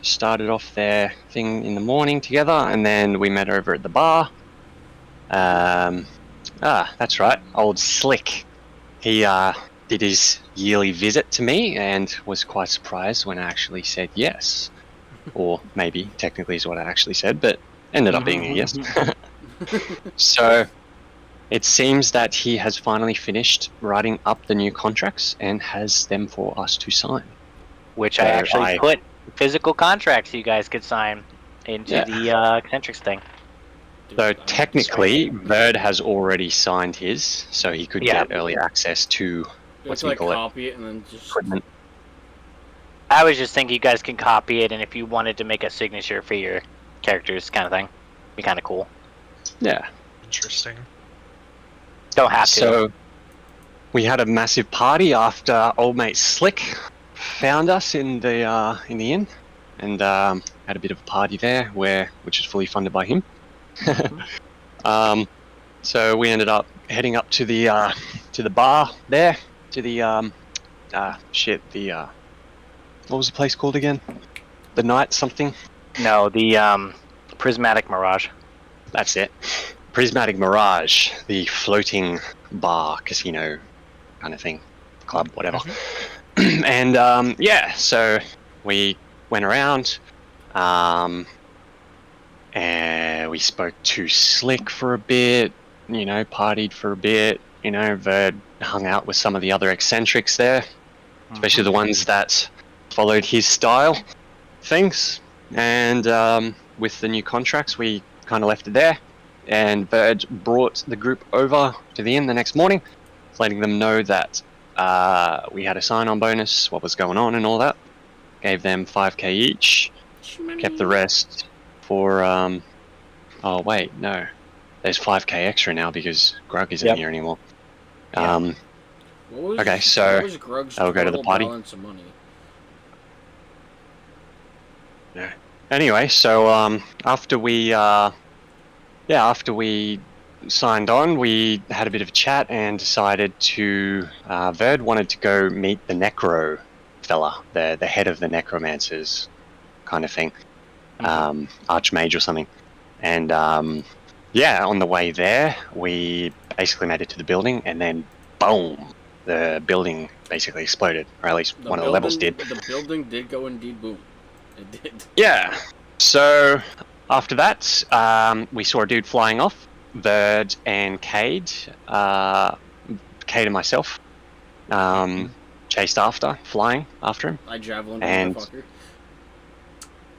started off their thing in the morning together, and then we met over at the bar. That's right, old Slick. He did his yearly visit to me and was quite surprised when I actually said yes. Or maybe technically is what I actually said, but ended up being a yes. So it seems that he has finally finished writing up the new contracts and has them for us to sign. Which So I actually put physical contracts you guys could sign into the Eccentrics thing. So technically, Bird has already signed his, so he could get early access to what's we call it. Copy it and then just equipment. I was just thinking you guys can copy it, and if you wanted to make a signature for your characters, kind of thing, be kind of cool. Yeah. Interesting. Don't have to. So we had a massive party after old mate Slick found us in the inn, and had a bit of a party there, which is fully funded by him. So we ended up heading up to the bar there, to the what was the place called again? The Night something? No, the Prismatic Mirage. That's it. Prismatic Mirage, the floating bar, casino kind of thing, club, whatever. And so we went around, and we spoke to Slick for a bit, partied for a bit, Verd hung out with some of the other eccentrics there, especially the ones that followed his style things. And with the new contracts, we kind of left it there. And Verd brought the group over to the inn the next morning, letting them know that we had a sign-on bonus, what was going on and all that. Gave them 5k each, kept the rest for... oh, wait, no. There's 5k extra now because Grug isn't here anymore. Okay, so I'll go to the party. No. Anyway, so after we signed on, we had a bit of a chat and decided to Verd wanted to go meet the Necro fella, the head of the Necromancers kind of thing, Archmage or something. And on the way there, we basically made it to the building, and then boom, the building basically exploded, or at least one of the levels did. The building did go indeed boom. It did. Yeah. So after that, we saw a dude flying off. Verd and Cade and myself, chased after, flying after him. I javelined and the fucker.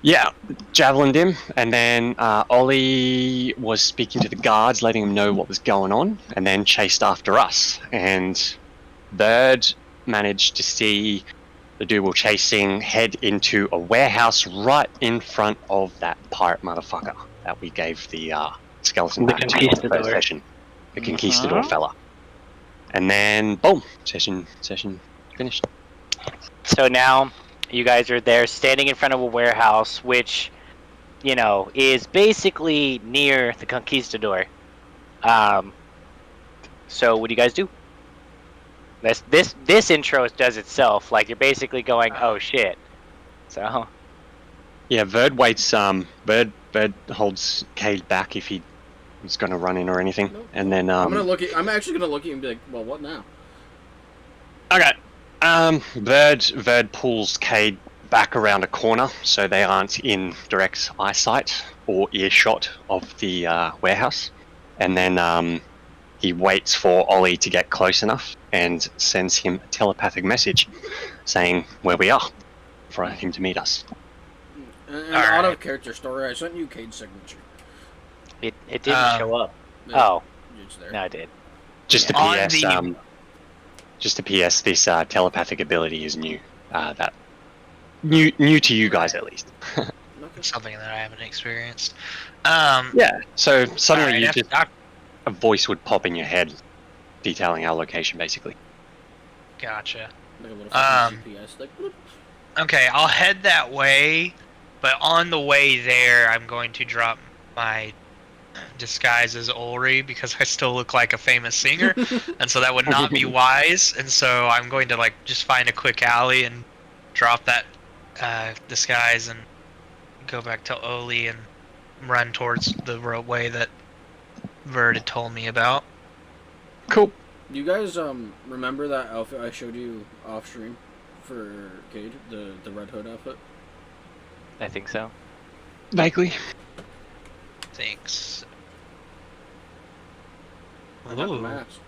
Yeah, javelined him, and then Ollie was speaking to the guards, letting them know what was going on, and then chased after us. And Bird managed to see the dude we were chasing head into a warehouse right in front of that pirate motherfucker that we gave the skeleton back to in the first session. The Conquistador fella. And then, boom, session finished. So now you guys are there standing in front of a warehouse, which, is basically near the Conquistador. So what do you guys do? This intro does itself. Like, you're basically going, oh shit. So. Yeah, Verd waits. Verd holds Cade back if he was going to run in or anything, and then I'm actually gonna look at him and be like, well, what now? Okay. Verd pulls Cade back around a corner so they aren't in direct eyesight or earshot of the warehouse, and then he waits for Ollie to get close enough and sends him a telepathic message saying where we are for him to meet us. And out of character story, I sent you Cade's signature. It didn't show up. Oh, it's there. No, it did. Just a PS. This telepathic ability is new. New to you guys at least. Something that I haven't experienced. Yeah. So suddenly a voice would pop in your head, detailing our location, basically. Gotcha. Like a little GPS, like. Okay, I'll head that way, but on the way there, I'm going to drop my disguise as Ulri because I still look like a famous singer, and so that would not be wise. And so I'm going to just find a quick alley and drop that disguise and go back to Oli and run towards the roadway that Verd had told me about. Cool. Do you guys remember that outfit I showed you off stream for Cade, the Red Hood outfit? I think so. Vaguely. Thanks. I got the Ooh. mask.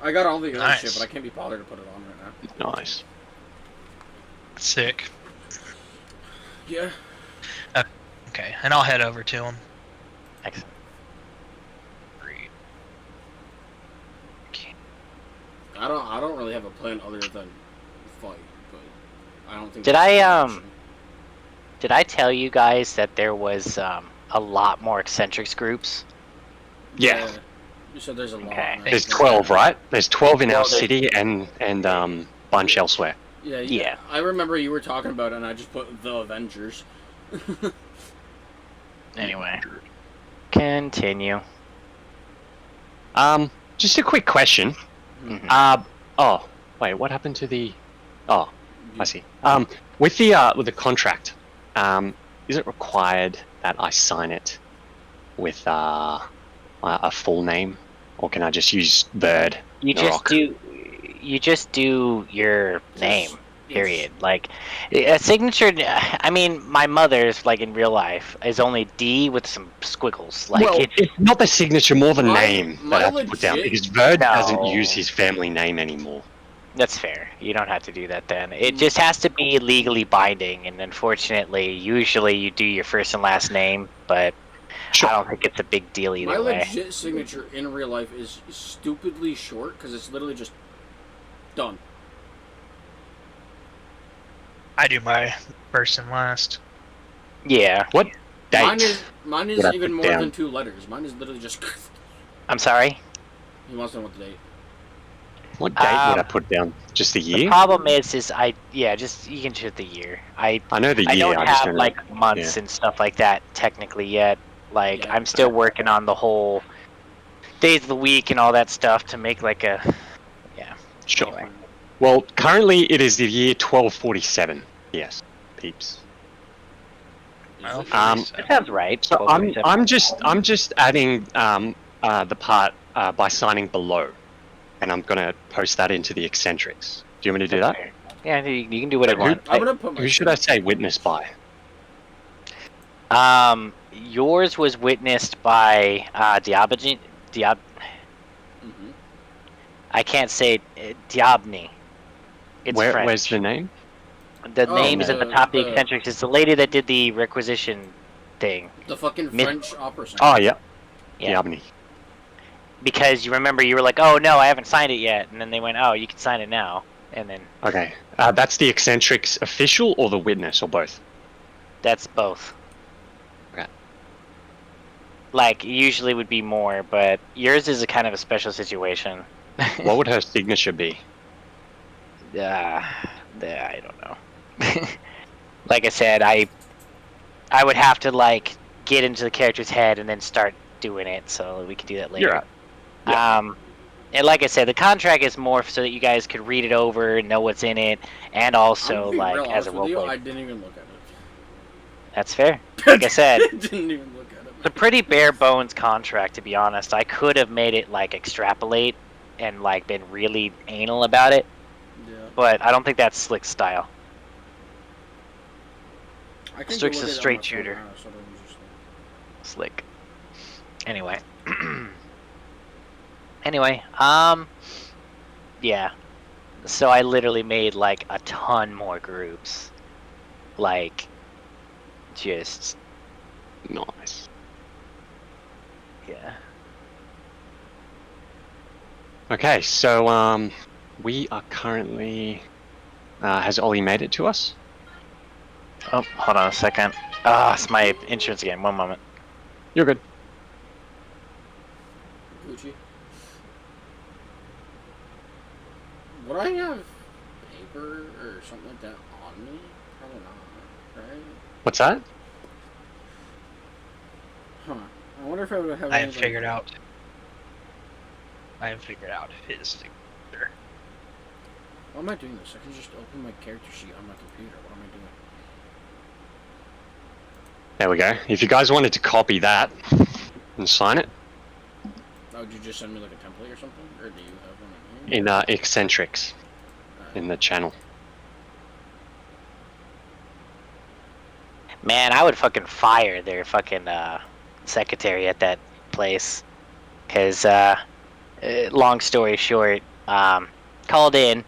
I got all the other Nice. shit, but I can't be bothered to put it on right now. Nice. Sick. Yeah. Okay, and I'll head over to him. Excellent. I don't really have a plan other than fight, but I don't think. Did that's I, an option. Did I tell you guys that there was a lot more eccentrics groups? Yeah. You said there's a lot. Okay. and I There's think- 12, right? There's 12 in Well, our there's- city and bunch elsewhere. Yeah, Yeah. I remember you were talking about it, and I just put the Avengers. Anyway, continue. Just a quick question. Mhm. Oh, wait, what happened to the? Oh, I see. With the contract, is it required that I sign it with a full name, or can I just use Bird? You just do your name. Period. Like a signature. I mean, my mother's like in real life is only D with some squiggles. Like Well, it's not the signature, more the My- name my that I have to put down, legit- because Bird doesn't No. use his family name anymore. That's fair. You don't have to do that then. It just has to be legally binding, and unfortunately, usually you do your first and last name, but Sure. I don't think it's a big deal My either way. legit signature in real life is stupidly short because it's literally just done. I do my first and last. Yeah. What date? Mine is Would I even put more down? than 2 letters. Mine is literally just. I'm sorry. He wants to know what the date. What date would I put down? Just the The year? problem is just you can choose the year. I know the year. I don't just have don't know. like months and stuff like that technically yet. Like Yeah. I'm still working on the whole days of the week and all that stuff to make like a Sure. anyway. Well, currently it is the year 1247. Yes, peeps. Is it? That sounds right. So I'm 12:47. I'm just adding the part by signing below, and I'm gonna post that into the eccentrics. Do you want me to do that? Yeah, you can do whatever you want. I'm gonna put my. Who should I say witness by? Yours was witnessed by Diabni. Mhm. I can't say Diabni. It's French. Where's the name? The Oh, name is at the top of the the- eccentrics. It's the lady that did the requisition thing. The fucking Myth- French opera singer. Oh yeah, Yeah. Diabni. Because you remember you were like, oh no, I haven't signed it yet, and then they went, oh, you can sign it now, and then Okay, that's the eccentrics official or the witness or both. that's both. Okay. Like usually would be more, but yours is a kind of a special situation. What would her signature be? I don't know. Like I said, I would have to like get into the character's head and then start doing it, so we could do that later. You're right. Yeah. And like I said, the contract is more so that you guys could read it over and know what's in it, and I'm also gonna be like real as a honest with you, roleplay. I didn't even look at That's fair. Like I said, it. Didn't even look at it. it's a pretty bare bones contract, to be honest. I could have made it like extrapolate and like been really anal about it, Yeah. but I don't think that's Slick's style. I can Strick's go a look at it on straight my phone shooter. now, so don't just- Slick. Anyway. Anyway, yeah. So I literally made like a ton more groups. Like, just, Nice. yeah. Okay, so we are currently. Has Ollie made it to us? Oh, hold on a second. Ah, it's my insurance again. One moment. You're good. Gucci. Would I have paper or something like that on me? Probably not, right? What's that? Huh. I wonder if I would have. I any, have like- figured out. I have figured out his signature. Why am I doing this? I can just open my character sheet on my computer. What am I doing? There we go. If you guys wanted to copy that and sign it Oh, would you just send me like a template or something? Or do you have one in here? in eccentrics in the channel. Man, I would fucking fire their fucking secretary at that place. Cause long story short, called in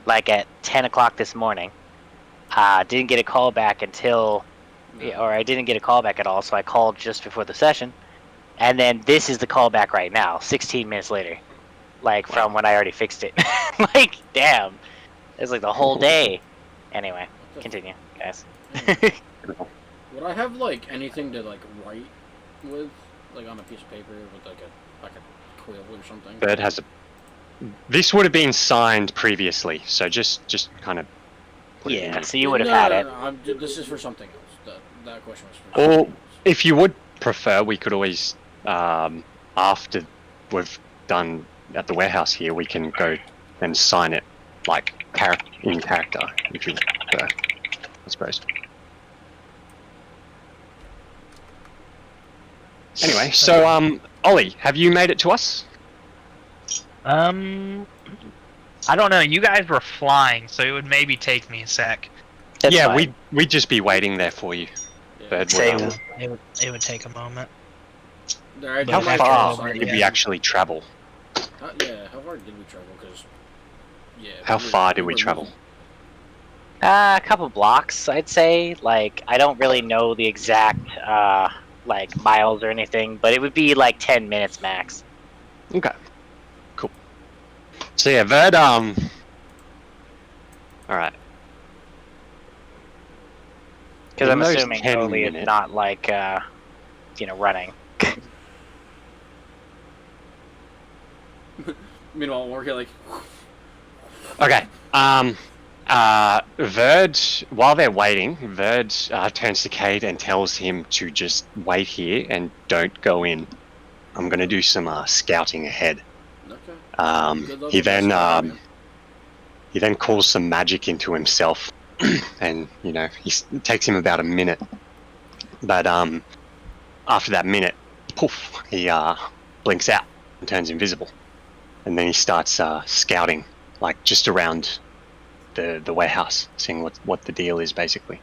like at 10 o'clock this morning. Didn't get a call back until, or I didn't get a call back at all. So I called just before the session, and then this is the call back right now, 16 minutes later, like from when I already fixed it. Like, damn, it's like the whole day. Anyway, continue, guys. Would I have like anything to like write with, like on a piece of paper with like a quill or something? Bird has a. This would have been signed previously, so just kind of. put it in Yeah, there. so you would have had it. This is for something else. That question was for something Or else. if you would prefer, we could always, after we've done at the warehouse here, we can go and sign it like in character, if you prefer, I suppose. Anyway, so Ollie, have you made it to us? I don't know. You guys were flying, so it would maybe take me a sec. That's yeah, fine. we'd just be waiting there for you. Yeah. Bird Say- would, It would take a moment. Alright, How do my far turn, did we yeah. actually travel? Yeah, how far did we travel? Because yeah. How far did we were travel? moving. A couple blocks, I'd say. Like, I don't really know the exact like miles or anything, but it would be like 10 minutes max. Okay, cool. So yeah, Verd, all right. Because In I'm those assuming 10 totally it's minutes- not like running. Meanwhile, we're here like. Okay. Verd, while they're waiting, Verd turns to Cade and tells him to just wait here and don't go in. I'm gonna do some scouting ahead. Okay. Good luck He with that then scouting, man. he then calls some magic into himself, and it takes him about a minute. But after that minute, poof, he blinks out and turns invisible, and then he starts scouting, like just around the warehouse, seeing what the deal is basically.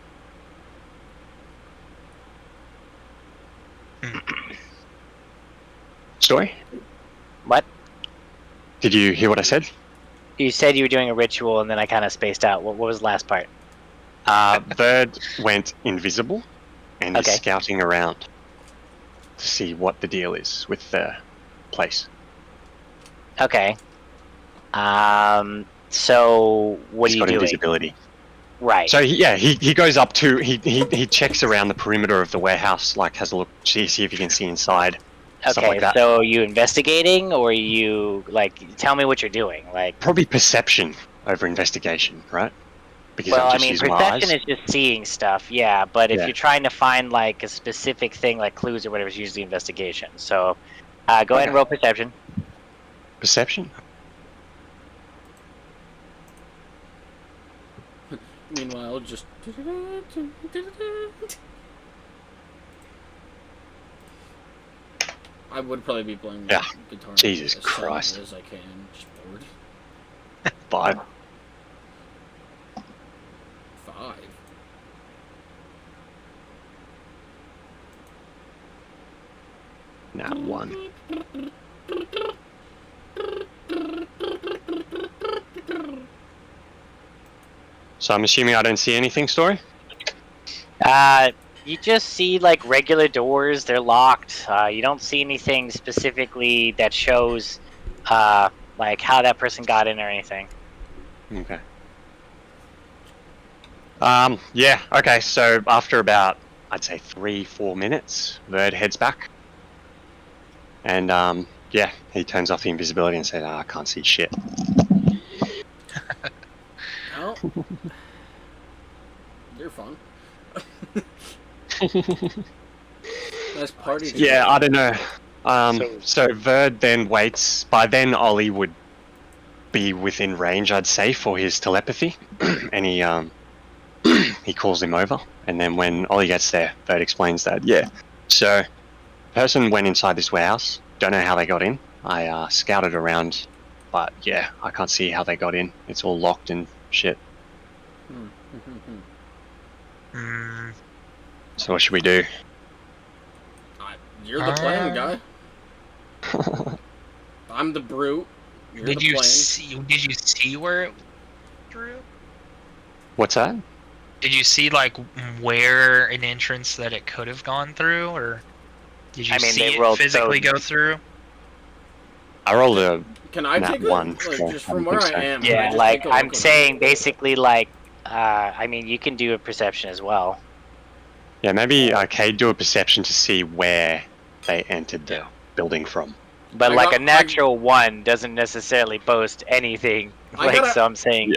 Story? What? Did you hear what I said? You said you were doing a ritual, and then I kind of spaced out. What was the last part? Bird went invisible and is Okay. scouting around to see what the deal is with the place. Okay. So what He's are you got doing? invisibility. Right. So he goes up to he checks around the perimeter of the warehouse, like has a look, see if he can see inside. Stuff Okay. like that. So are you investigating, or you like tell me what you're doing? Like, Probably perception over investigation, right? Because well, I'm I just mean, using my perception eyes. is just seeing stuff, yeah. But if Yeah. you're trying to find like a specific thing, like clues or whatever, it's usually investigation. So, go ahead Okay. and roll perception. Perception. Meanwhile, just. I would probably be playing Yeah. guitar Jesus as Christ. silently as I can, just bored. 5. 5. Nah, 1. So I'm assuming I don't see anything, Story? You just see like regular doors; they're locked. You don't see anything specifically that shows, like how that person got in or anything. Okay. Yeah, okay, so after about, I'd say 3-4 minutes, Verd heads back. And, yeah, he turns off the invisibility and says, I can't see shit. Oh. They're fun. Nice party. Yeah, I don't know. So Verd then waits. By then, Ollie would be within range, I'd say, for his telepathy. And he he calls him over, and then when Ollie gets there, Bird explains that, yeah. So, person went inside this warehouse. Don't know how they got in. I scouted around, but yeah, I can't see how they got in. It's all locked and shit. Hmm. So what should we do? You're the plan guy. I'm the brute. You're Did the you plan. see? Did you see where it through? What's that? Did you see like where an entrance that it could have gone through, or did you I mean, see they it rolled physically so- go through? I rolled a Can I Nat take one, a, like, so just I from don't where think I so. am? can I Yeah, just like take a I'm look saying, basically, like, I mean, you can do a perception as well. Yeah, maybe Cade do a perception to see where they entered the building from. But I like got- a natural one doesn't necessarily boast anything. I Like, gotta- so I'm saying,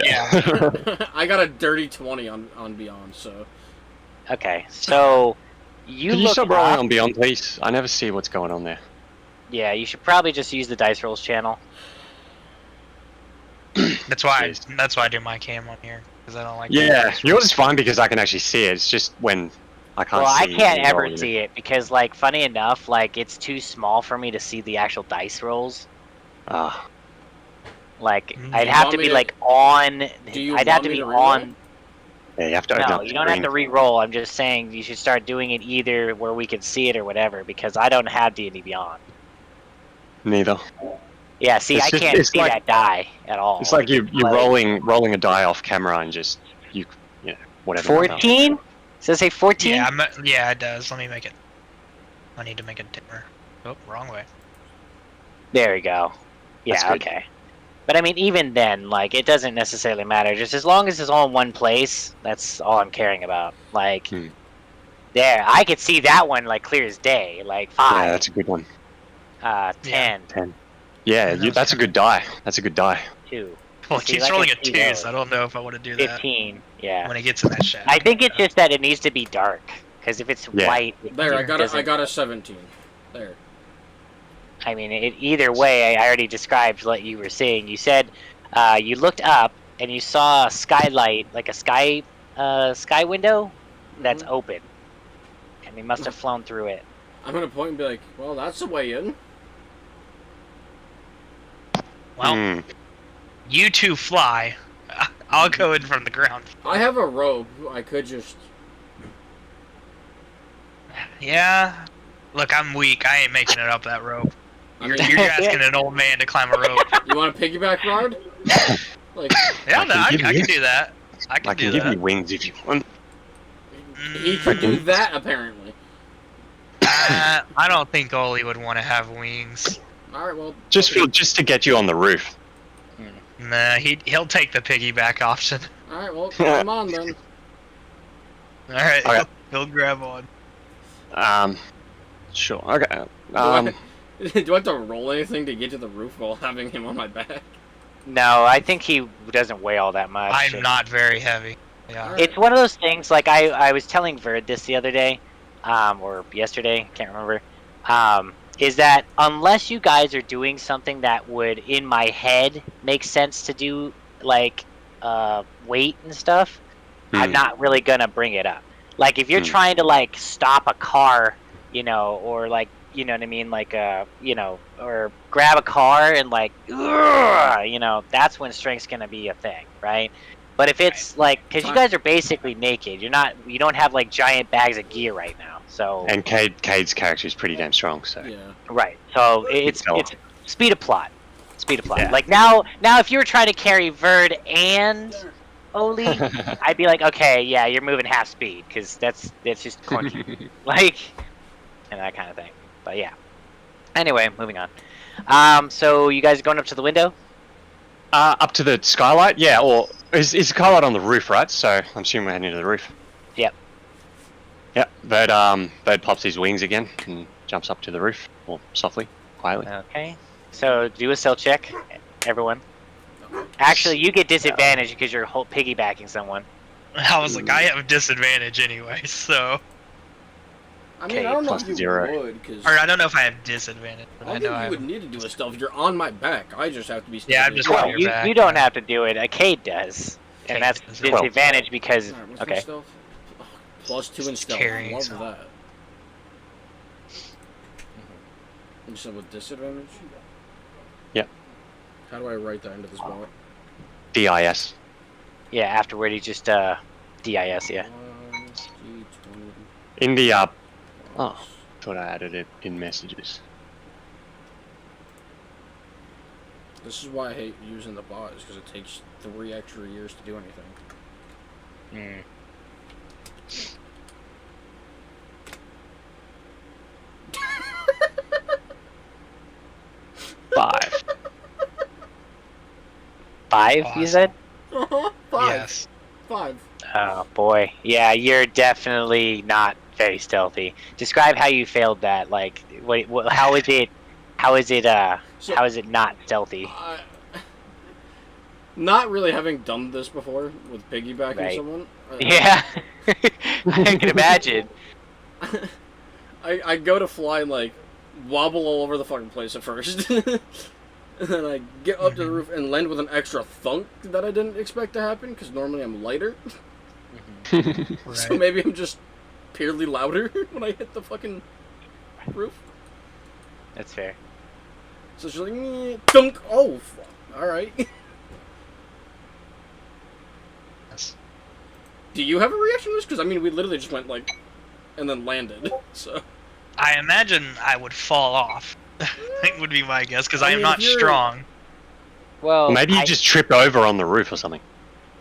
I got a dirty 20 on Beyond, so okay, so you Could you look stop rolling up. on Beyond, please? I never see what's going on there. Yeah, you should probably just use the dice rolls channel. That's why. Jeez. That's why I do my cam on here because I don't like. Yeah, yours is fine because I can actually see it. It's just when I can't Well, see. I can't you ever rolling it. see it because, like, funny enough, like it's too small for me to see the actual dice rolls. Ah, Like, Mm. I'd You have want to me be to- like on. Do you I'd have want to me be to re-roll? on. yeah, you have to open No, up you the don't have screen. to re-roll. I'm just saying you should start doing it either where we can see it or whatever because I don't have D&D Beyond. Neither. Yeah, see, It's I just- can't it's see like- that die at all. It's like you're like- rolling a die off camera and just whatever. number. 14? Does it say 14? Yeah, yeah, it does. Let me make it. I need to make it dimmer. Oh, wrong way. There we go. That's Yeah, good. okay. But I mean, even then, like, it doesn't necessarily matter. Just as long as it's all in one place, that's all I'm caring about. Like, there, I could see that one like clear as day. Like Yeah, 5, that's a good one. 10, 10. Yeah, Yeah, that's a good die. That's a good die. 2, Well, it See, keeps I rolling can a see 2, those. so I don't know if I want to do that 15. Yeah. when it gets in that shadow. I think it's just that it needs to be dark. Because if it's Yeah. white, it there I doesn't- got a 17. There. I mean, either way, I already described what you were saying. You said you looked up and you saw a skylight, like a sky window that's open, and they must have flown through it. I'm gonna point and be like, well, that's the way in. Well, Hmm. you two fly. I'll go in from the ground. I have a rope. I could just. Yeah. Look, I'm weak. I ain't making it up that rope. I You're, mean, you're asking an old man to climb a rope. you want a piggyback ride? Like, Yeah, I no, can I give can you- do that. I can I do can give that. you wings if you want. he can do that apparently. I don't think Oli would want to have wings. All right, well, Just to get you on the roof. Nah, he'll take the piggyback option. all right, well, come on then. All right, Okay. he'll grab on. Sure. Okay. Do I have to roll anything to get to the roof while having him on my back? No, I think he doesn't weigh all that much. I'm not very heavy. Yeah. Alright. It's one of those things. Like I was telling Verd this the other day, or yesterday, can't remember. Is that unless you guys are doing something that would, in my head, make sense to do, like weight and stuff, I'm not really gonna bring it up. Like if you're trying to like stop a car, you know, or like, you know what I mean, like you know, or grab a car and like, you know, that's when strength's gonna be a thing, right? But if it's like, because you guys are basically naked, you don't have like giant bags of gear right now, so And Cade's character is pretty damn strong, so. Yeah. right. So it's tell. speed of plot, speed of plot. Yeah. Like now if you were trying to carry Verd and Oli, I'd be like, okay, yeah, you're moving half speed because that's just clunky, like, and that kind of thing. But yeah. Anyway, moving on. So you guys are going up to the window? Up to the skylight? Yeah, or is the skylight on the roof, right? So I'm assuming we're heading to the roof. Yep. Yep. Bird pops his wings again and jumps up to the roof, or softly, quietly. Okay. So do a stealth check, everyone. Actually, you get disadvantage because you're piggybacking someone. I was like, I have disadvantage anyway, so. I mean, Okay, I don't know plus if you 0. would, because Or I don't know if I have disadvantage, but I I don't know think I you have. would need to do a stealth. You're on my back. I just have to be. Yeah, I'm stealthy. just Well, on your you back, don't yeah. have to do it. Cade does, and Cade that's does. disadvantage because Alright, what's my okay. stealth? +2 in stealth. carrying Love some. that. You said with disadvantage? Yep. How do I write that into this bot? DIS. Yeah, afterward you just DIS, yeah. D20 In the plus- oh, thought I added it in messages. This is why I hate using the bot, is because it takes 3 extra years to do anything. Mm. Five. 5, you Awesome. said? Five. Yes. 5. Oh boy, yeah, you're definitely not very stealthy. Describe how you failed that. Like, how is it? How is it? So- How is it not stealthy? Not really having done this before with piggybacking Right. someone. Yeah, I can imagine. I go to fly and like wobble all over the fucking place at first. And then I get up to the roof and land with an extra thunk that I didn't expect to happen, because normally I'm lighter. Right. So maybe I'm just purely louder when I hit the fucking roof. That's fair. So she's like, thunk! Oh, alright. Yes. Do you have a reaction to this? Because, I mean, we literally just went, like, and then landed, so... I imagine I would fall off. That would be my guess, because I I am mean, not if you're- strong. Well, Maybe you I- just trip over on the roof or something.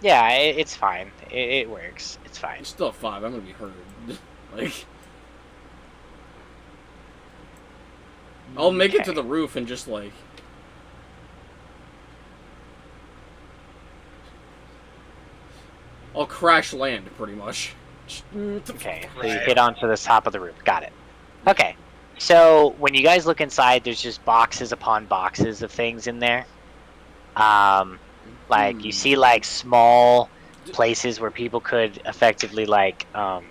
Yeah, it's fine. It works. It's fine. It's still 5, I'm gonna be hurt. Like... I'll make it to the roof and just, like... I'll crash land, pretty much. Okay, so you Right. hit onto the top of the roof. Got it. Okay, so when you guys look inside, there's just boxes upon boxes of things in there. Like you see like small places where people could effectively like what's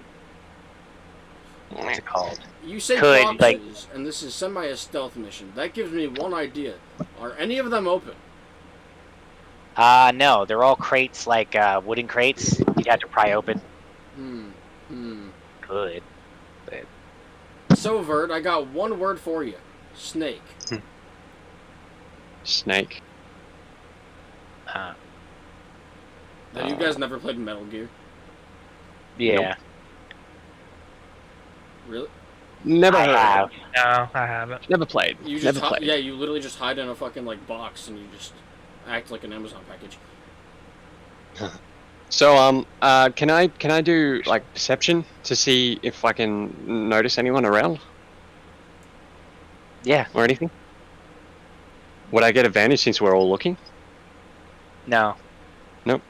it called? You say Could, boxes, like- and this is semi a stealth mission. That gives me one idea. Are any of them open? No, they're all crates, like wooden crates. You'd have to pry open. Good. So, Vert, I got one word for you. Snake. Snake. Uh, Have you guys never played Metal Gear? yeah, Really? Never I heard. have. No, I haven't. Never played. You just Never played. yeah, you literally just hide in a fucking like box and you just act like an Amazon package. So can I do like perception to see if I can notice anyone around Yeah. or anything? Would I get advantage since we're all looking? No. Nope.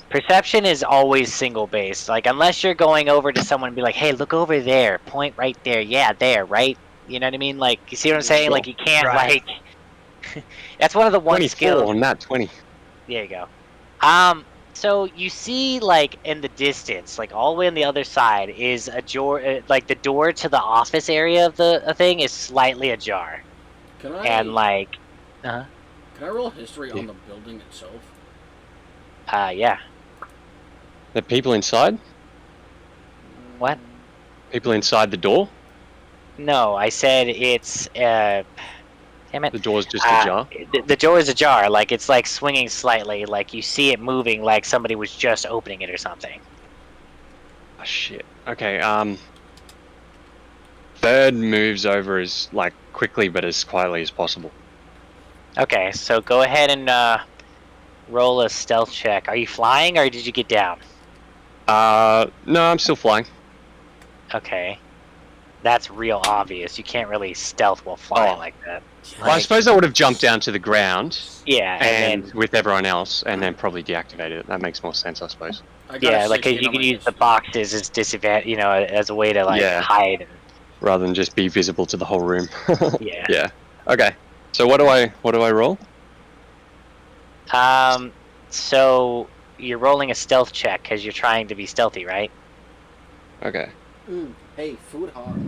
Perception is always single based. Like unless you're going over to someone and be like, "Hey, look over there. Point right there. Yeah, there, right?" You know what I mean? Like, you see what I'm saying? Sure. Like you can't Right. like. That's one of the one 24 skills. on that 20. There you go. So you see, like in the distance, like all the way on the other side, is a door. Like the door to the office area of the thing is slightly ajar, Can I and like, can I roll history on the building itself? yeah. The people inside? What? People inside the door? No, I said it's. Damn it. The door's just ajar? The door is ajar. Like it's like swinging slightly. Like you see it moving, like somebody was just opening it or something. Oh, shit. Okay, Third moves over as, like, quickly but as quietly as possible. Okay, so go ahead and roll a stealth check. Are you flying or did you get down? No, I'm still flying. Okay. That's real obvious. You can't really stealth while flying like that. Well, I suppose I would have jumped down to the ground Yeah, and and then, with everyone else and then probably deactivated it. That makes more sense, I suppose. I got a yeah, like 16 you on can my use the history. boxes as disadvantage, you know, as a way to like Yeah. hide. And, Rather than just be visible to the whole room. yeah. Yeah. Okay. So what do I roll? So you're rolling a stealth check because you're trying to be stealthy, right? Okay. Hey, food hog.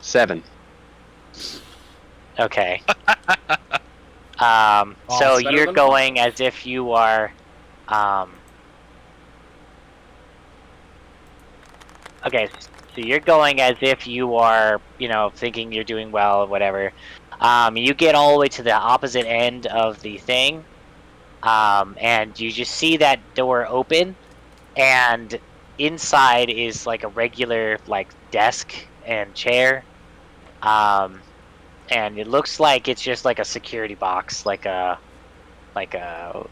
7. Okay. Oh, So it's better you're than going as if you are, Okay, so you're going as if you are, thinking you're doing well or whatever. You get all the way to the opposite end of the thing, and you just see that door open, and inside is like a regular like desk and chair, um, and it looks like it's just like a security box, like a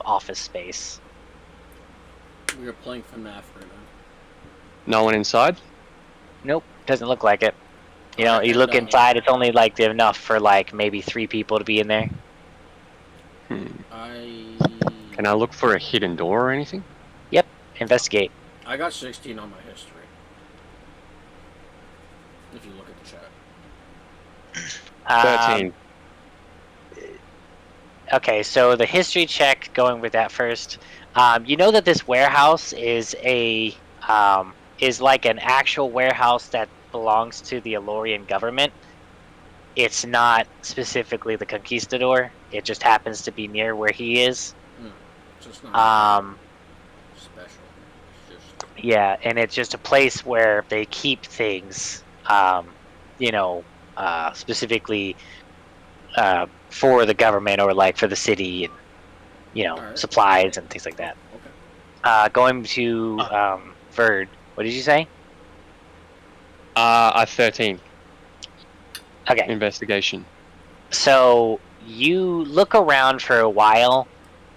office space. We are playing FNAF right now. No one inside? Nope, doesn't look like it. You Alright, look and, inside, it's only like enough for like maybe 3 people to be in there. Can I look for a hidden door or anything? Yep, investigate. I got 16 on my history. If you look at the chat. 13. Okay, so the history check, going with that first. You know that this warehouse is is like an actual warehouse that belongs to the Alorian government. It's not specifically the conquistador. It just happens to be near where he is. So it's not special. It's just... Yeah, and it's just a place where they keep things, specifically for the government or like for the city, and Alright. supplies and things like that. Okay. Going to Verd. What did you say? I 13. Okay. Investigation. So you look around for a while,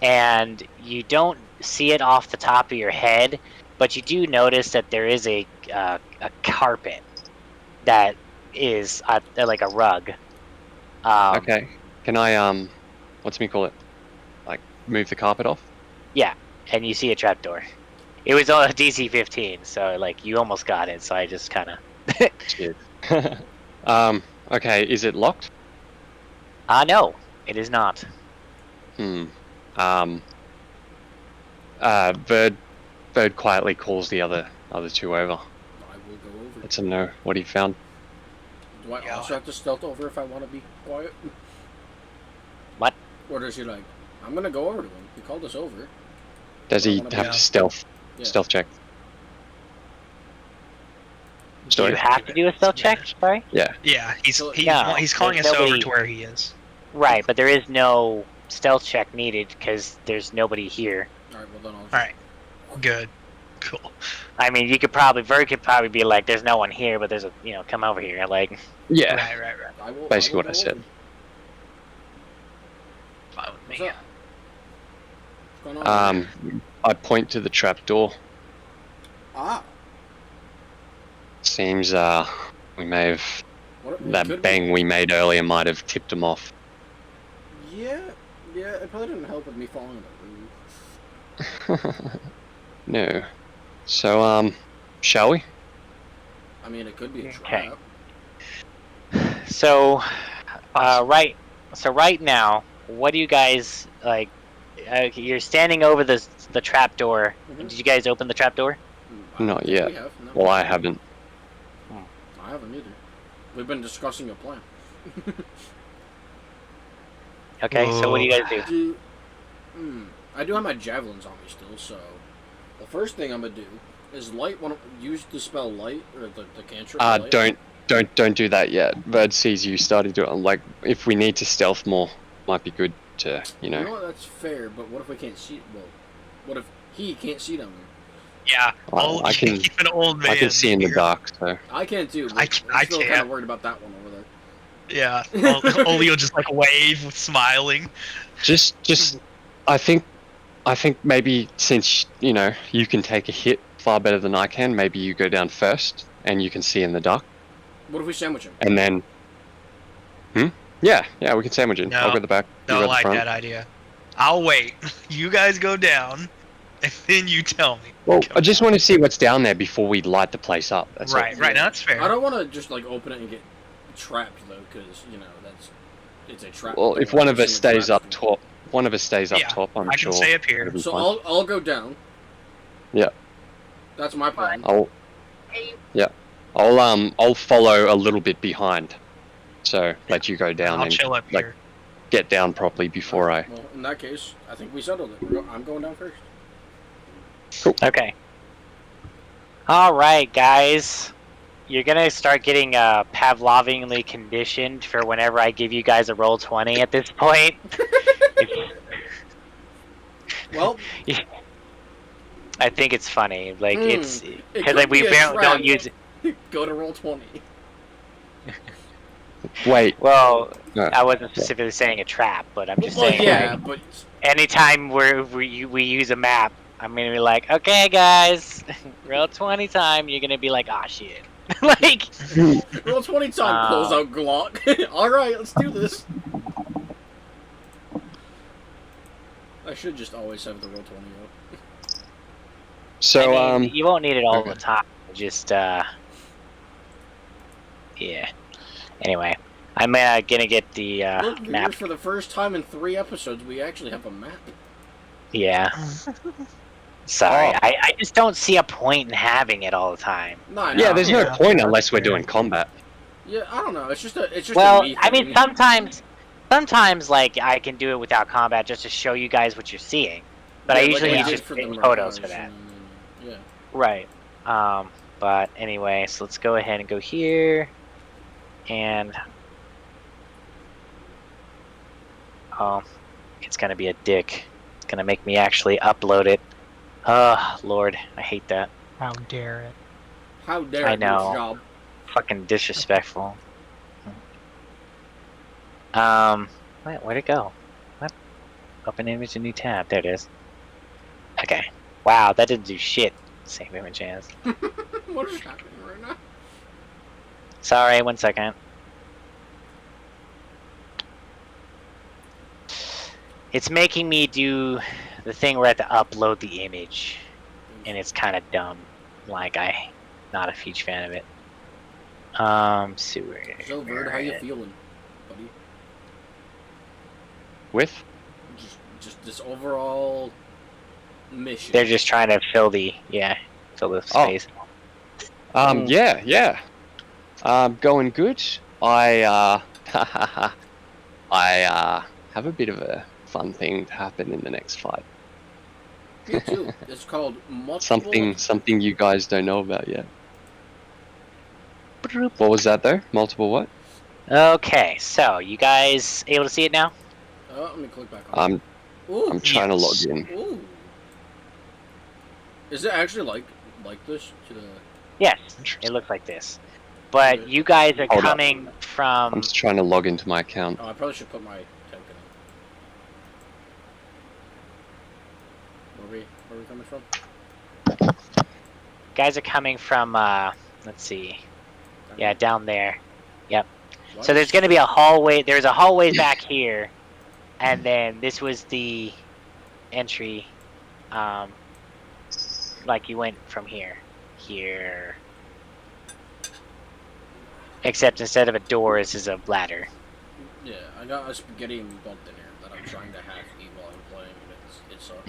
and you don't see it off the top of your head, but you do notice that there is a carpet that is like a rug. Okay. Can I what's me call it? Like move the carpet off? Yeah, and you see a trapdoor. It was on a DC 15, so like you almost got it. So I just kind of. Shit. Okay. Is it locked? No, it is not. Bird quietly calls the other two over. I will go over. Lets them know what he found. Do I also have to stealth over if I want to be quiet? What? Or does he like, I'm gonna go over to him. He called us over. Does he wanna have be- to stealth Yeah. stealth check? Do Sorry. you have to do a stealth check? Sorry. Yeah, he's No, calling us there's over nobody- to where he is. Right, but there is no stealth check needed because there's nobody here. Alright, well then I'll just... Alright. Good. Cool. I mean, Verd could probably be like, "There's no one here," but there's a, come over here, like. Yeah. Right. Basically what go I said. over. Fine with What's me. up? What's going on? I point to the trap door. Ah. Seems we may have What, it that could bang we made earlier might have tipped him off. Be. Yeah, it probably didn't help with me falling in the roof. No. So shall we? I mean, it could be a Okay. trap. So, right now, what do you guys like? You're standing over the trap door. Mhm. Did you guys open the trap door? Not We yet. have, no. Well, I haven't. I haven't either. We've been discussing a plan. Okay, so what do you guys do? I do have my javelins on me still, so the first thing I'm gonna do is use the spell light or the cantrip. Light. Don't do that yet. Bird sees you starting to like. If we need to stealth more, might be good to You know what? That's fair, but what if we can't see? Well, what if he can't see down there? Yeah. Well, I can- Keep an old man. I can see in the here. dark. So I can't do. I I'm still kind can't. of worried about that one over there. Yeah. Only you'll just like wave with smiling. just I think maybe since you can take a hit far better than I can, maybe you go down first and you can see in the dark, What if we sandwich him? and then yeah we can sandwich it. No. I'll go to the back. You go Don't to the like front. that idea. I'll wait. You guys go down, and then you tell me. Well, I just want to see what's down there before we light the place up. That's all. Right. No, that's fair. I don't want to just like open it and get trapped though, because it's a trap. Well, if door. one of us Assuming stays traps up do. top, Yeah, I'm I sure. can stay up here. it'll be So fine. I'll go down. Yeah. That's my plan. I'll follow a little bit behind, so let you go down I'll and chill up like here. get down properly before I. Well, in that case, I think we settled it. I'm going down first. Okay. All right, guys. You're gonna start getting Pavlovingly conditioned for whenever I give you guys a roll 20 at this point. Well, I think it's funny. Like it's it because could we be a don't trap. use it. Go to roll 20. Wait. Well, No. I wasn't specifically saying a trap, but I'm just Well, saying. yeah, Like, but anytime we use a map, I'm gonna be like, okay, guys, roll 20 time. You're gonna be like, ah, shit. Like, roll 20 time. Pulls out Glock. All right, let's do this. I should just always have the roll 20 up. So, I mean, you won't need it all okay. the time. Just, yeah. Anyway, I'm gonna get the Look, map. viewers, for the first time in 3 episodes, we actually have a map. Yeah. Sorry, Oh. I just don't see a point in having it all the time. Nah, yeah, there's no Yeah. point unless we're doing combat. Yeah, I don't know. It's just a Well, me I mean, thing. sometimes like I can do it without combat just to show you guys what you're seeing. But I Yeah, usually like use did just for the photos for Mirage that. Yeah. Right. But anyway, so let's go ahead and go here, and oh, it's gonna be a dick. It's gonna make me actually upload it. Lord, I hate that. How dare it? How dare I I do know. this job? Fucking disrespectful. Wait, where'd it go? What? Open image, a new tab. There it is. Okay. Wow, that didn't do shit. Save image as. What is happening right now? Sorry, 1 second. It's making me do the thing where I have to upload the image, and it's kind of dumb. Like, I'm not a huge fan of it. Sewer. So, Bird, how you feeling, buddy? With? Just this overall mission. They're just trying to fill the space. Yeah. Going good. I have a bit of a fun thing to happen in the next fight. Me too. It's called multiple. Something you guys don't know about yet. What was that though? Multiple what? Okay, so you guys able to see it now? Let me click back on. I'm trying to log in. Ooh. Is it actually like this to the? Yes, it looks like this. But you guys are Hold up. coming from. I'm just trying to log into my account. Oh, I probably should put my token in. Where are we coming from? Guys are coming from. Let's see. Yeah, down there. Yep. What? So there's going to be a hallway. There's a hallway back here, and then this was the entry. Like you went from here. Except instead of a door, this is a ladder. Yeah, I got a spaghetti bumped in here that I'm trying to hack eat while I'm playing, and it sucks.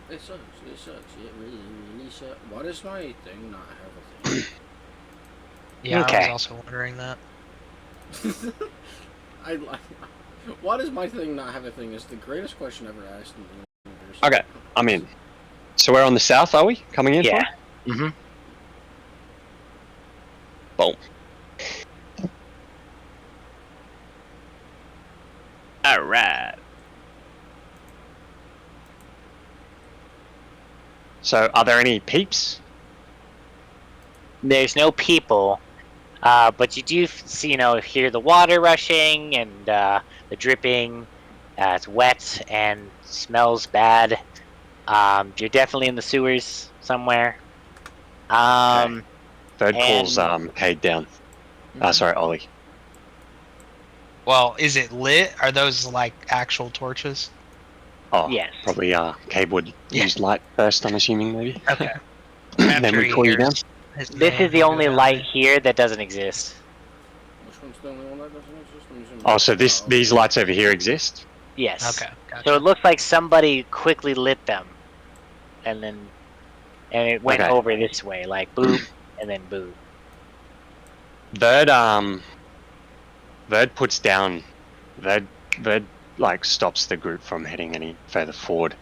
It sucks. It really sucks. Why does my thing not have a thing? Yeah, I Okay. was also wondering that. Why does my thing not have a thing? Is the greatest question ever asked in the universe. Okay, I'm in. So we're on the south, are we? Coming in? Yeah. Fine? Boom. Alright. So, are there any peeps? There's no people, but you do see, hear the water rushing and the dripping. It's wet and smells bad. You're definitely in the sewers somewhere. Third calls Cade down. Sorry, Ollie. Well, is it lit? Are those like actual torches? Oh, Yes. probably Cade would use light first, I'm assuming, maybe. Okay. Then After we he call you down. hears his This name, is the he'll only go down light there. here that doesn't exist. Which one's the only one that doesn't exist? Let me zoom Oh, in. so these lights over here exist? Yes. Okay, gotcha. So it looks like somebody quickly lit them, and it went Okay. over this way, like boop, and then boop. Verd puts down. Verd like stops the group from heading any further forward.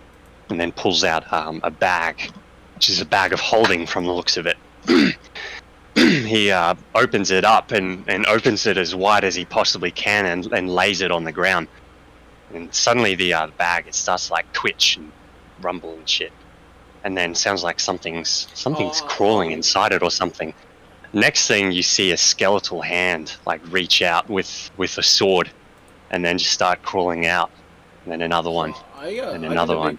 and then pulls out a bag, which is a bag of holding from the looks of it. He opens it up and opens it as wide as he possibly can and lays it on the ground. And suddenly the bag, it starts to like twitch and rumble and shit. And then sounds like something's crawling inside it or something. Next thing you see a skeletal hand like reach out with a sword and then just start crawling out. And then another one. And another one.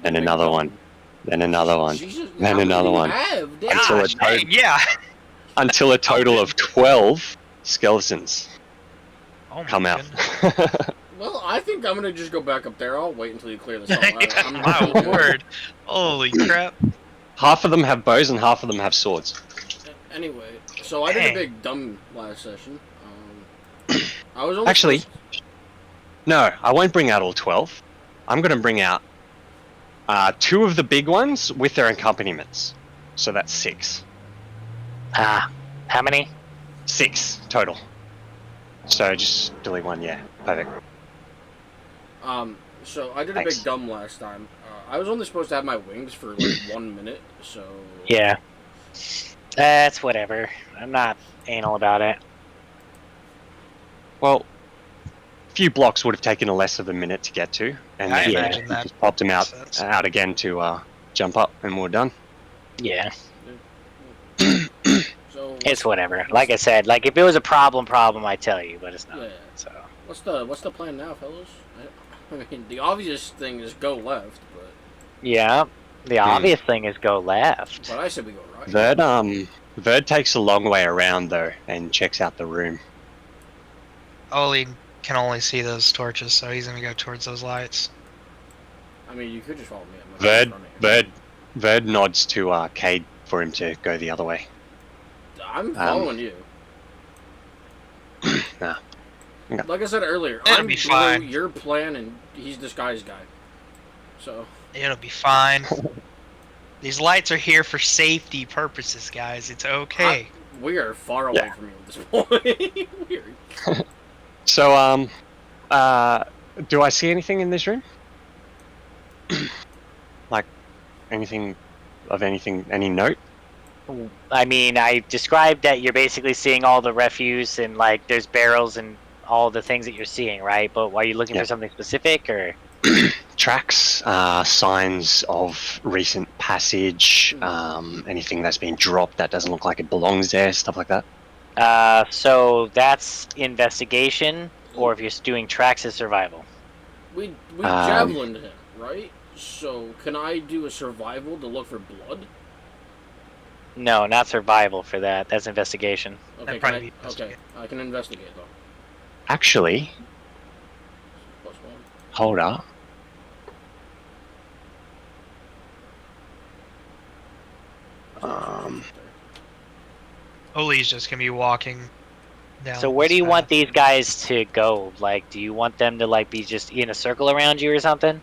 And another one. Then another one. Then another one. Until a total of 12 skeletons come out. Well, I think I'm gonna just go back up there. I'll wait until you clear this all out. My word. Holy crap. Half of them have bows and half of them have swords. Anyway, so I did a big dumb last session. I was only actually, no, I won't bring out all 12. I'm gonna bring out 2 of the big ones with their accompaniments. So that's 6. How many? 6 total. So just delete 1, yeah. Perfect. So I did a big dumb last time. I was only supposed to have my wings for like 1 minute, so... Yeah. That's whatever. I'm not anal about it. Well, a few blocks would have taken less of a minute to get to, and I then imagine that just popped them out again to jump up, and we're done. Yeah. So it's whatever. Like I said, like if it was a problem, I'd tell you, but it's not. Yeah. So what's the plan now, fellas? I mean, the obvious thing is go left, but yeah, the obvious thing is go left. But I said we go right. Verd takes a long way around though, and checks out the room. Oli can only see those torches, so he's gonna go towards those lights. I mean, you could just follow me. Verd nods to Cade for him to go the other way. I'm following you. Nah. Okay. Like I said earlier, It'll be fine. Your plan, and he's disguise guy. So It'll be fine. These lights are here for safety purposes, guys. It's okay. We are far away from you at this point. So, do I see anything in this room? Like, anything of any note? I mean, I described that you're basically seeing all the refuse and like there's barrels and all the things that you're seeing, right? But are you looking for something specific or? Tracks, signs of recent passage, anything that's been dropped that doesn't look like it belongs there, stuff like that. So that's investigation, or if you're doing tracks as survival. We javelined him, right? So can I do a survival to look for blood? No, not survival for that. That's investigation. Okay, I can investigate though. Actually, +1. hold up. Oli's just gonna be walking down. So where do you this want path. these guys to go? Like, do you want them to like be just in a circle around you or something?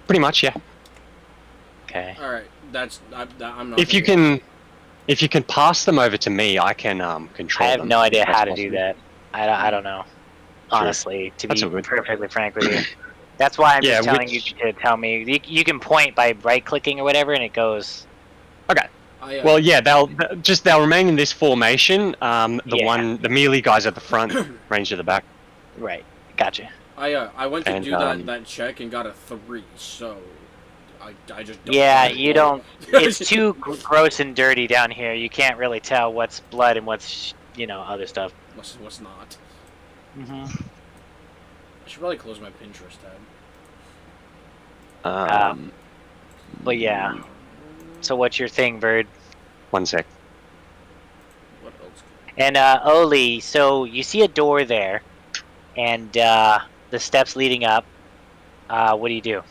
Pretty much, yeah. Okay. All right, I'm not. If you can pass them over to me, I can control I have them. no idea if that's how to possible. do that. I don't know. Honestly, to That's be all good. perfectly frank with you. That's why I'm just telling you to tell me. You can point by right-clicking or whatever, and it goes. Okay. Well, yeah, they'll remain in this formation. The melee guys at the front, range at the back. Right. Gotcha. I went to do that check and got a 3, so I just don't. Yeah, you don't. It's too gross and dirty down here. You can't really tell what's blood and what's other stuff. What's not. Mm-hmm. I should probably close my Pinterest tab. But yeah. So what's your thing, Bird? 1 sec. What else? And Oli, so you see a door there, and the steps leading up. What do you do?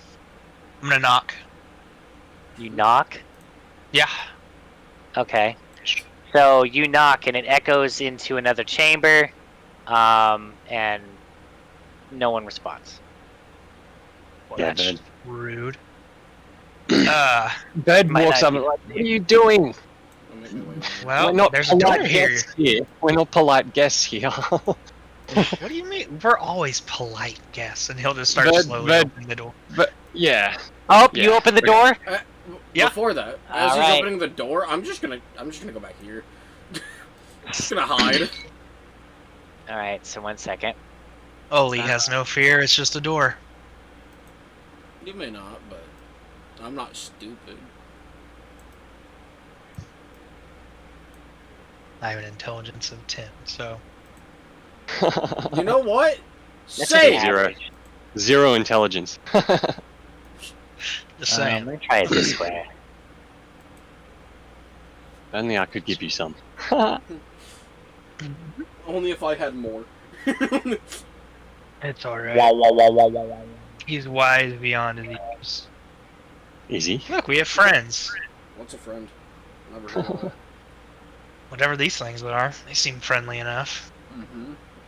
I'm gonna knock. You knock? Yeah. Okay. So you knock, and it echoes into another chamber, and no one responds. Yeah, That's Bird. rude. Bird Might walks not up be- and like, what are you doing? I'm making my way. Well, there's a door polite here. guests here. We're not polite guests here. What do you mean? We're always polite guests, and he'll just start Bird- slowly Bird- opening the door. Yeah. Oh, Yeah, you open the okay. door? Yeah. Before that, as All he's right. opening the door, I'm just gonna go back here. Just gonna hide. All right. So 1 second. Oli has no fear. It's just a door. You may not, but I'm not stupid. I have an intelligence of 10, so You know what? That's Say an Zero. average. Zero intelligence. just saying. Let me try it this way. Only I could give you some. only if I had more. It's alright. Wow. He's wise beyond his years. Easy. Look, we have friends. What's a friend? Never heard of that. Whatever these things are, they seem friendly enough.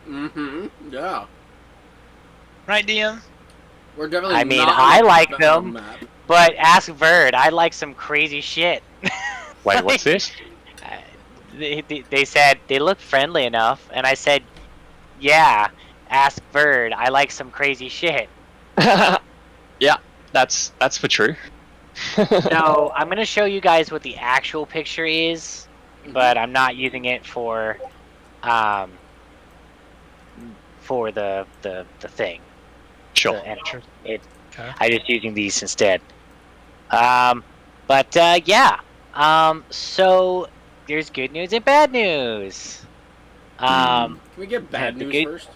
Yeah. Right, DM? We're definitely. I mean, not I on the like map- them. Map. But ask Verd. I like some crazy shit. Wait, what's this? They said they look friendly enough, and I said, "Yeah, ask Verd. I like some crazy shit." Yeah, that's for true. No, I'm gonna show you guys what the actual picture is, but I'm not using it for the thing. Sure. The enter. Okay. I'm just using these instead. Yeah. So there's good news and bad news. Can we get bad the news good- first?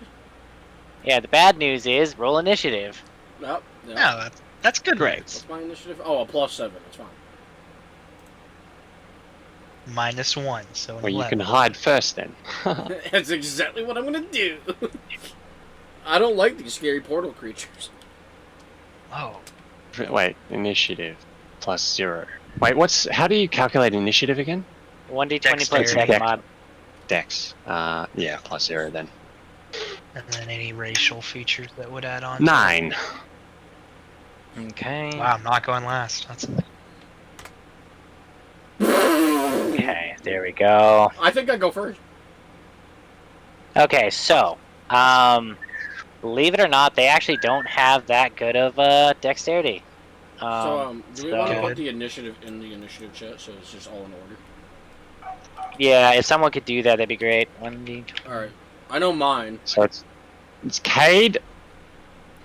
Yeah, the bad news is roll initiative. Yep. No, that's good. Great. What's my initiative? Oh, a +7. It's fine. -1, so an Well, you 11. can hide first then. That's exactly what I'm gonna do. I don't like these scary portal creatures. Oh, Wait, initiative +0. Wait, how do you calculate initiative again? 1d20 plus Dexterity. second mod. Dex. Yeah, +0 then. and then any racial features that would add on. 9. Okay. Wow, I'm not going last. That's Okay, there we go. I think I go first. Okay, so, believe it or not, they actually don't have that good of dexterity. Do we want to so- put the initiative in the initiative chat so it's just all in order? Yeah, if someone could do that, that'd be great. 1d. All right. I know mine. So it's Cade.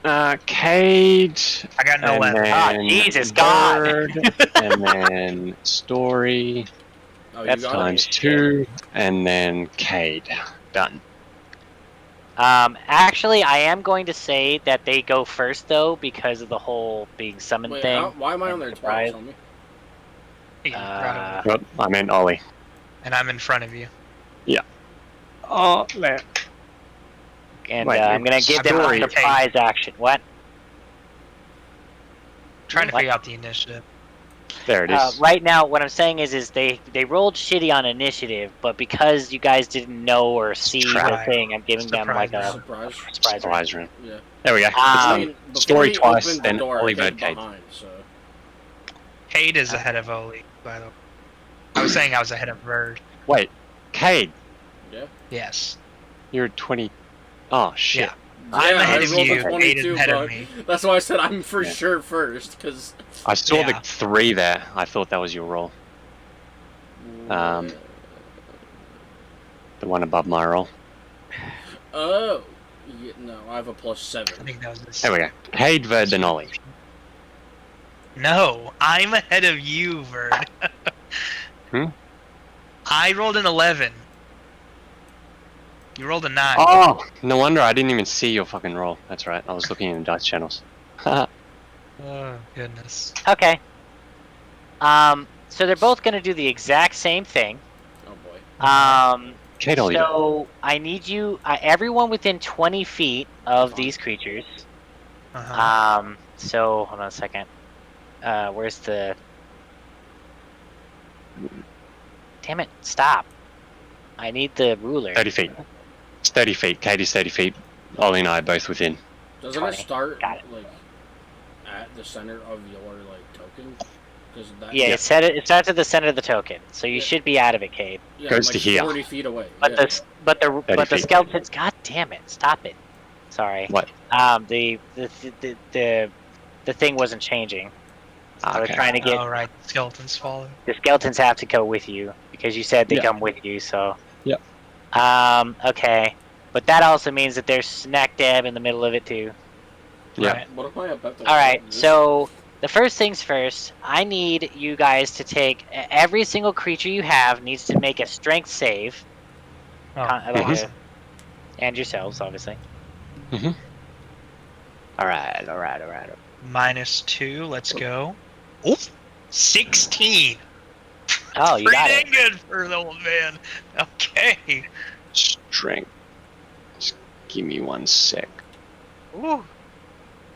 Cade. I got an and 11. then Jesus, God. Bird, and then Story Oh, That's you got times it. 2, and then Cade. Done. Actually, I am going to say that they go first, though, because of the whole being summoned Wait, thing. why am I on there Surprise. twice? Tell me. Right over. Well, I meant Ollie. And I'm in front of you. Oh, man. And Wait, I'm going to give them a Story. surprise action. What? Trying to What? figure out the initiative. There it is. Right now, what I'm saying is they rolled shitty on initiative, but because you guys didn't know or see the Try. thing, I'm giving them like a Surprise. surprise. Surprise room. Yeah. There we go. It's I done. mean, before Story he twice, opened the then door, I Ollie hid Bird Cade. behind, so. Cade is ahead of Oli, by the way. I was saying I was ahead of Bird. Wait, Cade, Yes. you're 20. Oh, shit. Yeah. I'm Yeah, ahead I of rolled a you. Cade 22, is ahead bud. of me. That's why I said I'm for Yeah. sure first, because. I saw the Yeah. 3 there. I thought that was your roll. The one above my roll. Oh. Yeah, no, I have a +7. I think that was this. There we go. Cade, Verd, then Ollie. No, I'm ahead of you, Bird. I rolled an 11. You rolled a 9. Oh, no wonder I didn't even see your fucking roll. That's right. I was looking in the dice channels. Oh, goodness. Okay. So they're both going to do the exact same thing. Oh boy. Cade, Ollie. So I need you, everyone within 20 feet of these creatures. Uh-huh. So hold on a second. Where's the? Damn it! Stop. I need the ruler. 30 feet. It's 30 feet. Cade is 30 feet. Ollie and I are both within. Doesn't 20. it start, Got it. like, at the center of your, like, token? Does that... Yeah, it starts at the center of the token, so you Yeah. should be out of it, Cade. Yeah, Goes like to here. 40 feet away. But yeah. the feet. skeletons. God damn it! Stop it. Sorry. What? The the thing wasn't changing. I was Okay. trying to get Oh, right. Skeletons follow. the skeletons have to go with you because you said they Yeah. come with you. So. Yep. Okay, but that also means that they're smack dab in the middle of it too. Yeah. Right. What if I bet the All right, world so the first things first, I need you guys to take every single creature you have needs to make a strength save, Oh, Mhm. and yourselves, obviously. Mhm. All right. -2. Let's go. Ooh, 16. Oh, you Pretty got dang it. good for the old man. Okay. Strength. Just give me 1 sec. Ooh.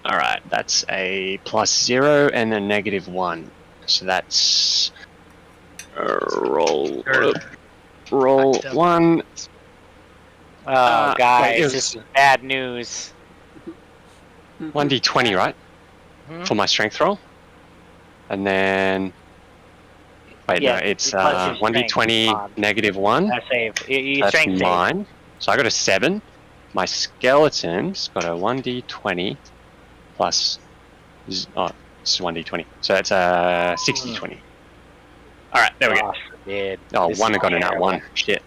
All right, that's a +0 and a -1. So that's roll Fucked up. 1. Oh, Wait, guys, it this was is bad news. 1d20, right? Mhm. For my strength roll, and then wait, Yeah, no, it's plus your strength 1d20 mod. -1. Save. You That's strength save. 9. So I got a 7. My skeleton's got a 1d20 plus. Oh, it's 1d20. So that's a 60-20. All right, there we go. Gosh forbid. Oh, This one is I got in that terrible. one. Shit.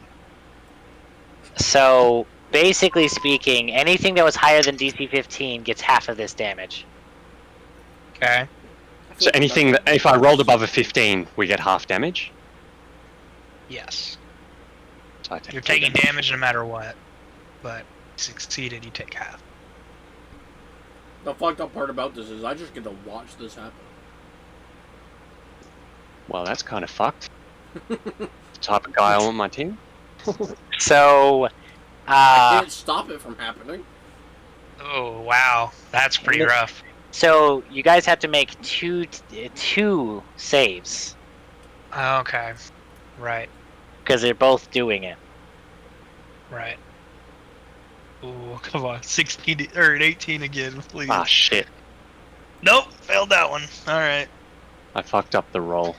So basically speaking, anything that was higher than DC 15 gets half of this damage. Okay. So anything that if I rolled above a 15, we get half damage. Yes. So I take You're 2 taking damage no matter what. But succeeded, you take half. The fucked up part about this is I just get to watch this happen. Well, that's kind of fucked. Type of guy I want my team. So, I can't stop it from happening. Oh, wow. That's pretty rough. so you guys have to make two saves Okay. Right. because they're both doing it. Right. Ooh, come on. 16 or 18 again, please. Ah, shit. Nope, failed that one. Alright. I fucked up the roll.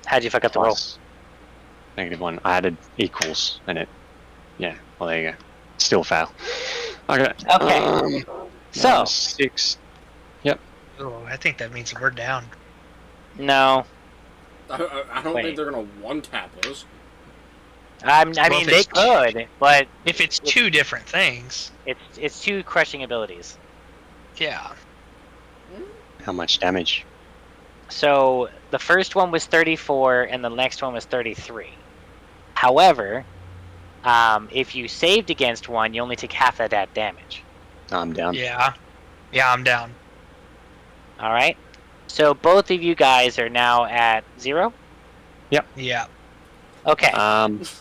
How'd you fuck up the roll? Plus -1. I added equals in it. Yeah, well, there you go. Still fail. Okay. Okay. So, 6. Oh, I think that means we're down. no. I don't Wait. think they're gonna one-tap us. I Well, mean, if they it's- could, but If it's two different things, it's two crushing abilities. yeah. How much damage? So the first one was 34, and the next one was 33. However, if you saved against one, you only take half of that damage. I'm down. Yeah. Yeah, I'm down. All right. So both of you guys are now at 0. Yeah. Okay.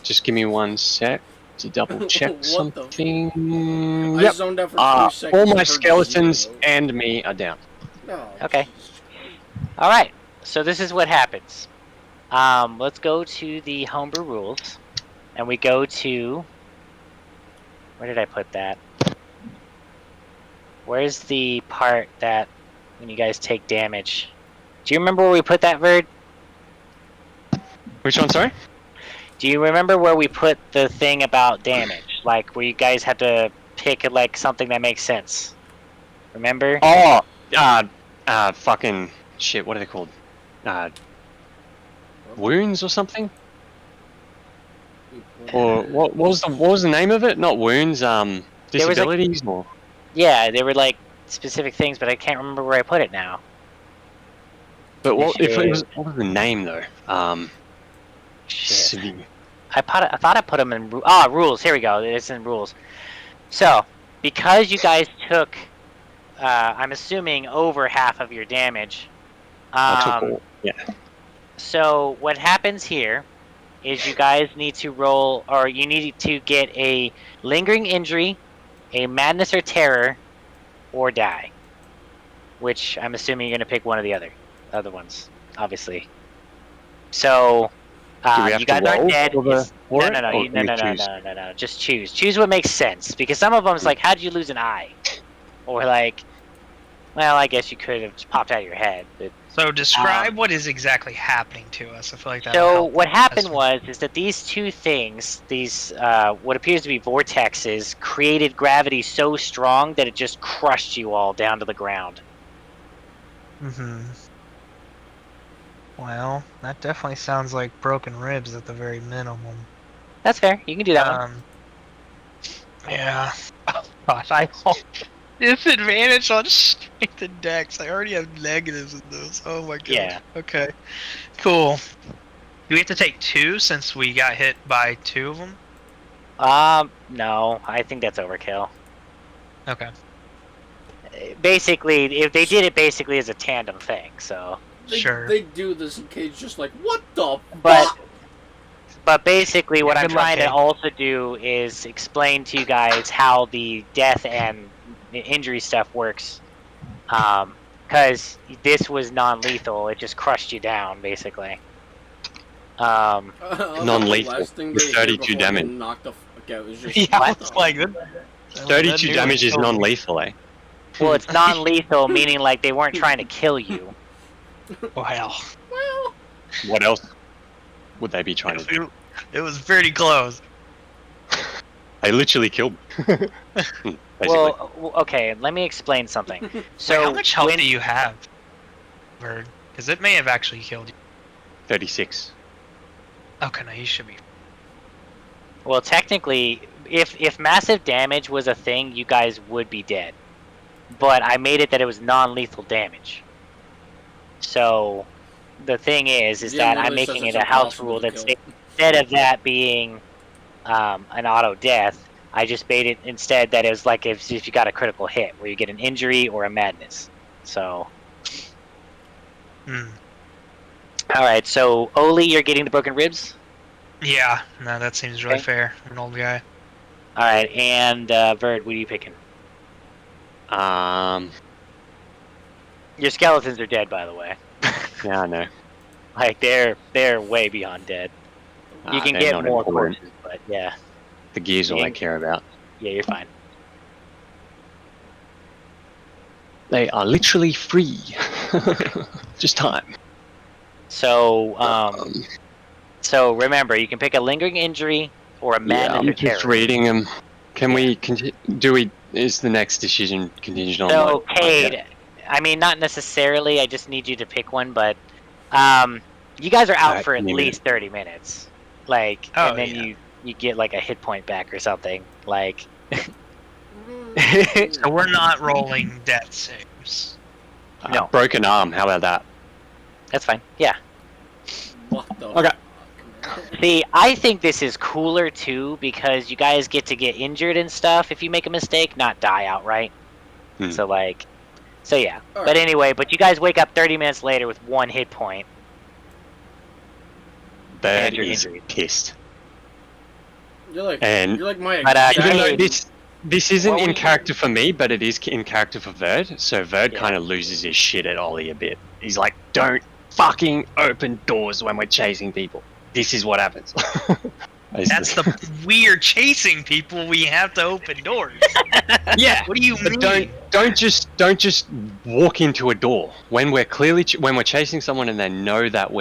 Just give me 1 sec to double check What the- something. I Yep. zoned out for 2 seconds. All and my heard skeletons 0. and me are down. No, Okay. Jesus. All right. So this is what happens. Let's go to the homebrew rules, and we go to. Where did I put that? Where's the part that when you guys take damage? Do you remember where we put that, Verd? Which one, sorry? Do you remember where we put the thing about damage? Like where you guys have to pick like something that makes sense. Remember? Oh, fucking shit. What are they called? Wounds or something? Or what was the name of it? Not wounds. There was, like- Disabilities or Yeah, they were like specific things, but I can't remember where I put it now. but what if it was? Initiative. What was the name though? Shit. Severe. I thought I put them in rules. Here we go. It's in rules. So because you guys took, I'm assuming over half of your damage. I took all. Yeah. So what happens here is you guys need to roll, or you need to get a lingering injury, a madness or terror, or die. Which I'm assuming you're gonna pick one of the other ones, obviously. So Do we have you to guys aren't roll dead. for the- It's- for No, it, no, no, or you, can we no. choose? Just choose. Choose what makes sense, because some of them's like, how'd you lose an eye? Or like, well, I guess you could have just popped out of your head, but So describe what is exactly happening to us. I feel like that. So what happened is that these two things, these what appears to be vortexes, created gravity so strong that it just crushed you all down to the ground. Well, that definitely sounds like broken ribs at the very minimum. That's fair. You can do that one. Yeah. Oh, gosh, I disadvantage on strength and dex. I already have negatives in those. Oh my god. Yeah. Okay. Cool. Do we have to take 2 since we got hit by 2 of them? No. I think that's overkill. Okay. Basically, if they did it basically as a tandem thing, so. Sure. They do this in cage just like, what the But fuck? but basically what I'm good luck, trying to Kate. also do is explain to you guys how the death and injury stuff works. Because this was non-lethal, it just crushed you down, basically. Non-lethal Last thing with they hear 32 before damage. getting knocked the fuck out is just, Yeah, what it's the like fuck? 32 damage is non-lethal, eh? Well, it's non-lethal, meaning like they weren't trying to kill you. Wow. Well, What else would they be trying to do? It was pretty close. They literally killed me. Basically. Well, okay, let me explain something. So, Wait, how much health when- do you have, Bird? Because it may have actually killed you. 36. Okay, no, you should be. Well, technically, if massive damage was a thing, you guys would be dead. But I made it that it was non-lethal damage. So, the thing is Yeah, that I'm literally says making it's it a house impossible rule to that kill. instead of that being an auto death, I just made it instead that it was like if you got a critical hit, where you get an injury or a madness. So, Hmm. all right. So, Oli, you're getting the broken ribs. Yeah, no, that seems really Okay. fair. I'm an old guy. All right, and Verd, what are you picking? Your skeletons are dead, by the way. Yeah, I know. Like they're way beyond dead. You can they're get not more important. corpses, but yeah, The gear's all Yeah. I care about. yeah, you're fine. They are literally free. Just time. So so remember, you can pick a lingering injury or a Yeah, madness I'm or just terror. reading them. Can Yeah. we? Do we? Is the next decision contingent on? So what- Cade, I mean, not necessarily. I just need you to pick one, but you guys are out Alright, for at give me a least 30 minutes. Like, Oh, and then yeah. you get like a hit point back or something. Like, So we're not rolling death saves. No. Broken arm. How about that? that's fine. Yeah. What the Okay. fuck? See, I think this is cooler too because you guys get to get injured and stuff if you make a mistake, not die outright. Hmm. So like, so yeah. All But right. anyway, but you guys wake up 30 minutes later with 1 hit point. Bird And your is injuries. pissed. You're like, And- you're like my But, exact... Even though Cade, this isn't what in we- character for me, but it is in character for Verd. So Verd Yeah. kind of loses his shit at Ollie a bit. He's like, "Don't fucking open doors when we're chasing people. This is what happens." That's the we're chasing people. We have to open doors. yeah. What do you But mean? don't just walk into a door when we're clearly when we're chasing someone and they know that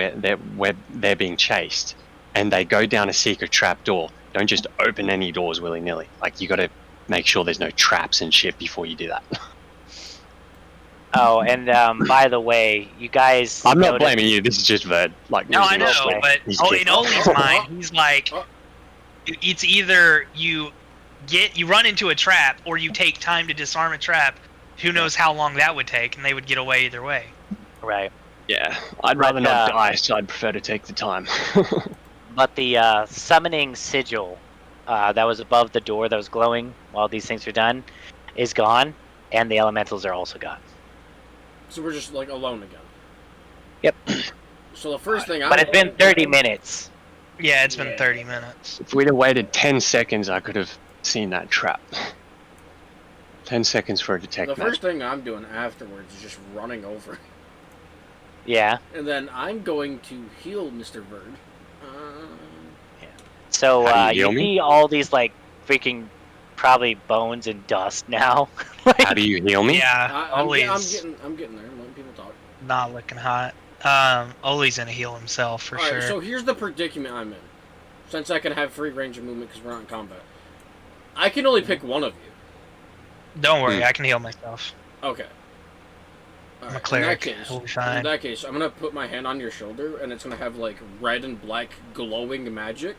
they're being chased and they go down a secret trap door. Don't just open any doors willy nilly. Like you got to make sure there's no traps and shit before you do that. Oh, and by the way, you guys. I'm not noticed- blaming you. This is just Verd. Like No, I know, Okay. but He's in kidding. Oli's mind, he's like, it's either you run into a trap or you take time to disarm a trap. Who knows how long that would take, and they would get away either way. Right. Yeah, I'd But, rather not die, so I'd prefer to take the time. But the summoning sigil that was above the door that was glowing while these things were done is gone, and the elementals are also gone. So we're just like alone again. Yep. So the first thing But it's been 30 minutes. Yeah, it's been Yeah. 30 minutes. If we'd have waited 10 seconds, I could have seen that trap. 10 seconds for a detect The match. first thing I'm doing afterwards is just running over. Yeah. And then I'm going to heal Mr. Bird. So How do you you heal me? see all these like freaking probably bones and dust now. Like, How do you heal me? Yeah, I'm Oli's. getting there. I'm letting people talk. not looking hot. Oli's gonna heal himself for Alright, sure. so here's the predicament I'm in. Since I can have free range of movement because we're not in combat. I can only pick one of you. Don't worry, I can heal myself. Okay. I'm a Alright, cleric. In that case, We'll be fine. in that case, I'm gonna put my hand on your shoulder, and it's gonna have like red and black glowing magic.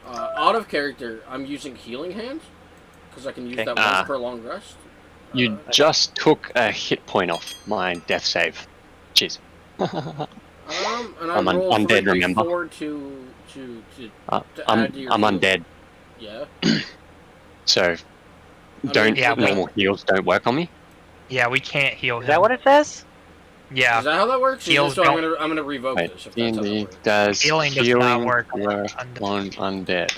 Out of character, I'm using healing hand because I can use that once per long rest. You just took a hit point off my death save. Jeez. And I I'm roll undead, 3d4 remember? to I'm add to your undead, Yeah. so mean, don't yeah, normal heals don't work on me. Yeah, we can't heal him. Is that what it says? Yeah. Is that how that works? Heals So I'm don't- gonna revoke Wait, this if that's how that D&D works. does Healing does healing not work on work undead. on undead.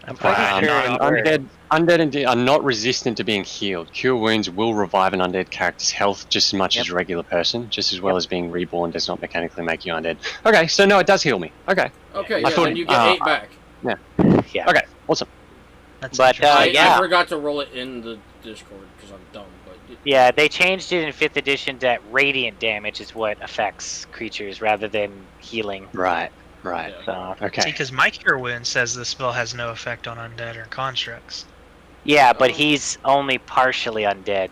I'm pretty Wow, sure no, it works. undead are not resistant to being healed. Cure wounds will revive an undead character's health just as much as a regular person, just as well as being reborn does not mechanically make you undead. Okay, so no, it does heal me. Okay, Okay, I yeah, thought- then you get 8 back. Yeah. okay, awesome. That's But, interesting. I yeah. forgot to roll it in the Discord because I'm dumb. But Yeah, they changed it in 5th edition that radiant damage is what affects creatures rather than healing. Right. Yeah. So Okay. See, because my cure wound says the spell has no effect on undead or constructs. yeah, but Oh. he's only partially undead.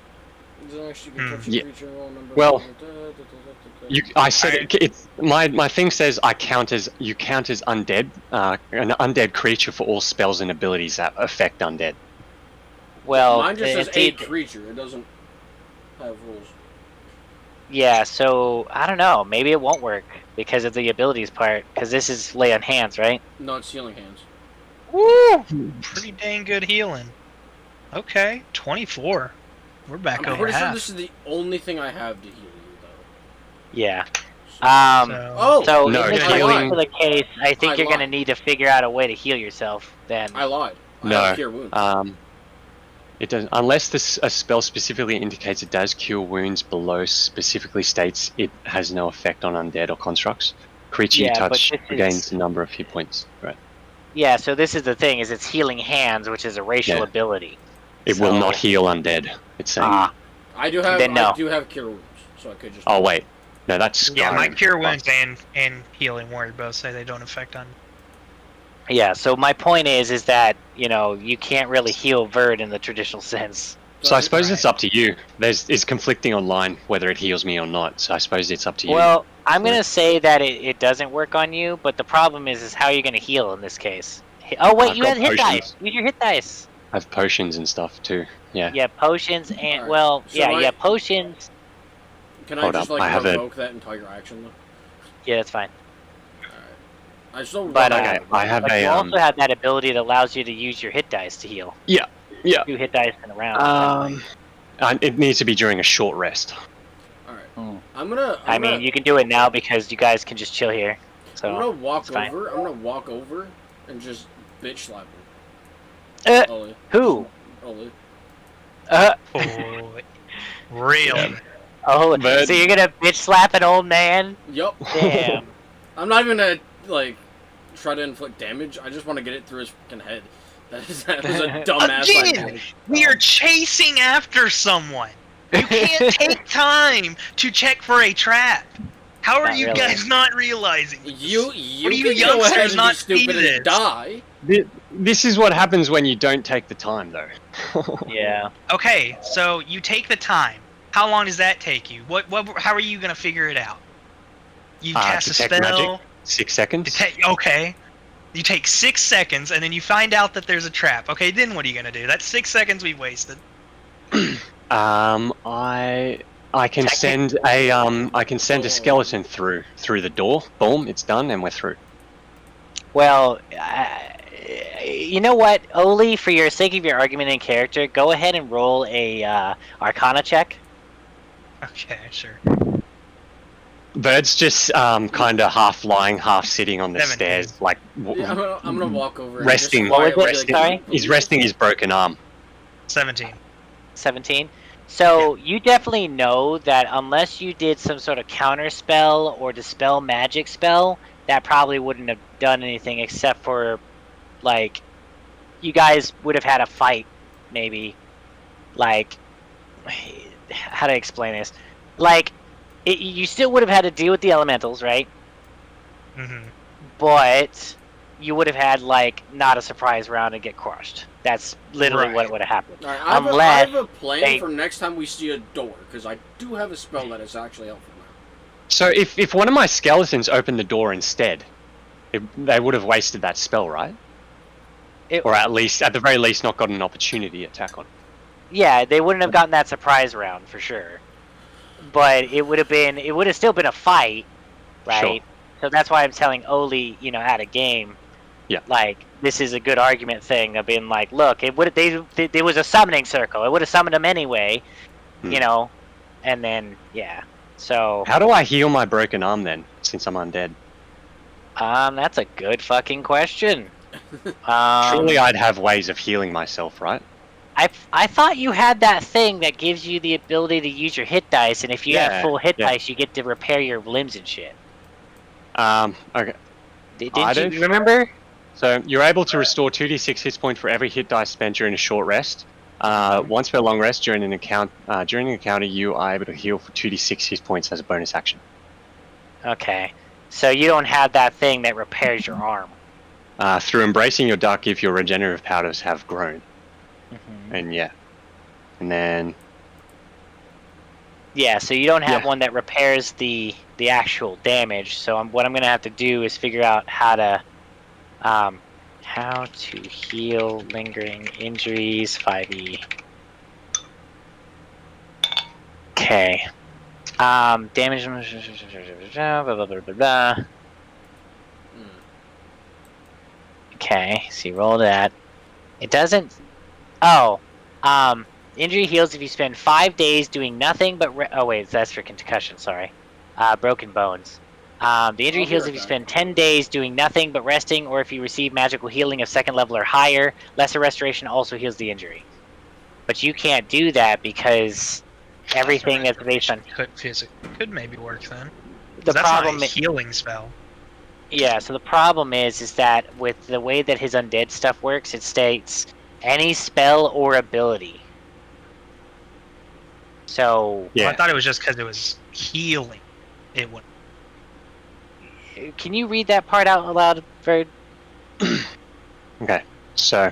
Yeah. Well, I said it's my thing says you count as undead, an undead creature for all spells and abilities that affect undead. Well, Mine just says indeed- a creature. It doesn't have rules. yeah, so I don't know. Maybe it won't work because of the abilities part. Because this is lay on hands, right? No, it's healing hands. Woo! Pretty dang good healing. Okay, 24. We're back I'm over pretty sure half. this is the only thing I have to heal you, though. Yeah. So, Oh! So No, in this healing- particular case, I think I you're gonna lied. need to figure out a way to heal yourself. Then I lied. I No. have cure wounds. It does unless a spell specifically indicates it does cure wounds. Below specifically states it has no effect on undead or constructs. Creature you Yeah, but touch this is- regains a number of hit points. Right. yeah. So this is the thing: is it's healing hands, which is a racial Yeah. ability. It will So- not heal undead. It's saying. I do have. then no. I do have cure wounds, so I could just. Oh wait, no, that's yeah, my Skyrim. cure wounds and healing word both say they don't affect on. Yeah. So my point is that you can't really heal Verd in the traditional sense. So I suppose it's Right. up to you. It's conflicting online whether it heals me or not. So I suppose it's up to you. Well, I'm gonna say that it doesn't work on you, but the problem is how you're gonna heal in this case. Oh wait, I've you got have hit potions. dice. Use your hit dice. I have potions and stuff too. Yeah. Yeah, potions and Alright, so potions. Can I Hold just up, I like have a- revoke that entire action though? Yeah, that's fine. I still. But, Okay, I have But a you also have that ability that allows you to use your hit dice to heal. Yeah. 2 hit dice in a round. It needs to be during a short rest. All right. Hmm. I'm gonna. I mean, you can do it now because you guys can just chill here. So I'm gonna walk it's fine. over. I'm gonna walk over and just bitch slap him. Ollie. Who? Ollie. Oh, really? Oh, But- so you're gonna bitch slap an old man? Yup. Damn. I'm not even gonna like try to inflict damage. I just want to get it through his fucking head. That was a dumbass Again, idea. we are chasing after someone. You can't take time to check for a trap. How are Not you really. guys not realizing? You What do you can go ahead youngsters and not be stupid see and this? die. This is what happens when you don't take the time, though. Yeah. Okay, so you take the time. How long does that take you? How are you gonna figure it out? You cast a detect spell. magic. 6 seconds. Okay. You take 6 seconds, and then you find out that there's a trap. Okay, then what are you gonna do? That's 6 seconds we wasted. I can send a skeleton through the door. Boom, it's done, and we're through. Well, you know what, Oli? For your sake of your argument in character, go ahead and roll a Arcana check. Okay, sure. Bird's just kind of half lying, half sitting on the 17. stairs, like Yeah, I'm gonna walk over. And Resting. Just What was it? quietly, Sorry? he's resting his broken arm. 17. 17. So you definitely know that unless you did some sort of counter spell or dispel magic spell, that probably wouldn't have done anything except for, like, you guys would have had a fight, maybe. Like, how to explain this? Like, You still would have had to deal with the elementals, right? Mm-hmm. But you would have had like not a surprise round and get crushed. That's literally what Right. would have happened. Alright, I Unless have a plan they- for next time we see a door, because I do have a spell that is actually helpful now. So if one of my skeletons opened the door instead, they would have wasted that spell, right? Or at the very least, not got an opportunity attack on it. Yeah, they wouldn't have gotten that surprise round for sure. But it would have still been a fight, right? Sure. So that's why I'm telling Oli, at a game. Yeah. Like, this is a good argument thing of being like, look, it would there was a summoning circle. It would have summoned them anyway, and then So How do I heal my broken arm then, since I'm undead? that's a good fucking question. Surely I'd have ways of healing myself, right? I thought you had that thing that gives you the ability to use your hit dice, and if you have full hit dice, you get to repair your limbs and shit. Okay. Didn't you remember? So you're able to restore 2d6 hit points for every hit dice spent during a short rest. Once per long rest during an encounter, you are able to heal for 2d6 hit points as a bonus action. Okay, so you don't have that thing that repairs your arm. Through embracing your dark gift, your regenerative powers have grown. And and then so you don't have one that repairs the actual damage. So what I'm gonna have to do is figure out how to heal lingering injuries 5e. Okay. Damage. Blah, blah, blah, blah, blah. Okay, so you roll that. It doesn't. Oh, injury heals if you spend 5 days doing nothing but. Oh wait, that's for concussion. Sorry, broken bones. The injury heals if you spend 10 days doing nothing but resting, or if you receive magical healing of 2nd level or higher. Lesser restoration also heals the injury, but you can't do that because everything that's based on could maybe work then. The that's problem not a healing spell. Yeah, so the problem is that with the way that his undead stuff works, it states any spell or ability. So yeah, I thought it was just because it was healing. It would. Can you read that part out loud, Bird? Okay, so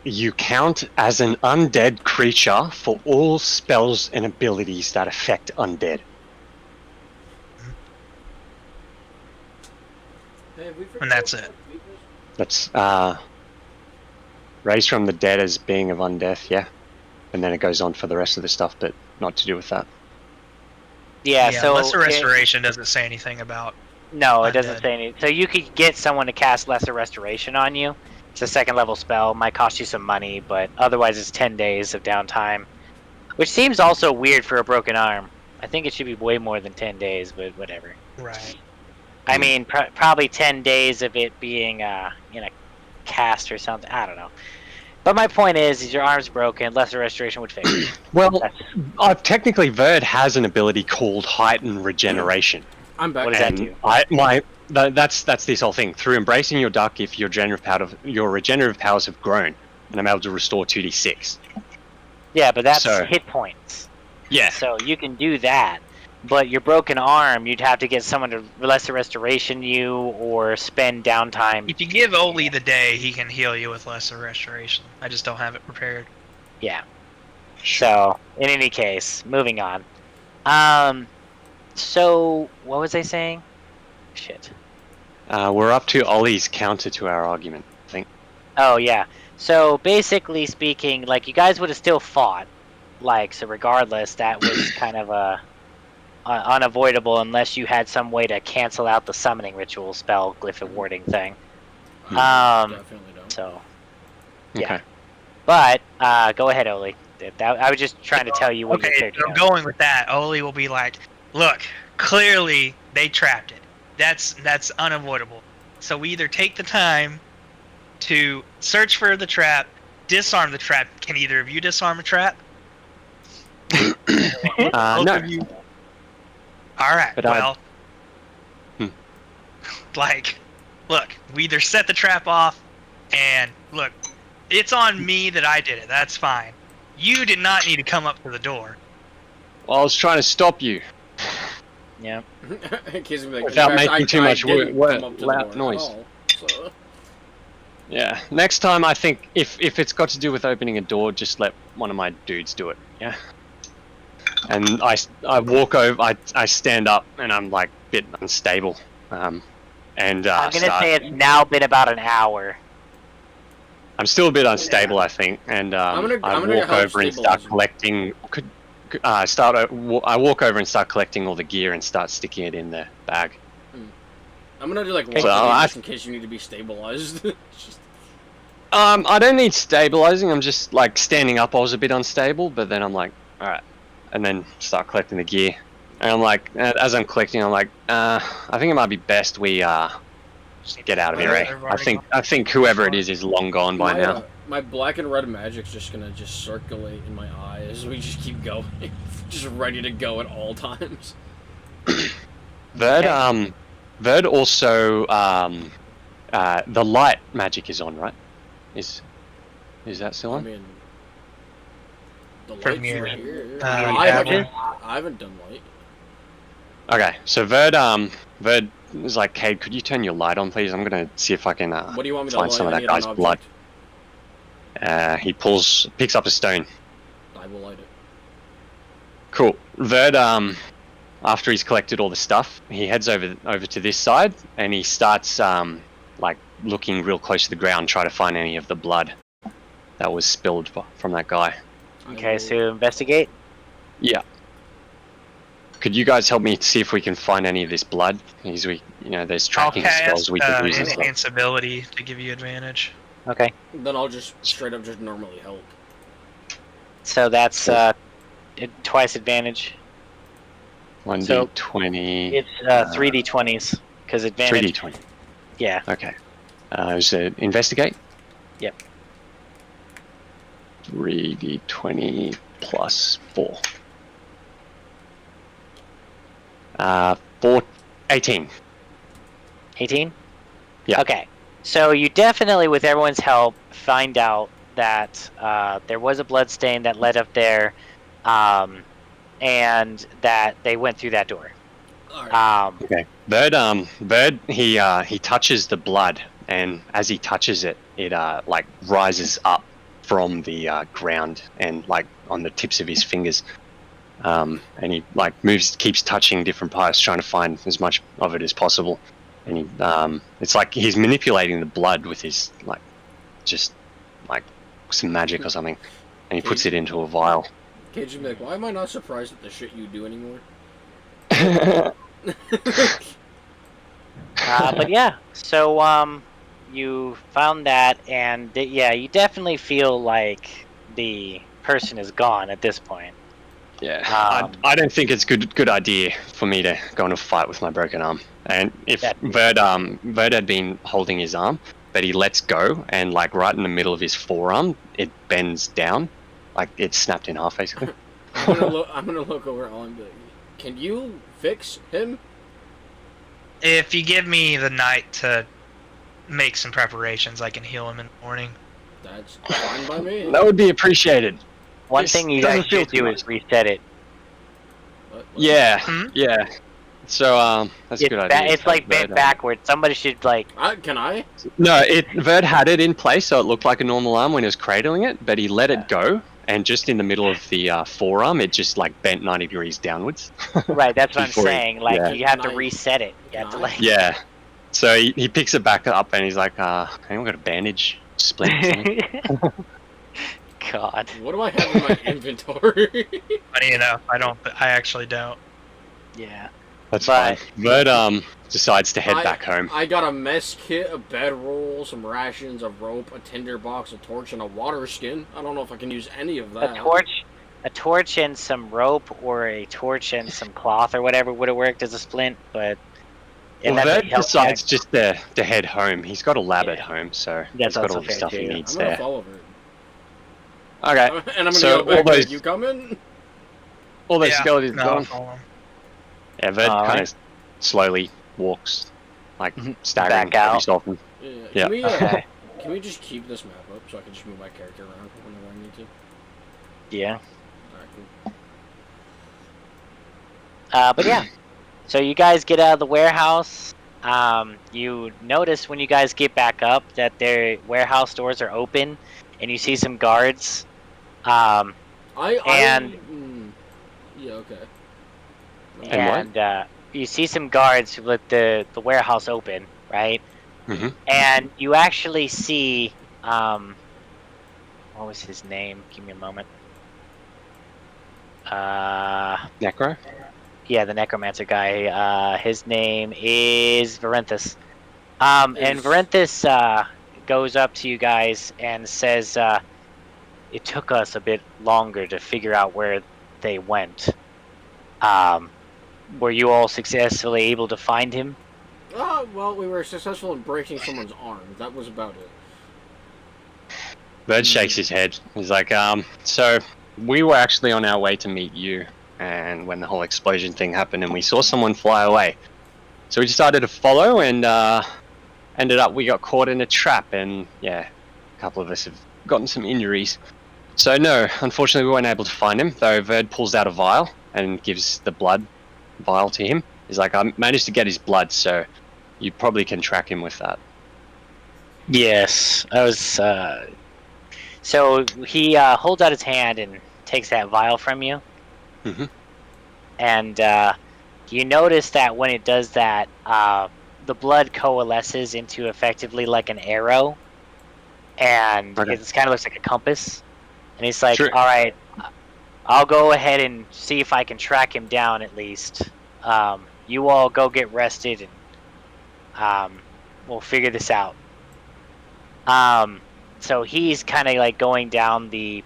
you count as an undead creature for all spells and abilities that affect undead. And that's it. That's raised from the dead as being of undeath, yeah. And then it goes on for the rest of the stuff, but not to do with that. Yeah, so Lesser Restoration doesn't say anything about. No, it doesn't say anything. So you could get someone to cast Lesser Restoration on you. It's a 2nd level spell. Might cost you some money, but otherwise it's 10 days of downtime, which seems also weird for a broken arm. I think it should be way more than 10 days, but whatever. Right. I mean, probably 10 days of it being cast or something. I don't know. But my point is your arm's broken. Lesser Restoration would fix it. Well, technically, Verd has an ability called Heightened Regeneration. I'm back. What does that do? That's this whole thing. Through embracing your dark gift, your regenerative powers have grown, and I'm able to restore 2d6. Yeah, but that's hit points. Yeah. So you can do that. But your broken arm, you'd have to get someone to Lesser Restoration you or spend downtime. If you give Oli the day, he can heal you with Lesser Restoration. I just don't have it prepared. Yeah. So, in any case, moving on. So, what was I saying? Shit. We're up to Ollie's counter to our argument, I think. Oh, yeah. So, basically speaking, like, you guys would have still fought. Like, so regardless, that was kind of unavoidable unless you had some way to cancel out the summoning ritual spell glyph and warding thing. Definitely don't. So, yeah. Okay. But, go ahead, Oli. I was just trying to tell you what Okay, so going with that, Oli will be like, look, clearly they trapped it. That's unavoidable. So we either take the time to search for the trap, disarm the trap. Can either of you disarm a trap? No. Alright, But well, like, look, we either set the trap off, and look, it's on me that I did it, that's fine. You did not need to come up to the door. Well, I was trying to stop you Yeah. Kid's gonna be like, without "In fact, making too much didn't come up to the loud door at noise. all, so. Yeah. Next time, I think if it's got to do with opening a door, just let one of my dudes do it. Yeah. And I walk over. I stand up and I'm like a bit unstable. And I'm gonna say it's now been about an hour. I'm still a bit unstable, I think, and I walk over and start collecting. I walk over and start collecting all the gear and start sticking it in the bag. I'm gonna do like So, just in case you need to be stabilized. I don't need stabilizing. I'm just like standing up. I was a bit unstable, but then I'm like, all right, and then start collecting the gear. And I'm like, as I'm collecting, I'm like, I think it might be best we get out of here. I think whoever it is long gone by now. My black and red magic's just gonna circulate in my eyes. We just keep going, just ready to go at all times. Verd also the light magic is on, right? Is that still on? I mean, the light's From here. right here. I haven't done light. Okay, so Verd is like, Cade, could you turn your light on, please? I'm gonna see if I can what do you want me to find light? some of that guy's blood. He picks up a stone. I will light it. Cool. Verd, after he's collected all the stuff, he heads over to this side and he starts like looking real close to the ground, try to find any of the blood that was spilled from that guy. Okay, so investigate. Yeah. Could you guys help me see if we can find any of this blood? Because there's tracking spells we can use. Enhance ability to give you advantage. Okay. Then I'll just straight up just normally help. So that's twice advantage. 1d20. It's 3d20s because advantage. 3d20. Yeah. Okay. Is it investigate? Yep. 3d20 plus 4. 18. 18? Yeah. Okay. So you definitely, with everyone's help, find out that there was a blood stain that led up there, and that they went through that door. Okay. Bird, he touches the blood, and as he touches it, it like rises up from the ground and like on the tips of his fingers. And he like keeps touching different parts, trying to find as much of it as possible. And he, it's like he's manipulating the blood with his just some magic or something, and he puts it into a vial. Cage would be like, why am I not surprised at the shit you do anymore? But yeah, so you found that, and you definitely feel like the person is gone at this point. Yeah, I don't think it's good idea for me to go in a fight with my broken arm. And if Verd had been holding his arm, but he lets go, and like right in the middle of his forearm, it bends down, like it's snapped in half basically. I'm gonna look over at Alan and be like, can you fix him? If you give me the night to make some preparations, I can heal him in the morning. That's fine by me. That would be appreciated. One thing you guys should do is reset it. What? Yeah, Hmm? yeah. So that's a good idea. It's like bent backwards. Somebody should like. Can I? No, Verd had it in place, so it looked like a normal arm when he was cradling it, but he let it go, and just in the middle of the forearm, it just like bent 90 degrees downwards. Right, that's what I'm saying. Like yeah. you have to reset it. You have to like. Yeah. So he picks it back up, and he's like, "Anyone got a bandage splint?" or something?" God. What do I have in my inventory? Funny enough, I actually don't. Yeah. That's fine. Verd decides to head back home. I got a mess kit, a bedroll, some rations, a rope, a tinderbox, a torch, and a water skin. I don't know if I can use any of that. A torch and some rope, or a torch and some cloth or whatever would have worked as a splint, but. Verd decides just to head home. He's got a lab at home, so that's he's got all the stuff he needs there. I'm gonna follow Verd. Okay. And I'm gonna go back. You coming? All those skeletons gone. Follow. Yeah, Verd kind of slowly walks, like staggering every so often. Yeah. Can we just keep this map up so I can just move my character around whenever I need to? Yeah. Alright, cool. But yeah, so you guys get out of the warehouse. You notice when you guys get back up that their warehouse doors are open, and you see some guards. Um, and Yeah, okay. And what? you see some guards with the warehouse open, right? Mm-hmm. And you actually see what was his name? Give me a moment. Necro? Yeah, the necromancer guy. His name is Varenthus. And Varenthus goes up to you guys and says, "It took us a bit longer to figure out where they went. Were you all successfully able to find him?" Well, we were successful in breaking someone's arm. That was about it. Bird shakes his head. He's like, so we were actually on our way to meet you, and when the whole explosion thing happened, and we saw someone fly away. So we decided to follow, and ended up we got caught in a trap, and yeah, a couple of us have gotten some injuries. So no, unfortunately we weren't able to find him, though Verd pulls out a vial and gives the blood vial to him. He's like, I managed to get his blood, so you probably can track him with that. Yes, I was. So he holds out his hand and takes that vial from you. Mm-hmm. And you notice that when it does that, the blood coalesces into effectively like an arrow, and Okay. it kind of looks like a compass. And he's like, Sure. "All right, I'll go ahead and see if I can track him down at least. You all go get rested, and we'll figure this out." So he's kind of like going down the.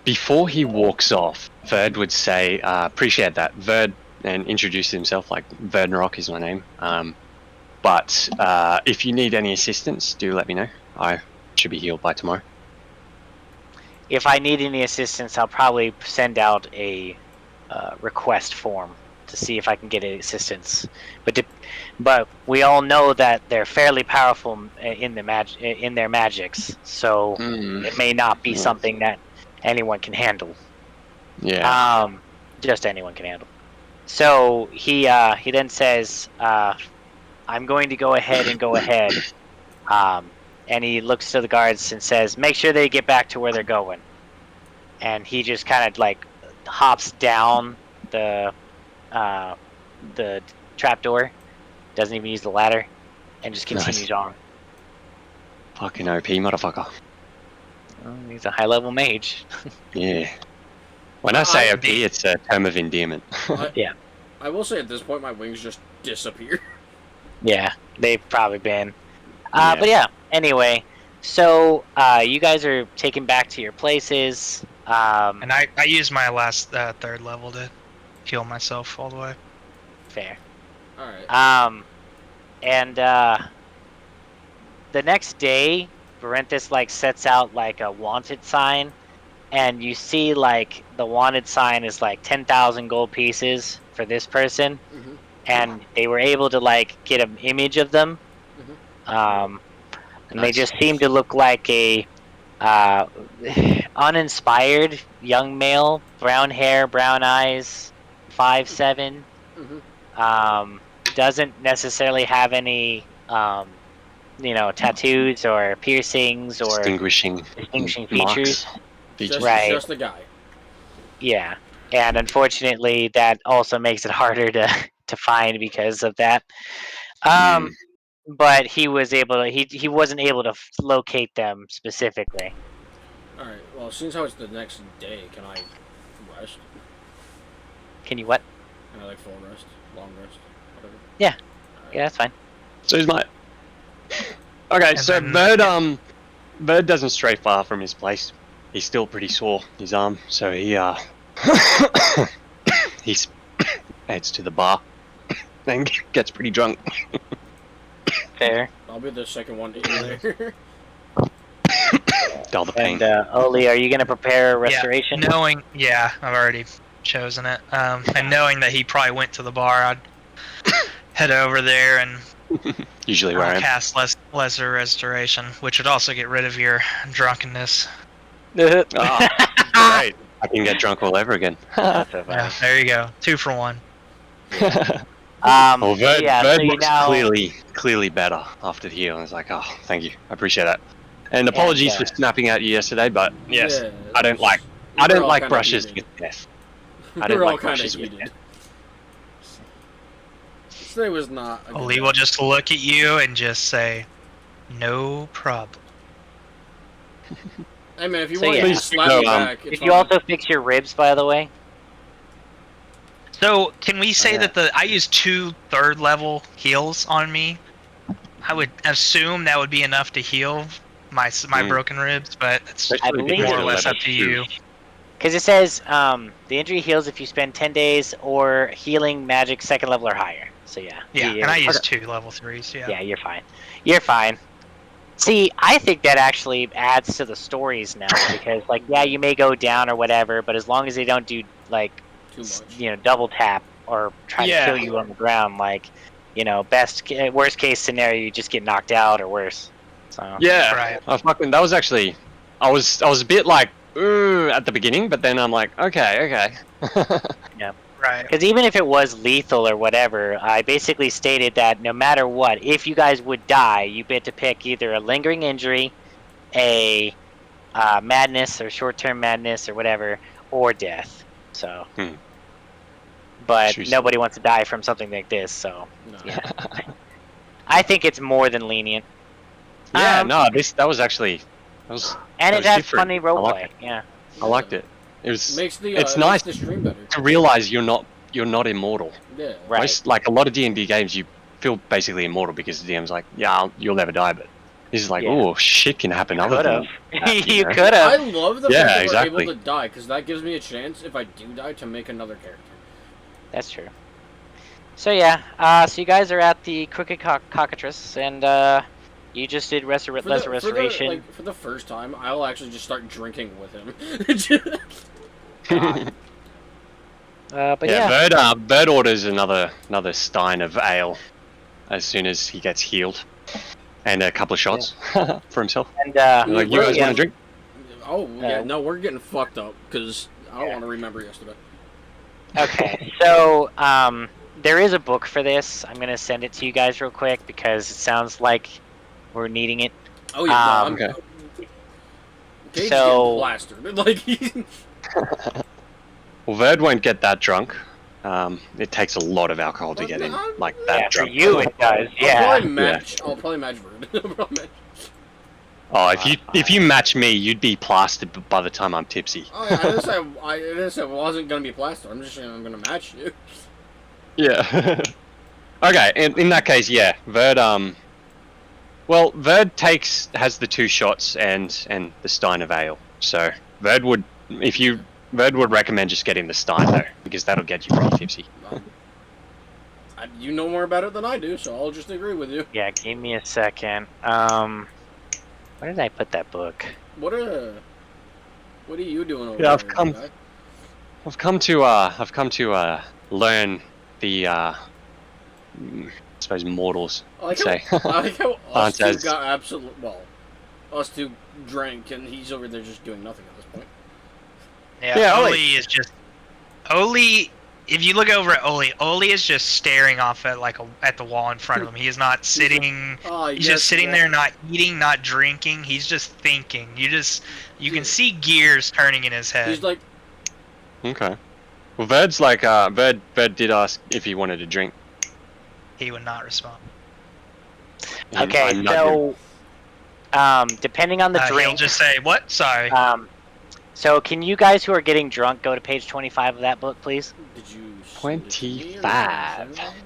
Before he walks off, Verd would say, appreciate that, Verd, and introduce himself like Verdnrock is my name. But if you need any assistance, do let me know. I should be healed by tomorrow. If I need any assistance, I'll probably send out a request form to see if I can get any assistance. But we all know that they're fairly powerful in their magics, so it may not be something that anyone can handle. Yeah. Just anyone can handle. So he then says, "I'm going to go ahead and go ahead." And he looks to the guards and says, "Make sure they get back to where they're going." And he just kind of like hops down the trapdoor, doesn't even use the ladder, and just continues on. Fucking OP motherfucker. Well, he's a high-level mage. Yeah. When I say OP, it's a term of endearment. Yeah. I will say at this point, my wings just disappear. Yeah, they've probably been. But yeah, anyway, so you guys are taken back to your places. And I used my last third level to heal myself all the way. Fair. Alright. And the next day, Varenthus like sets out like a wanted sign, and you see like the wanted sign is like 10,000 gold pieces for this person, and they were able to like get an image of them. And they just seem to look like a uninspired young male, brown hair, brown eyes, 5'7". Doesn't necessarily have any tattoos or piercings or distinguishing features. Right. Just a guy. Yeah, and unfortunately, that also makes it harder to find because of that. But he was able to. He wasn't able to locate them specifically. Alright, well, since how it's the next day, can I rest? Can you what? Can I, like, full rest? Long rest? Whatever? Yeah. Right. Yeah, that's fine. So he's my... Okay, and so then... Bird doesn't stray far from his place. He's still pretty sore, his arm, so he, he heads to the bar and gets pretty drunk. Fair. I'll be the second one to eat there. Dull the pain. And, Oli, are you going to prepare restoration? Yeah, I've already chosen it. And knowing that he probably went to the bar, I'd head over there and usually where I cast lesser restoration, which would also get rid of your drunkenness. Great. I can get drunk all over again. That's so funny. Yeah, there you go. 2 for 1. Well, So yeah, Verd so you looks now clearly better after the heal. I was like, oh, thank you, I appreciate that. And apologies for snapping at you yesterday, but yes, Yeah, I don't like brushes with death. I don't like brushes with death. Today was not. Oli will just look at you and just say, "No problem." Hey man, if you So want yeah. to slap me back, it's Did you also fix your ribs, by the way? So, can we say yeah. that I use 2 3rd-level heals on me? I would assume that would be enough to heal my broken ribs, but it's I believe more or it's less up to you. Because it says the injury heals if you spend 10 days or healing magic 2nd level or higher. So yeah. Yeah, and I use 2 level 3s. Yeah. Yeah, you're fine. You're fine. See, I think that actually adds to the stories now because, like, yeah, you may go down or whatever, but as long as they don't do like, too much. double tap or try to kill you on the ground, like, worst case scenario, you just get knocked out or worse. So Yeah, Right. that was actually, I was a bit like, ooh, at the beginning, but then I'm like, okay. Right. because even if it was lethal or whatever, I basically stated that no matter what, if you guys would die, you get to pick either a lingering injury, a madness or short-term madness or whatever, or death. So, but Jeez. nobody wants to die from something like this. So, No. yeah, I think it's more than lenient. Yeah, no, that was actually, and it it has different. funny I roleplay. like Yeah, I liked it. It was. Makes the it's it nice makes the stream better. to realize you're not immortal. Yeah. right. Most, like a lot of D&D games, you feel basically immortal because the DM's like, yeah, you'll never die, but this is like, Yeah. oh, shit can happen other than that, You know? could I have. love the Yeah, fact that exactly. we're able to die because that gives me a chance if I do die to make another character. That's true. So yeah, so you guys are at the Crooked Cockatrice, and you just did restoration. For the first time, I'll actually just start drinking with him. But yeah, Bird orders another stein of ale as soon as he gets healed, and a couple of shots for himself. and Like, you guys want to drink? Oh yeah, no, we're getting fucked up because I don't want to remember yesterday. Okay, so there is a book for this. I'm gonna send it to you guys real quick because it sounds like we're needing it. Oh yeah, no, okay. Gage's So- getting plastered. Like, Well, Verd won't get that drunk. It takes a lot of alcohol to get him like that Yeah, for drunk. you it does. I'll Yeah. probably match Verd. Oh, if you match me, you'd be plastered by the time I'm tipsy. Oh, yeah, I didn't say I wasn't gonna be plastered. I'm just saying I'm gonna match you. Yeah. Okay, in that case, yeah, Verd. Well, Verd has the 2 shots and the stein of ale. So Verd would recommend just getting the stein though, because that'll get you pretty tipsy. You know more about it than I do, so I'll just agree with you. Yeah, give me a second. Where did I put that book? What are you doing over Yeah, there? I've come to learn the I suppose mortals I like say. how, I like how us two Says- got us 2 drank and he's over there just doing nothing at this point. Yeah, Oli is just Oli. If you look over at Oli is just staring off at the wall in front of him. He is not sitting. He's just sitting there, not eating, not drinking. He's just thinking. You can see gears turning in his head. He's like, Okay. Well, Verd's like Verd did ask if he wanted a drink. He would not respond. Okay, I nudged so depending on the He'll drink, just say, "What? Sorry." so can you guys who are getting drunk go to page 25 of that book, please? did you 25.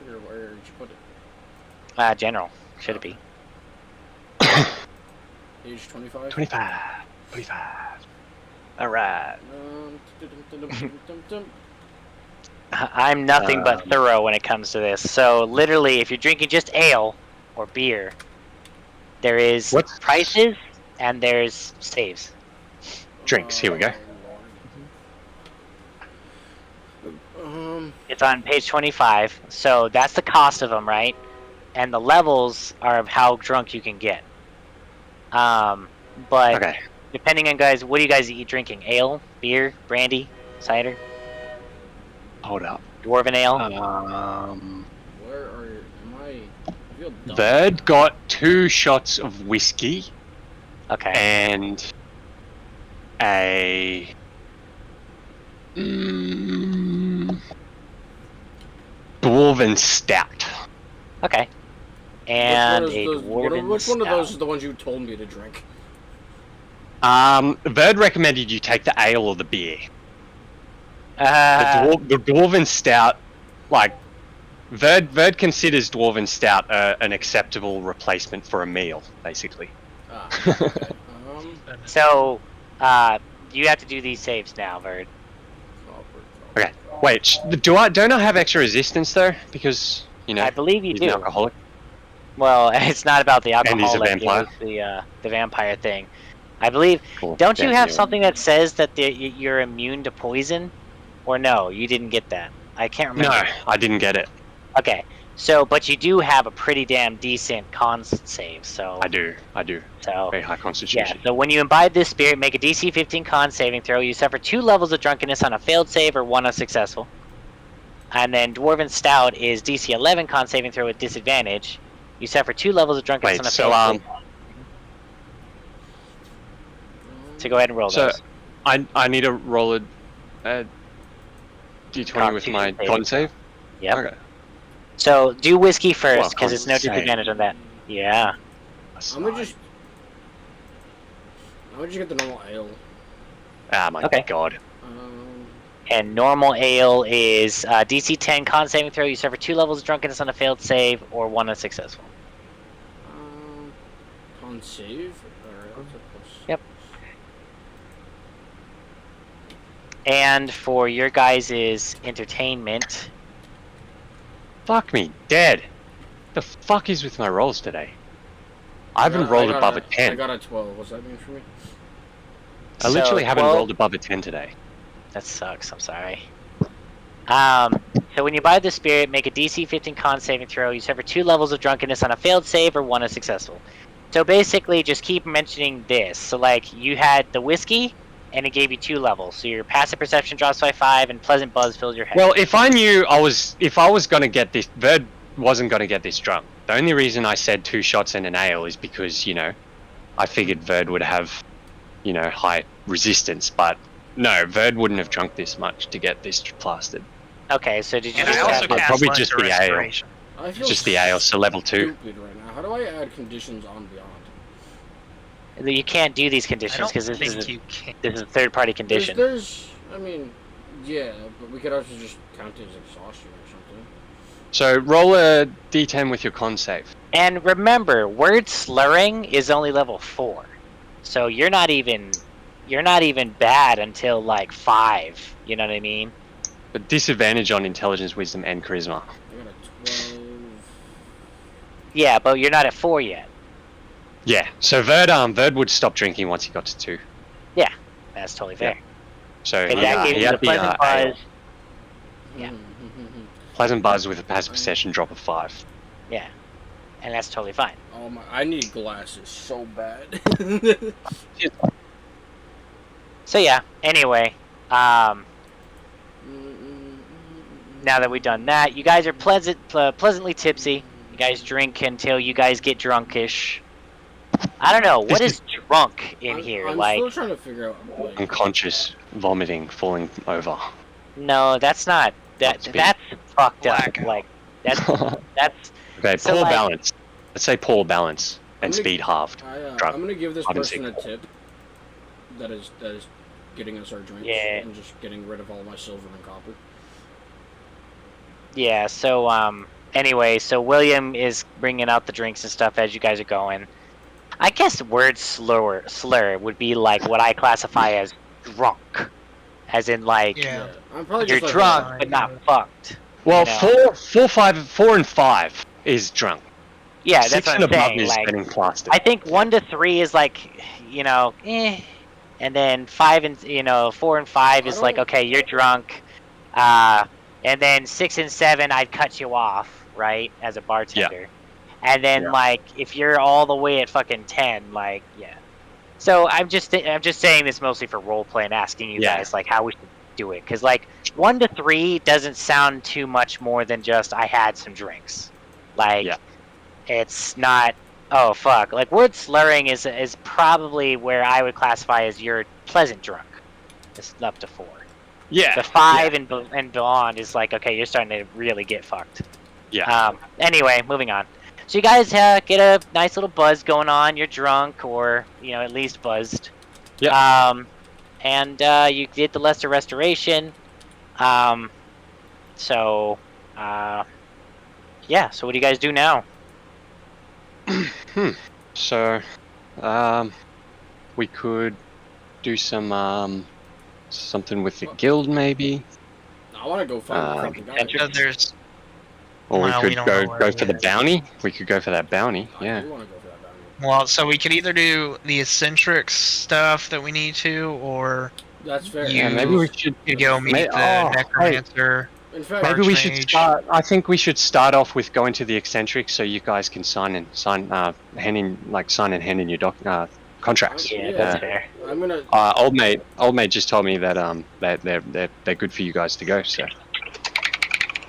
Or where did you put it? General, should it be? Page 25. 25. All right. Dum-dum-dum-dum-dum-dum. I'm nothing but thorough when it comes to this. So literally, if you're drinking just ale or beer, there is What's- prices and there's saves. Drinks. Here we go. It's on page 25. So that's the cost of them, right? And the levels are of how drunk you can get. But Okay. depending on guys, what do you guys eat drinking? Ale, beer, brandy, cider, Hold up. dwarven ale. Where are you? Am I feel dumb. Bird got 2 shots of whiskey Okay. and a dwarven stout. Okay. And which a dwarven which one of those stout. is the ones you told me to drink? Bird recommended you take the ale or the beer. The dwarven stout, like Verd considers dwarven stout an acceptable replacement for a meal, basically. Okay. So, you have to do these saves now, Verd. Okay. Wait, don't I have extra resistance though? Because I believe you he's do. an alcoholic. Well, it's not about the And he's a alcoholic. vampire. It's the vampire thing. I believe. Cool. Don't you Yeah, have anyway. something that says that you're immune to poison? Or no, you didn't get that. I can't remember. No, I didn't get it. Okay. So, but you do have a pretty damn decent con save. So I do. So Very high constitution. yeah. So when you imbibe this spirit, make a DC 15 con saving throw. You suffer 2 levels of drunkenness on a failed save or 1 unsuccessful. And then dwarven stout is DC 11 con saving throw with disadvantage. You suffer 2 levels of drunkenness on a failed save. So go ahead and roll those. I need to roll a d20 with my con save? Yep. Okay. So do whiskey first, Well, because it's no con disadvantage on that. Yeah. I'm gonna just get the normal ale. Ah, my god. And normal ale is DC 10 con saving throw. You suffer 2 levels of drunkenness on a failed save or 1 unsuccessful. Con save? Alright, Yep. And for your guys' entertainment, Fuck me, dead. The fuck is with my rolls today? I haven't rolled above a 10. I got a 12. What's that mean for me? I literally So, haven't 12 rolled above a 10 today. that sucks. I'm sorry. So when you buy the spirit, make a DC 15 con saving throw. You suffer 2 levels of drunkenness on a failed save or 1 unsuccessful. So basically, just keep mentioning this. So like you had the whiskey, and it gave you 2 levels. So your passive perception drops by 5, and pleasant buzz fills your head. Well, if I knew if I was gonna get this, Verd wasn't gonna get this drunk. The only reason I said 2 shots and an ale is because, I figured Verd would have, high resistance, but no, Verd wouldn't have drunk this much to get this plastered. Okay, so did you And I just also have Well, cast probably Lunge just to the ale. Restoration. I feel Just the ale, so level 2. stupid right now. How do I add conditions on Beyond? You can't do these I conditions don't because think this you can. is a third-party condition. I mean, yeah, but we could also just count it as exhaustion or something. So roll a d10 with your con save. And remember, word slurring is only level 4, so you're not even bad until like 5. You know what I mean? But disadvantage on intelligence, wisdom, and charisma. I got a 12. Yeah, but you're not at 4 yet. Yeah, so Verd would stop drinking once he got to 2. That's totally fair. So And he that gives you had the pleasant ale. buzz. Yeah. Pleasant buzz with a passive perception drop of 5. Yeah, and that's totally fine. Oh my! I need glasses so bad. So yeah. Anyway, now that we've done that, you guys are pleasantly tipsy. You guys drink until you guys get drunkish. I don't know what is drunk in here. I'm like, still trying to figure out. Like, Unconscious, vomiting, falling over. no, that's not that. Speed. That's fucked up. Blackout. Like that's Okay, So, poor like- balance. Let's say poor balance and I'm gonna- speed halved. I'm Drunk. gonna give this Hide and person a seek. tip. That is getting us our drinks. Yeah. And just getting rid of all my silver and copper. yeah. So anyway, so William is bringing out the drinks and stuff as you guys are going. I guess word slur would be like what I classify as drunk, as in like Yeah. I'm probably you're just drunk but not fucked. Well, You know. 4 and 5 is drunk. Yeah, that's 6 what and I'm above saying. is Like, getting plastered. I think 1 to 3 is like, and then 4 and 5 is like, okay, you're drunk, and then 6 and 7 I'd cut you off, right, as a bartender, and then Yeah. like if you're all the way at fucking 10, like So I'm just saying this mostly for roleplay and asking you Yeah. guys like how we should do it, because like 1 to 3 doesn't sound too much more than just I had some drinks. Like Yeah. it's not. Oh fuck! Like word slurring is probably where I would classify as you're pleasant drunk. It's up to 4. Yeah. The 5 and beyond is like okay, you're starting to really get fucked. Yeah. Anyway, moving on. So you guys get a nice little buzz going on. You're drunk, or at least buzzed. Yep. And you did the lesser restoration. So, yeah. So what do you guys do now? So, we could do some something with the guild, maybe. I want to go find the guy. So there's. Or Well, we we could don't know go where for he the is. bounty. We could go for that bounty. I Yeah. do want to go for that bounty. Well, so we could either do the eccentric stuff that we need to, or That's fair. You- Maybe we should go meet the necromancer. In fact, Maybe we should Archmage. start. I think we should start off with going to the eccentric, so you guys can sign and hand in your contracts. Yeah, Yeah. that's fair. I'm gonna. Old mate just told me that they're good for you guys to go. So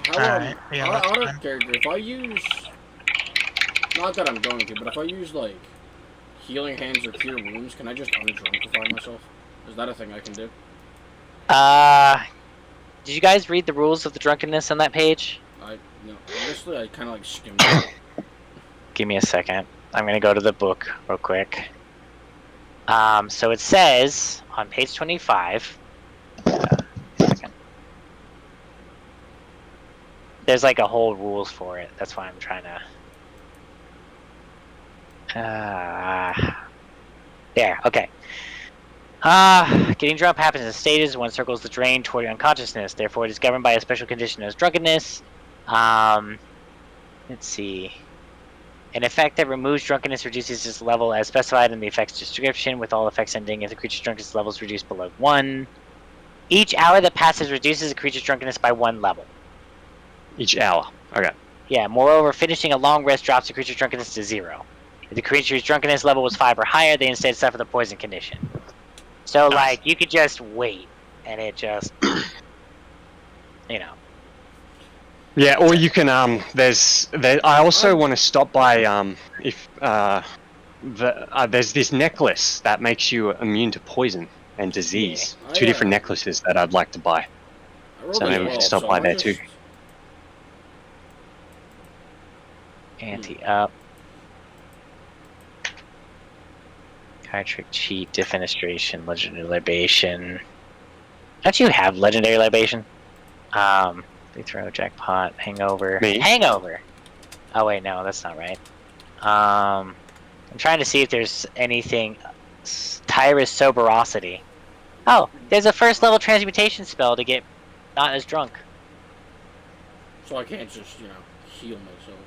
How, Alright, yeah, that's out fine. of character, if I use, not that I'm going to, but if I use like healing hands or cure wounds, can I just undrunkify myself? Is that a thing I can do? Did you guys read the rules of the drunkenness on that page? No, honestly, I kind of like skimmed it. Give me a second. I'm gonna go to the book real quick. So it says on page 25. Second. There's like a whole rules for it. That's why I'm trying to. There. Okay. Getting drunk happens in stages. One circles the drain toward unconsciousness. Therefore, it is governed by a special condition as drunkenness. Let's see. An effect that removes drunkenness reduces its level as specified in the effect's description, with all effects ending if the creature's drunkenness level is reduced below 1. Each hour that passes reduces a creature's drunkenness by 1 level. each hour. Okay. Yeah, moreover, finishing a long rest drops the creature's drunkenness to 0. If the creature's drunkenness level was 5 or higher, they instead suffer the poison condition. So, Nice. like, you could just wait, and it just, Yeah, or you can I also want to stop by there's this necklace that makes you immune to poison and disease. Yeah. 2 different necklaces that I'd like to buy. I rolled So a maybe we 12, can stop so by I there just- too. ante up. Trick cheat, defenestration, legendary libation. Don't you have legendary libation? They throw jackpot, hangover. Me? Hangover! Oh wait, no, that's not right. I'm trying to see if there's anything. Tyrus Soberosity. Oh, there's a first level transmutation spell to get not as drunk. So I can't just, heal myself.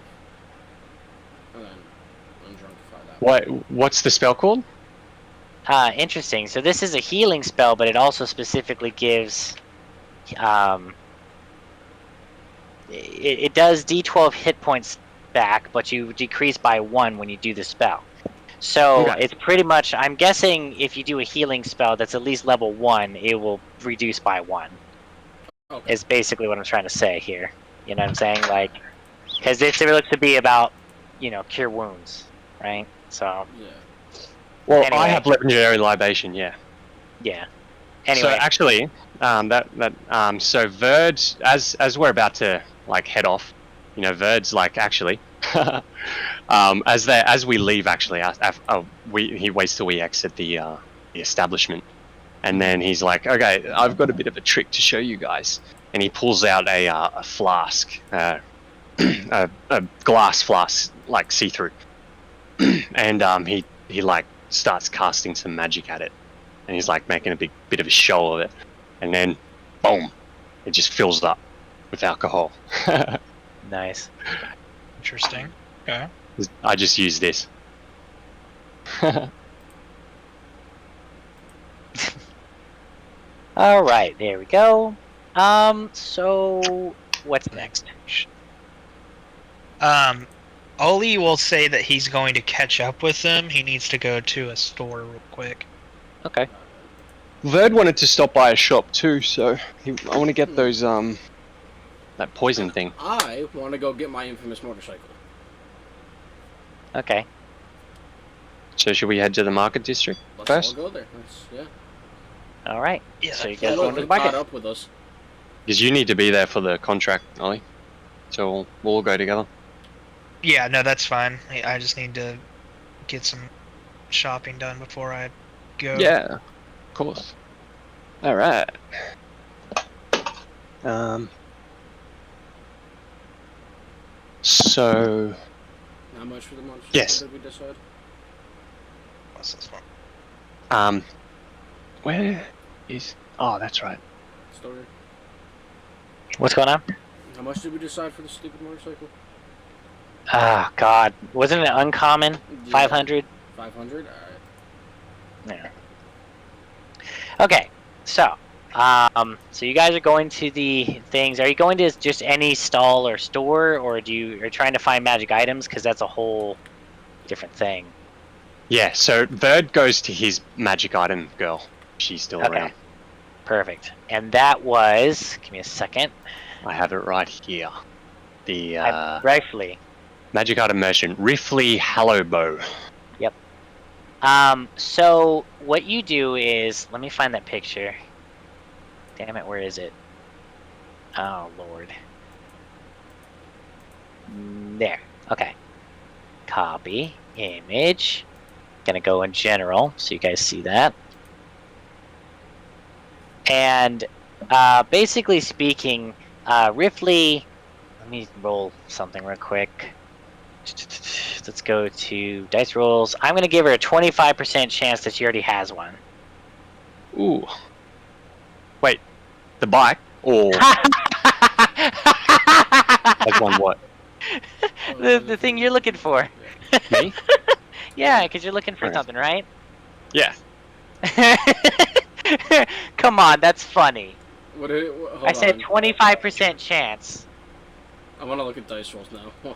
And then undrunkify that. What's the spell called? Interesting. So this is a healing spell, but it also specifically gives, it does D12 hit points back, but you decrease by 1 when you do the spell. So Okay. it's pretty much, I'm guessing if you do a healing spell that's at least level 1, it will reduce by 1. Okay. Is basically what I'm trying to say here. You know what I'm saying? Like, because this looks to be about, cure wounds, right? So, Yeah. Well, Anyway. I have legendary libation. Yeah. yeah. So Anyway, actually, so Verd, as we're about to like head off, Verd's like actually, as we leave actually, he waits till we exit the establishment, and then he's like, okay, I've got a bit of a trick to show you guys, and he pulls out a flask, a glass flask, like see through, and he like starts casting some magic at it. And he's like making a big bit of a show of it, and then, boom, it just fills up with alcohol. nice. Interesting. Okay. I just use this. All right, there we go. So what's next? Ollie will say that he's going to catch up with them. He needs to go to a store real quick. Okay. Verd wanted to stop by a shop too, so I want to get those that poison thing. I want to go get my infamous motorcycle. Okay. So should we head to the market district Let's first? all go there. Yeah. All right. Yeah. So you Yeah, guys look, going to they the market? caught up with us. Because you need to be there for the contract, Ollie. So we'll all go together. Yeah, no, that's fine. I just need to get some shopping done before I go. Yeah, of course. All right. So How much for the motorcycle Yes. did we decide? What's this one? where is? Oh, that's right. Story. What's going on? How much did we decide for the stupid motorcycle? Ah, God. Wasn't it uncommon? Yeah. 500? 500? Alright. Yeah. Okay. So you guys are going to the things. Are you going to just any stall or store, or are you trying to find magic items? Because that's a whole different thing. Yeah. So Verd goes to his magic item girl. She's still Okay. around. Perfect. And that was. Give me a second. I have it right here. The Rightfully. magic item merchant, Riffley Hallowbow. Yep. So what you do is, let me find that picture. Damn it, where is it? Oh, Lord. There. Okay. Copy. Image. Gonna go in general, so you guys see that. And basically speaking, Riffley... Let me roll something real quick. Let's go to dice rolls. I'm gonna give her a 25% chance that she already has one. Ooh. Wait, the bike or has one what? the thing you're looking for. Me? Yeah, because you're looking for Okay. something, right? Yeah. Come on, that's funny. What did it, hold I said on. 25% chance. I want to look at dice rolls now.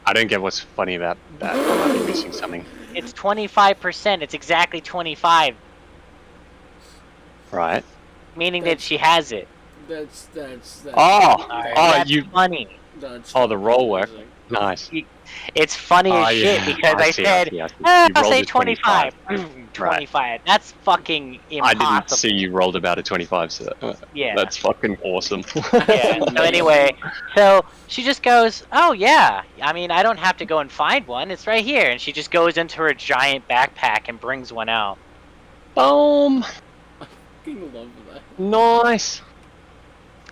I don't get what's funny about that. I might be missing something. It's 25%. It's exactly 25, Right. meaning that she has it. That's Oh! That's you. funny. That's Oh, the roll work. amazing. Nice. It's funny as Oh, shit yeah. because I see, said, see. You I'll rolled say a 25. 25. Right. That's fucking impossible. I didn't see you rolled about a 25, so Yeah. that's fucking awesome. Yeah. So anyway, so she just goes, "Oh yeah. I mean, I don't have to go and find one. It's right here." And she just goes into her giant backpack and brings one out. Boom! I fucking love that. Nice.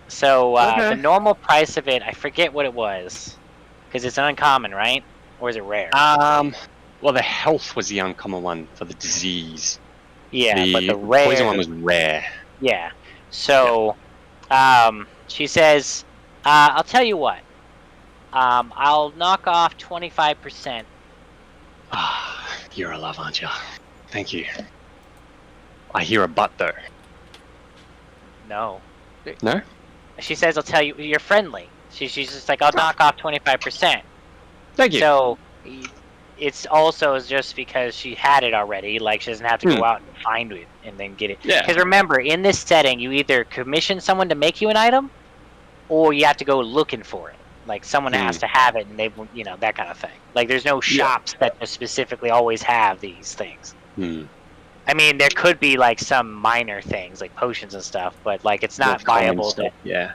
So Okay. the normal price of it, I forget what it was, because it's an uncommon, right? Or is it rare? Well, the health was the uncommon one for the disease. Yeah, but the rare poison one was rare. Yeah. So, she says, "I'll tell you what. I'll knock off 25%." Ah, you're a love, aren't you? Thank you. I hear a butt though. No. No? She says, "I'll tell you. You're friendly." She's just like, "I'll knock off 25%." Thank you. So, it's also just because she had it already. Like, she doesn't have to go out and find it and then get it. Yeah. Because remember, in this setting, you either commission someone to make you an item, or you have to go looking for it. Like, someone has to have it, and they, that kind of thing. Like, there's no shops that just specifically always have these things. I mean, there could be, like, some minor things, like potions and stuff, but, like, it's not viable. Yeah.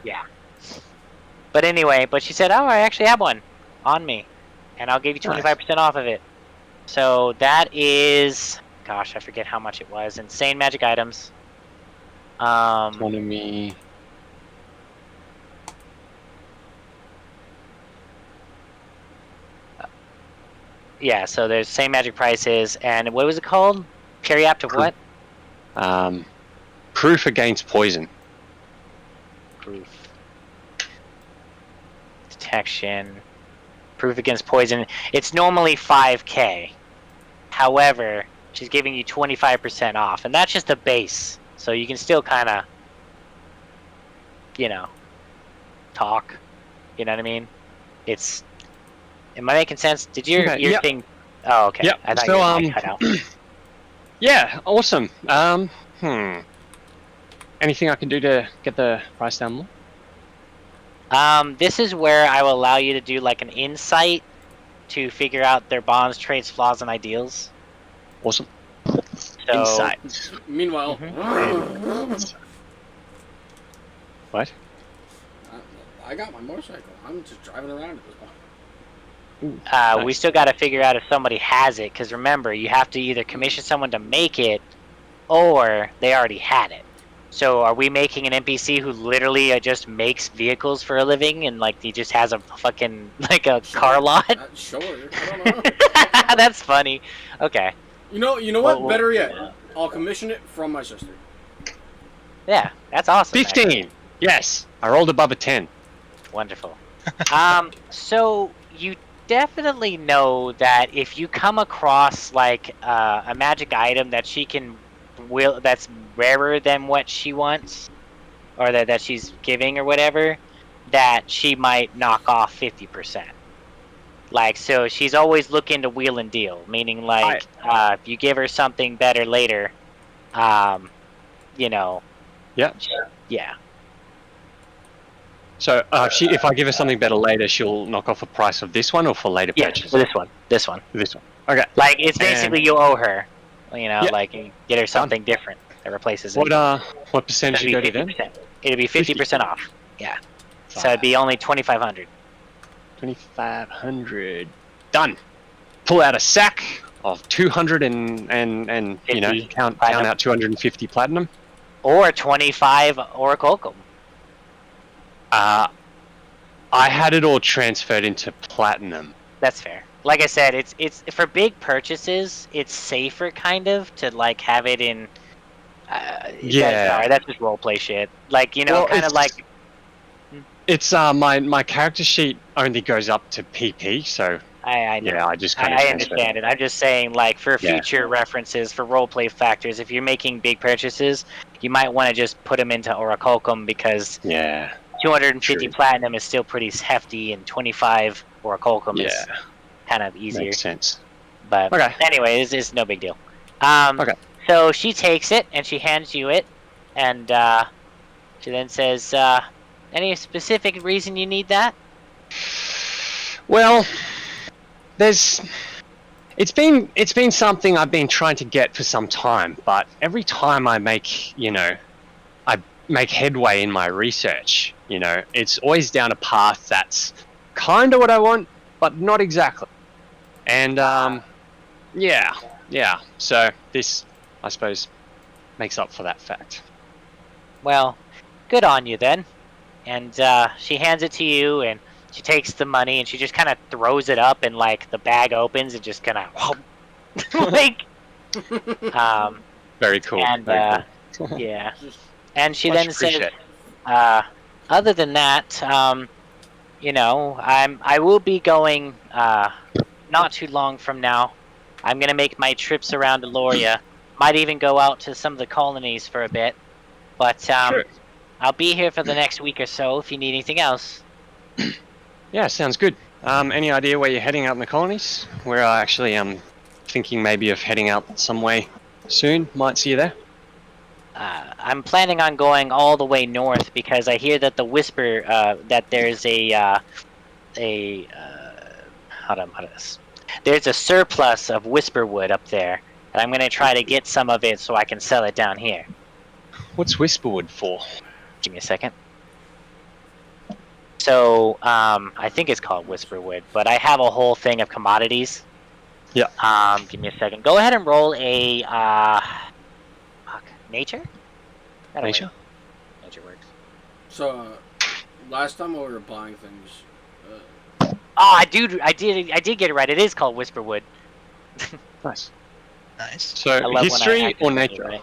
But anyway, she said, "Oh, I actually have one on me, and I'll give you 25% off of it." So that is, gosh, I forget how much it was. Insane magic items. Economy. Yeah, so there's same magic prices, and what was it called? Carry apt of what? Proof against poison. Proof. Detection. Proof against poison. It's normally 5k. However, she's giving you 25% off, and that's just the base. So you can still kind of, talk. You know what I mean? Am I making sense? Did your yep. thing? Oh, okay. Yep. I thought So your mic cut out. yeah, awesome. Anything I can do to get the price down more? This is where I will allow you to do like an insight to figure out their bonds, traits, flaws, and ideals. Awesome. So, Insight. Meanwhile, What? I got my motorcycle. I'm just driving around at this point. Ooh, we nice. still got to figure out if somebody has it, because remember, you have to either commission someone to make it, or they already had it. So, are we making an NPC who literally just makes vehicles for a living, and like he just has a fucking like a car lot? Sure. I don't know. That's funny. Okay. You know what? Better yet, I'll commission it from my sister. Yeah, that's awesome. 15. Actually. Yes, I rolled above a 10. Wonderful. So you definitely know that if you come across like a magic item that she can that's rarer than what she wants, or that she's giving or whatever, that she might knock off 50%. Like, so she's always looking to wheel and deal, meaning like if you give her something better later, you know. Yeah. Yeah. So if I give her something better later, she'll knock off the price of this one, or for later Yeah, purchase? this one. This one. Okay. Like, it's basically you owe her, you know, Yeah. like you get her something different that replaces it. What percentage you go to then? It'd be 50% off. Yeah. So it'd be only 2,500. 2,500. Done. Pull out a sack of 200 and you know, count out 250 platinum. Or 25 orichalcum. I had it all transferred into platinum. That's fair. Like I said, it's for big purchases. It's safer, kind of, to like have it in. That's just roleplay shit. Like, you know, kind of like. It's my character sheet only goes up to PP, so I know. Yeah, I just kind of. I understand it. I'm just saying, like, for future references, for roleplay factors, if you're making big purchases, you might want to just put them into orichalcum, because 250 platinum is still pretty hefty, and 25 orichalcum is kind of easier. Makes sense. But anyway, it's no big deal. So she takes it and she hands you it, and she then says, "Any specific reason you need that?" Well, it's been something I've been trying to get for some time, but every time I make headway in my research, you know, it's always down a path that's kind of what I want, but not exactly. And so this, I suppose, makes up for that fact. Well, good on you then. And she hands it to you, and she takes the money, and she just kind of throws it up, and like the bag opens and just kind of like very cool. And very cool. yeah, and she then says, other than that, you know, I will be going not too long from now. I'm gonna make my trips around Aloria. Might even go out to some of the colonies for a bit, but I'll be here for the next week or so if you need anything else. Yeah, sounds good. Any idea where you're heading out in the colonies? We're actually thinking maybe of heading out some way soon. Might see you there. I'm planning on going all the way north, because I hear that the whisper that there's there's a surplus of whisperwood up there, and I'm gonna try to get some of it so I can sell it down here. What's whisperwood for? Give me a second. So, I think it's called whisperwood, but I have a whole thing of commodities. Yeah. Give me a second. Go ahead and roll a, nature? Nature? Nature works. So, last time we were buying things... I did get it right. It is called whisperwood. Nice. Nice. So, history or nature?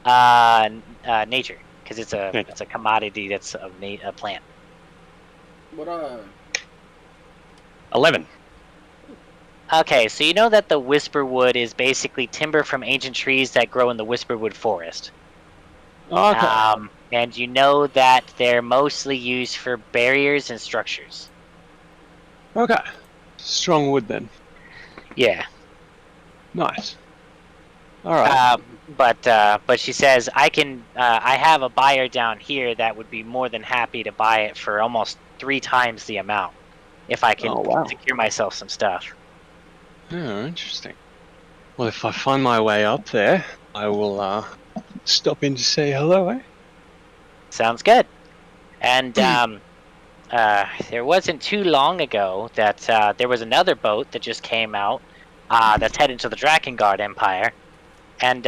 Right. Nature, because it's a commodity that's a plant. What 11. Okay, so you know that the whisperwood is basically timber from ancient trees that grow in the whisperwood forest. Okay. And you know that they're mostly used for barriers and structures. Okay. strong wood then. Yeah. Nice. All right. But she says I have a buyer down here that would be more than happy to buy it for almost 3 times the amount if I can Oh, wow. secure myself some stuff. Oh, interesting. Well, if I find my way up there, I will stop in to say hello, eh? Sounds good. And there wasn't too long ago that there was another boat that just came out that's heading to the Drakengard Empire. And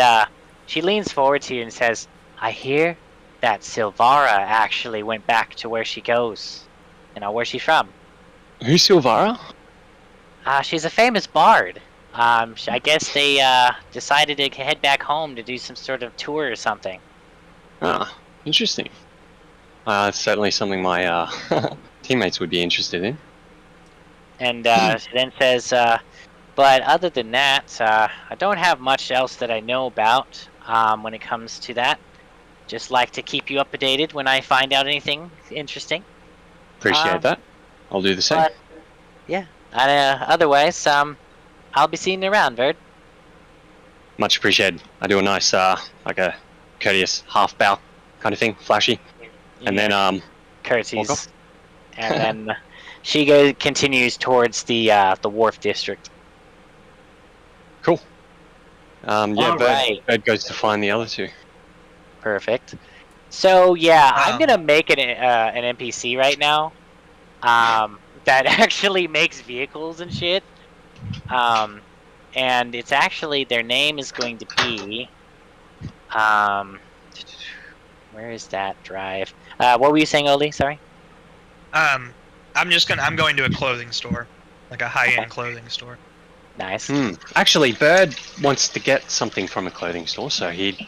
she leans forward to you and says, I hear that Silvara actually went back to where she goes. You know, where's she from? Who's Silvara? She's a famous bard. I guess they decided to head back home to do some sort of tour or something. Ah, interesting. It's certainly something my teammates would be interested in. And she then says, but other than that, I don't have much else that I know about when it comes to that. Just like to keep you updated when I find out anything interesting. Appreciate that. I'll do the same. But, yeah. Otherwise, I'll be seeing you around, Bird. Much appreciated. I do a nice, like a courteous half bow kind of thing, flashy, and then Curtsies. And then she continues towards the wharf district. Cool. Yeah, Alright. Bird goes to find the other two. Perfect. So yeah, I'm gonna make an NPC right now, that actually makes vehicles and shit. And it's actually their name is going to be, where is that drive? What were you saying, Oli? Sorry. I'm going to a clothing store, like a high-end clothing store. Nice. Actually, Bird wants to get something from a clothing store, so he'd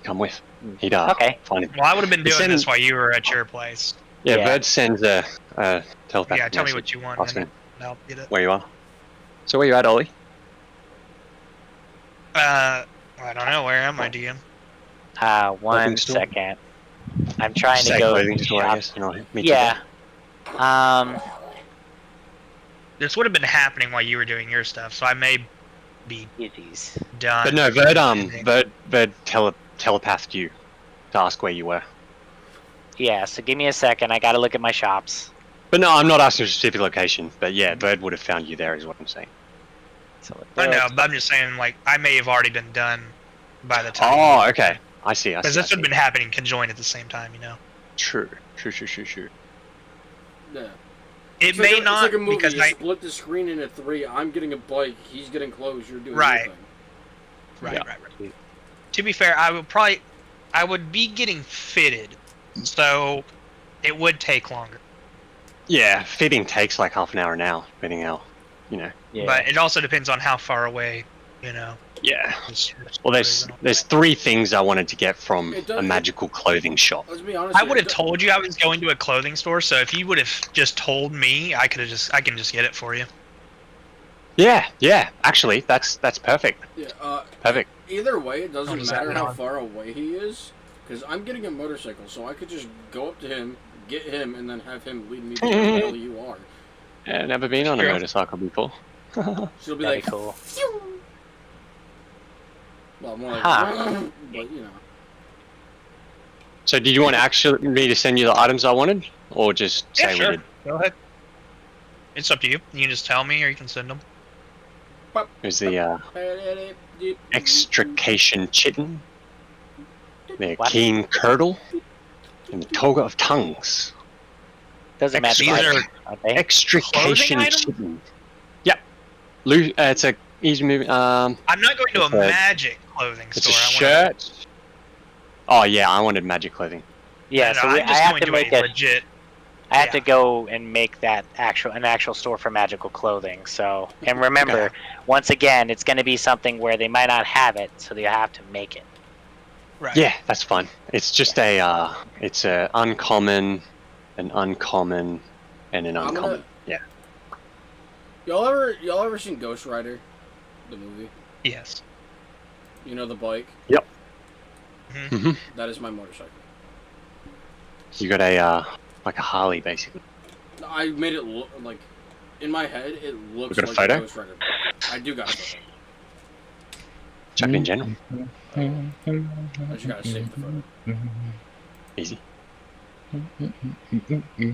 come with. He'd Okay. find him. Well, I would have been doing this while you were at your place. Yeah, Yeah. Bird sends a telepathic Yeah, tell me message what you want, asking and I'll get it. where you are. So where you at, Ollie? I don't know. Where am I, DM? One store? second. I'm trying to Say go. clothing store, I guess. And I'll meet you Yeah. there. This would have been happening while you were doing your stuff, so I may be Easies. done. But no, Bird telepathed you to ask where you were. Yeah. So give me a second. I gotta look at my shops. But no, I'm not asking a specific location. But yeah, Bird would have found you there, is what I'm saying. So I know, but I'm just saying, like, I may have already been done by the time. Oh, okay. I see. Because this would have been happening conjoined at the same time, you know. True. Yeah. It It's may like not it's like a movie. because You I split the screen into 3. I'm getting a bike. He's getting clothes. You're doing Right. your thing. right. To be fair, I would be getting fitted, so it would take longer. Yeah, fitting takes like half an hour now, depending how, Yeah. But it also depends on how far away, you know. Yeah. this Well, store is and all there's 3 things I wanted to get from It a does- magical clothing shop. Let's be honest. I would have told you I was going to a clothing store, so if you would have just told me, I can just get it for you. Yeah. Actually, that's perfect. Yeah. Perfect. Either way, it doesn't does matter that how mean? far away he is, because I'm getting a motorcycle, so I could just go up to him, get him, and then have him lead me to where the hell you are. Yeah, never been on a True. motorcycle before. She'll be That'd like, be cool. well, more like, Huh. but you know. So, did you want me to send you the items I wanted, or just say we did? Go ahead. It's up to you. You can just tell me, or you can send them. There's the extrication chitin, the What? keen curdle, and the toga of tongues. Doesn't matter. These are Aren't they? Extrication Clothing item? chitin. Yep. It's a easy moving. I'm not going to a It's a- magic clothing It's store. a shirt. Oh yeah, I wanted magic clothing. Yeah. No, So I'm I just have going to to make a it. legit. I have to yeah. go and make that an actual store for magical clothing. So, and remember, once again, it's going to be something where they might not have it, so they have to make it. Right. Yeah, that's fine. It's just it's a uncommon, an uncommon, and an I'm uncommon. gonna- Yeah. Y'all ever seen Ghost Rider, the movie? Yes. You know the bike? hmm That is my motorcycle. You got a like a Harley, basically. I made it look like In my head, it looks got a like photo? a Ghost Rider. I do got a photo. Chuck in general. I just gotta save the photo. Easy.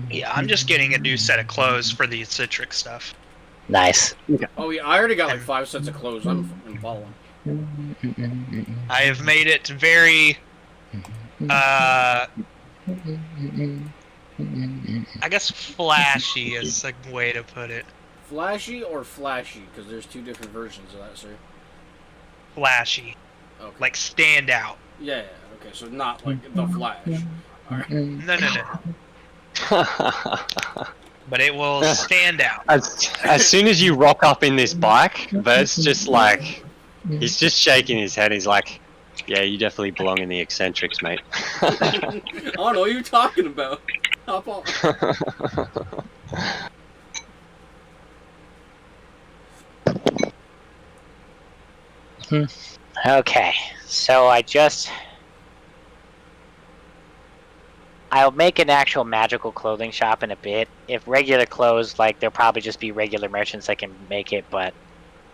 Yeah, I'm just getting a new set of clothes for the eccentric stuff. Nice. Oh yeah, I already got like 5 sets of clothes. I'm fucking balling. I have made it very, I guess flashy is a way to put it. Flashy or flashy? Because there's 2 different versions of that, sir. Flashy, Okay. like stand out. Yeah. Okay. So not like the Flash. All right. No. But it will stand out. As soon as you rock up in this bike, Vert's just like, he's just shaking his head. He's like, yeah, you definitely belong in the eccentrics, mate. I don't know what you're talking about. Hop on. Okay, so I'll make an actual magical clothing shop in a bit. If regular clothes, like there'll probably just be regular merchants that can make it, but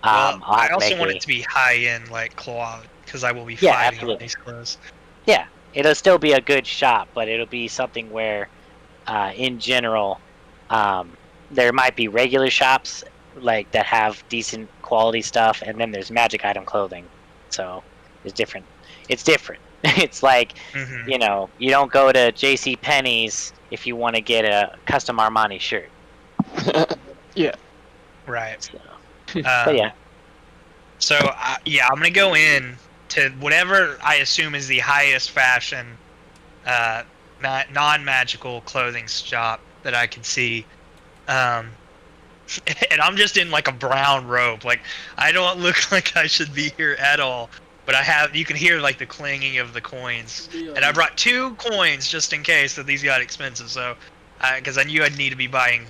Well, I'll I have to also make want it to be high end, like quality, because I will be Yeah, fighting absolutely. on these clothes. Yeah, it'll still be a good shop, but it'll be something where, in general, there might be regular shops like that have decent quality stuff, and then there's magic item clothing. So it's different. It's different. It's like, Hmm. you don't go to J.C. Penney's if you want to get a custom Armani shirt. Yeah. Right. So, but yeah, So yeah, I'm gonna go in to whatever I assume is the highest fashion, non-magical clothing shop that I can see, and I'm just in like a brown robe. Like I don't look like I should be here at all. But you can hear like the clanging of the coins, and I brought 2 coins just in case that these got expensive. So, because I knew I'd need to be buying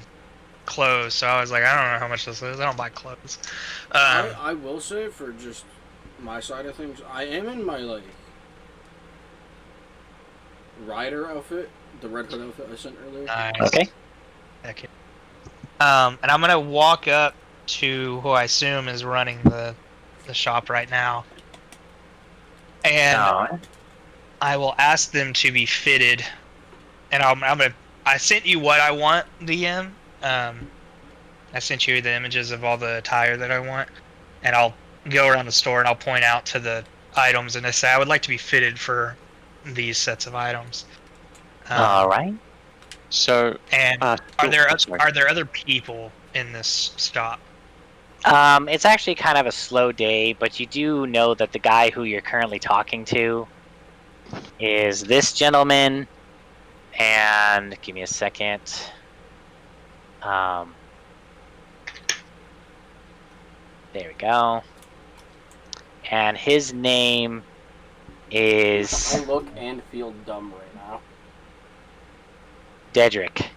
clothes, so I was like, I don't know how much this is. I don't buy clothes. I will say, for just my side of things, I am in my like rider outfit, the red hood outfit I sent earlier. Nice. okay. Okay. And I'm gonna walk up to who I assume is running the shop right now, and I will ask them to be fitted. And I sent you what I want, DM. I sent you the images of all the attire that I want, and I'll go around the store and I'll point out to the items and I say I would like to be fitted for these sets of items. All right. So, And are are there other people in this stop? It's actually kind of a slow day, but you do know that the guy who you're currently talking to is this gentleman, and give me a second. There we go. And his name is I look and feel dumb right now. Dedrick.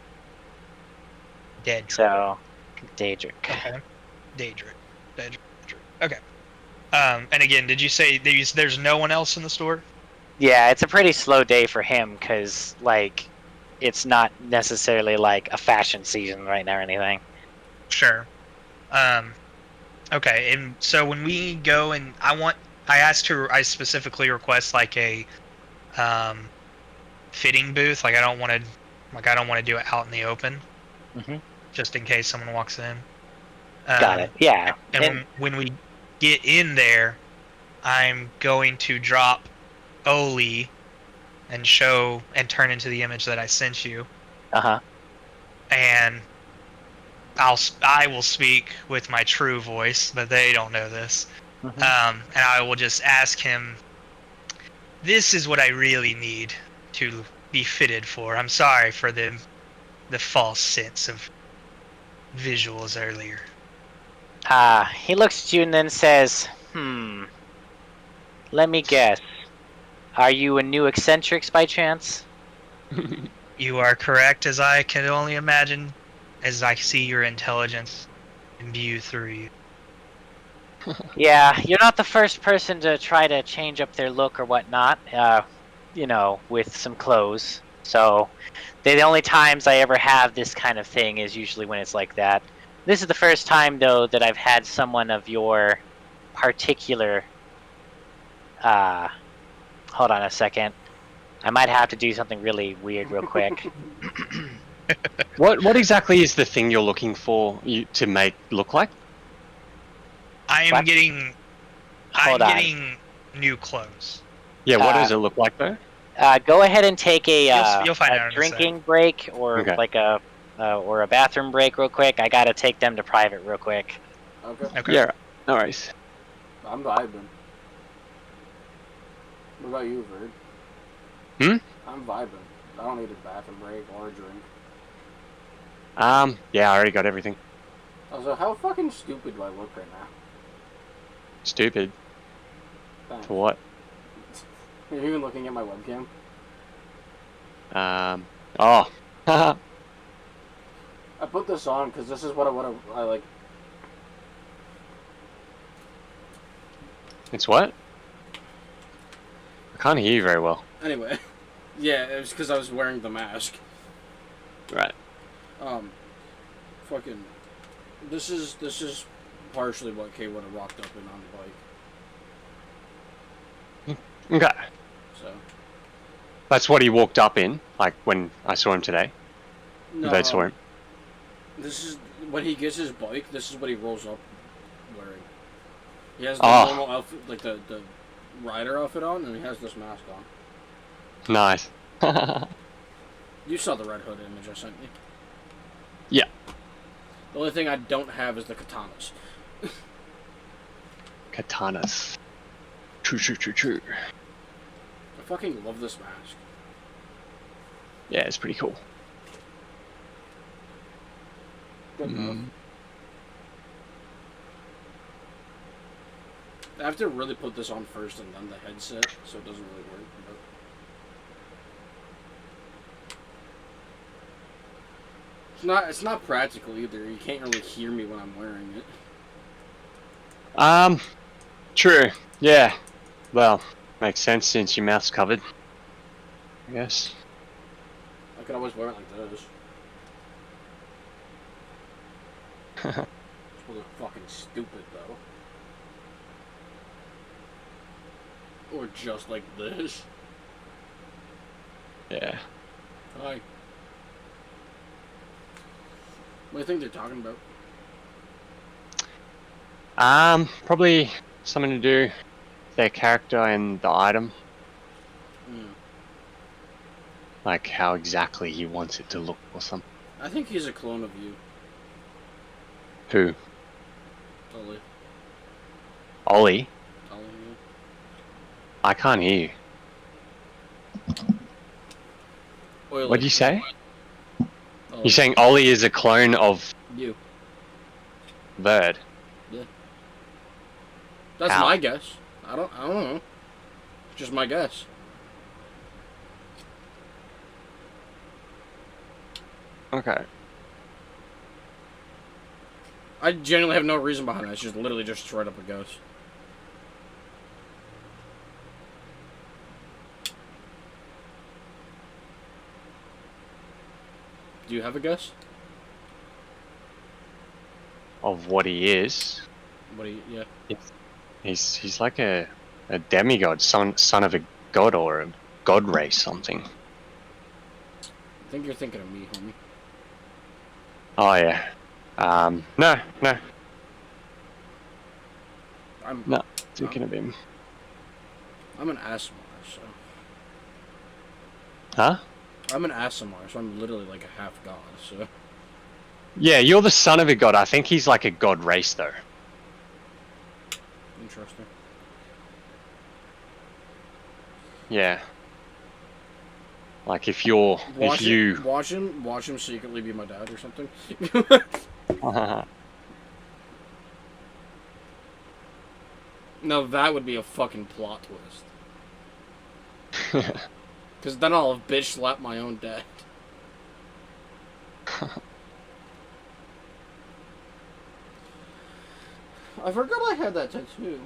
Dead. So, Dedrick. Okay. Dedrick. Okay. And again, did you say there's no one else in the store? Yeah, it's a pretty slow day for him because, like, it's not necessarily like a fashion season right now or anything. Sure. Okay, and so when we go and I specifically request like a fitting booth. Like I don't want to do it out in the open, just in case someone walks in. Got it. Yeah. And when we get in there, I'm going to drop Oli and show and turn into the image that I sent you. And I will speak with my true voice, but they don't know this. And I will just ask him, this is what I really need to be fitted for. I'm sorry for the false sense of visuals earlier. He looks at you and then says, let me guess. Are you a new eccentrics by chance? You are correct, as I can only imagine, as I see your intelligence imbue through you. Yeah, you're not the first person to try to change up their look or whatnot, with some clothes. So, the only times I ever have this kind of thing is usually when it's like that. This is the first time though that I've had someone of your particular. Hold on a second. I might have to do something really weird real quick. What exactly is the thing you're looking for you to make look like? I am What? getting. Hold I'm on. getting new clothes. Yeah, what does it look like though? Go ahead and take You'll find out in a drinking break or Okay. like a bathroom break real quick. I gotta take them to private real quick. Okay. Okay. Yeah, no worries. I'm vibing. What about you, Verd? I'm vibing. I don't need a bathroom break or a drink. Yeah, I already got everything. Also, how fucking stupid do I look right now? Stupid. Thanks. For what? Are you even looking at my webcam? Oh. I put this on because this is what I like. It's what? I can't hear you very well. Anyway, yeah, it was because I was wearing the mask. Right. Fucking, this is partially what Kay would have rocked up in on the bike. Okay. So. That's what he walked up in, like when I saw him today. No, They saw him. This is when he gets his bike. This is what he rolls up wearing. He has the normal outfit, like the rider outfit on, and he has this mask on. Nice. You saw the Red Hood image I sent you. Yeah. The only thing I don't have is the katanas. Katanas. True. I fucking love this mask. Yeah, it's pretty cool. Good enough. I have to really put this on first and then the headset, so it doesn't really work. But... It's not practical either. You can't really hear me when I'm wearing it. True. Yeah. Well, makes sense since your mouth's covered. I guess. I could always wear it like this. It's really fucking stupid though. Or just like this. Yeah. Hi. What do you think they're talking about? Probably something to do with their character and the item. Like how exactly he wants it to look or something. I think he's a clone of you. Who? Totally. Ollie? Telling you. I can't hear you. What do you say? You're saying Ollie is a clone of you. Bird? Yeah. That's How? my guess. I don't know. Just my guess. Okay. I genuinely have no reason behind it. It's just literally just straight up a ghost. Do you have a guess? Of what he is. What do you... Yeah. He's like a demigod, son of a god or a god race something. I think you're thinking of me, homie. Oh yeah. No. I'm No, thinking of him. I'm an Asimar, so... Huh? I'm an Asimar, so I'm literally like a half god, so... Yeah, you're the son of a god. I think he's like a god race though. Interesting. Yeah. Like if you're Watch him secretly be my dad or something. No, that would be a fucking plot twist. Because then I'll have bitch slapped my own dad. I forgot I had that tattoo.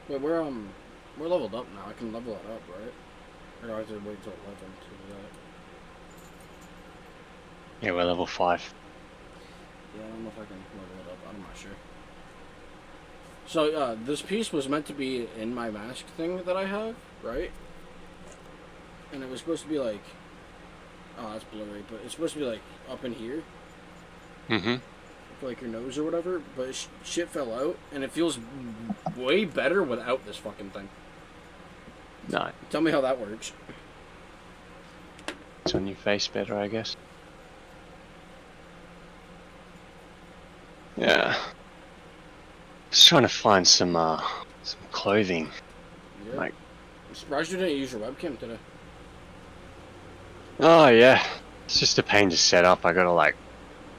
Wait, we're leveled up now. I can level it up, right? Or do I have to wait till 11 to do that? Yeah, we're level 5. Yeah, I don't know if I can level it up. I'm not sure. So, this piece was meant to be in my mask thing that I have, right? And it was supposed to be like... Oh, that's blurry, but it's supposed to be like up in here. Mm-hmm. For like your nose or whatever, but shit fell out, and it feels way better without this fucking thing. No. Tell me how that works. It's on your face better, I guess. Yeah. Just trying to find some clothing. Yeah. Like, I'm surprised you didn't use your webcam today. oh yeah. It's just a pain to set up. I gotta like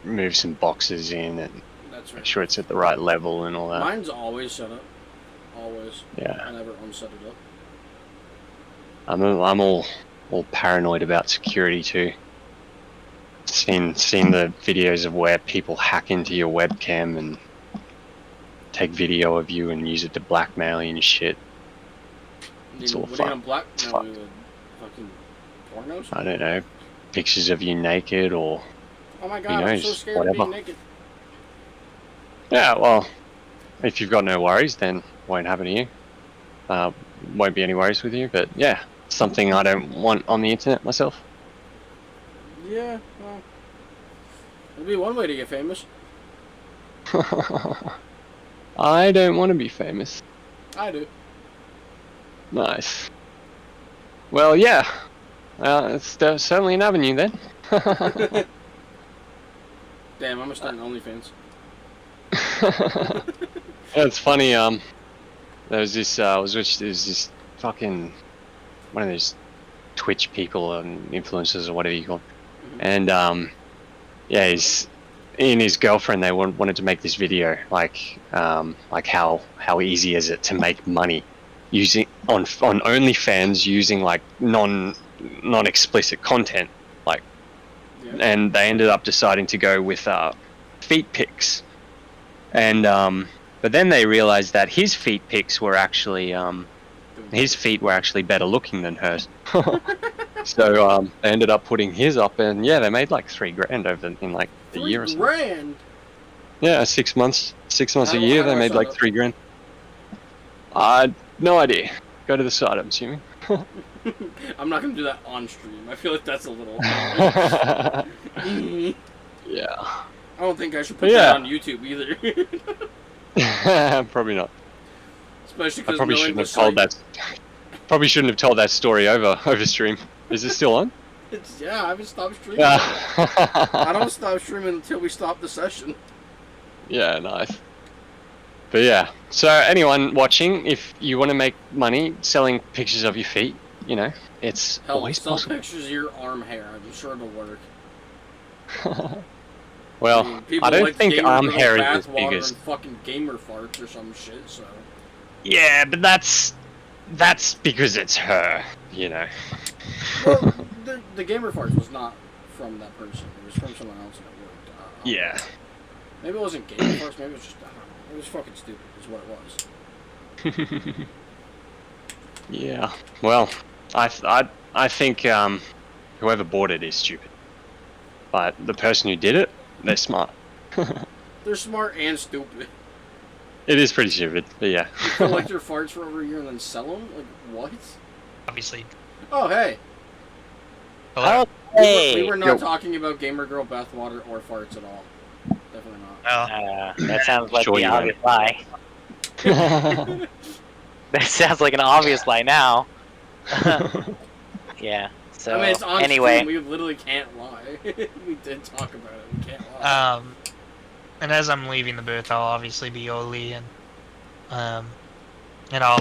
move some boxes in and That's right. make sure it's at the right level and all that. Mine's always set up. Always. Yeah. I never unset it up. I'm all paranoid about security too. Seen the videos of where people hack into your webcam and take video of you and use it to blackmail you and shit. It's all What are you fun. gonna It's no, fun. fucking pornos? I don't know, pictures of you naked or Oh my who god, I'm so knows, scared of whatever. being naked. Yeah, well, if you've got no worries, then it won't happen to you. Won't be any worries with you, but yeah, something I don't want on the internet myself. Yeah, well. It'd be one way to get famous. I don't want to be famous. I do. Nice. Well, yeah. It's certainly an avenue then. Damn, I'm gonna start an OnlyFans. It's funny. There was this. There's this fucking one of those Twitch people and influencers or whatever you call them. And yeah, he and his girlfriend, they wanted to make this video like how easy is it to make money using on OnlyFans using like non-explicit content, like, Yeah. and they ended up deciding to go with feet pics, and but then they realized that his feet pics were actually his feet were actually better looking than hers. So they ended up putting his up, and yeah, they made like $3,000 over in like a year or something. $3,000? Yeah, 6 months. 6 months How- a year, how do they I made sign like up? $3,000. No idea. Go to the site, I'm assuming. I'm not gonna do that on stream. I feel like that's a little. Yeah. I don't think I should put Yeah. that on YouTube either. Probably not. Especially I because probably shouldn't have told that. Probably shouldn't have told that story over stream. Is it still on? Yeah, I haven't stopped streaming. I don't stop streaming until we stop the session. Yeah, nice. But yeah, so anyone watching, if you want to make money selling pictures of your feet, you know, it's Hell, always sell possible. pictures of your arm hair. I'm sure it'll work. Well, mean, people I don't like think gamer arm girl hair is as bathwater big as. and fucking gamer farts or some shit. So Yeah, but that's because it's her, you know. well, the gamer farts was not from that person. It was from someone else, and it worked. Yeah. Maybe it wasn't gamer farts. Maybe it was just I don't know. It was fucking stupid. Is what it was. Yeah. Well, I think whoever bought it is stupid, but the person who did it, they're smart. They're smart and stupid. It is pretty stupid, but yeah. You collect your farts for over a year and then sell them? Like, what? Obviously. Oh, hey. Hello? We were not Yo. talking about gamer girl bathwater or farts at all. Definitely not. Oh, That sounds like Sure the you obvious lie. That sounds like an obvious lie now. Yeah. So I mean, it's on anyway, stream. We literally can't lie. We did talk about it. We can't lie. and as I'm leaving the booth, I'll obviously be Oli, and I'll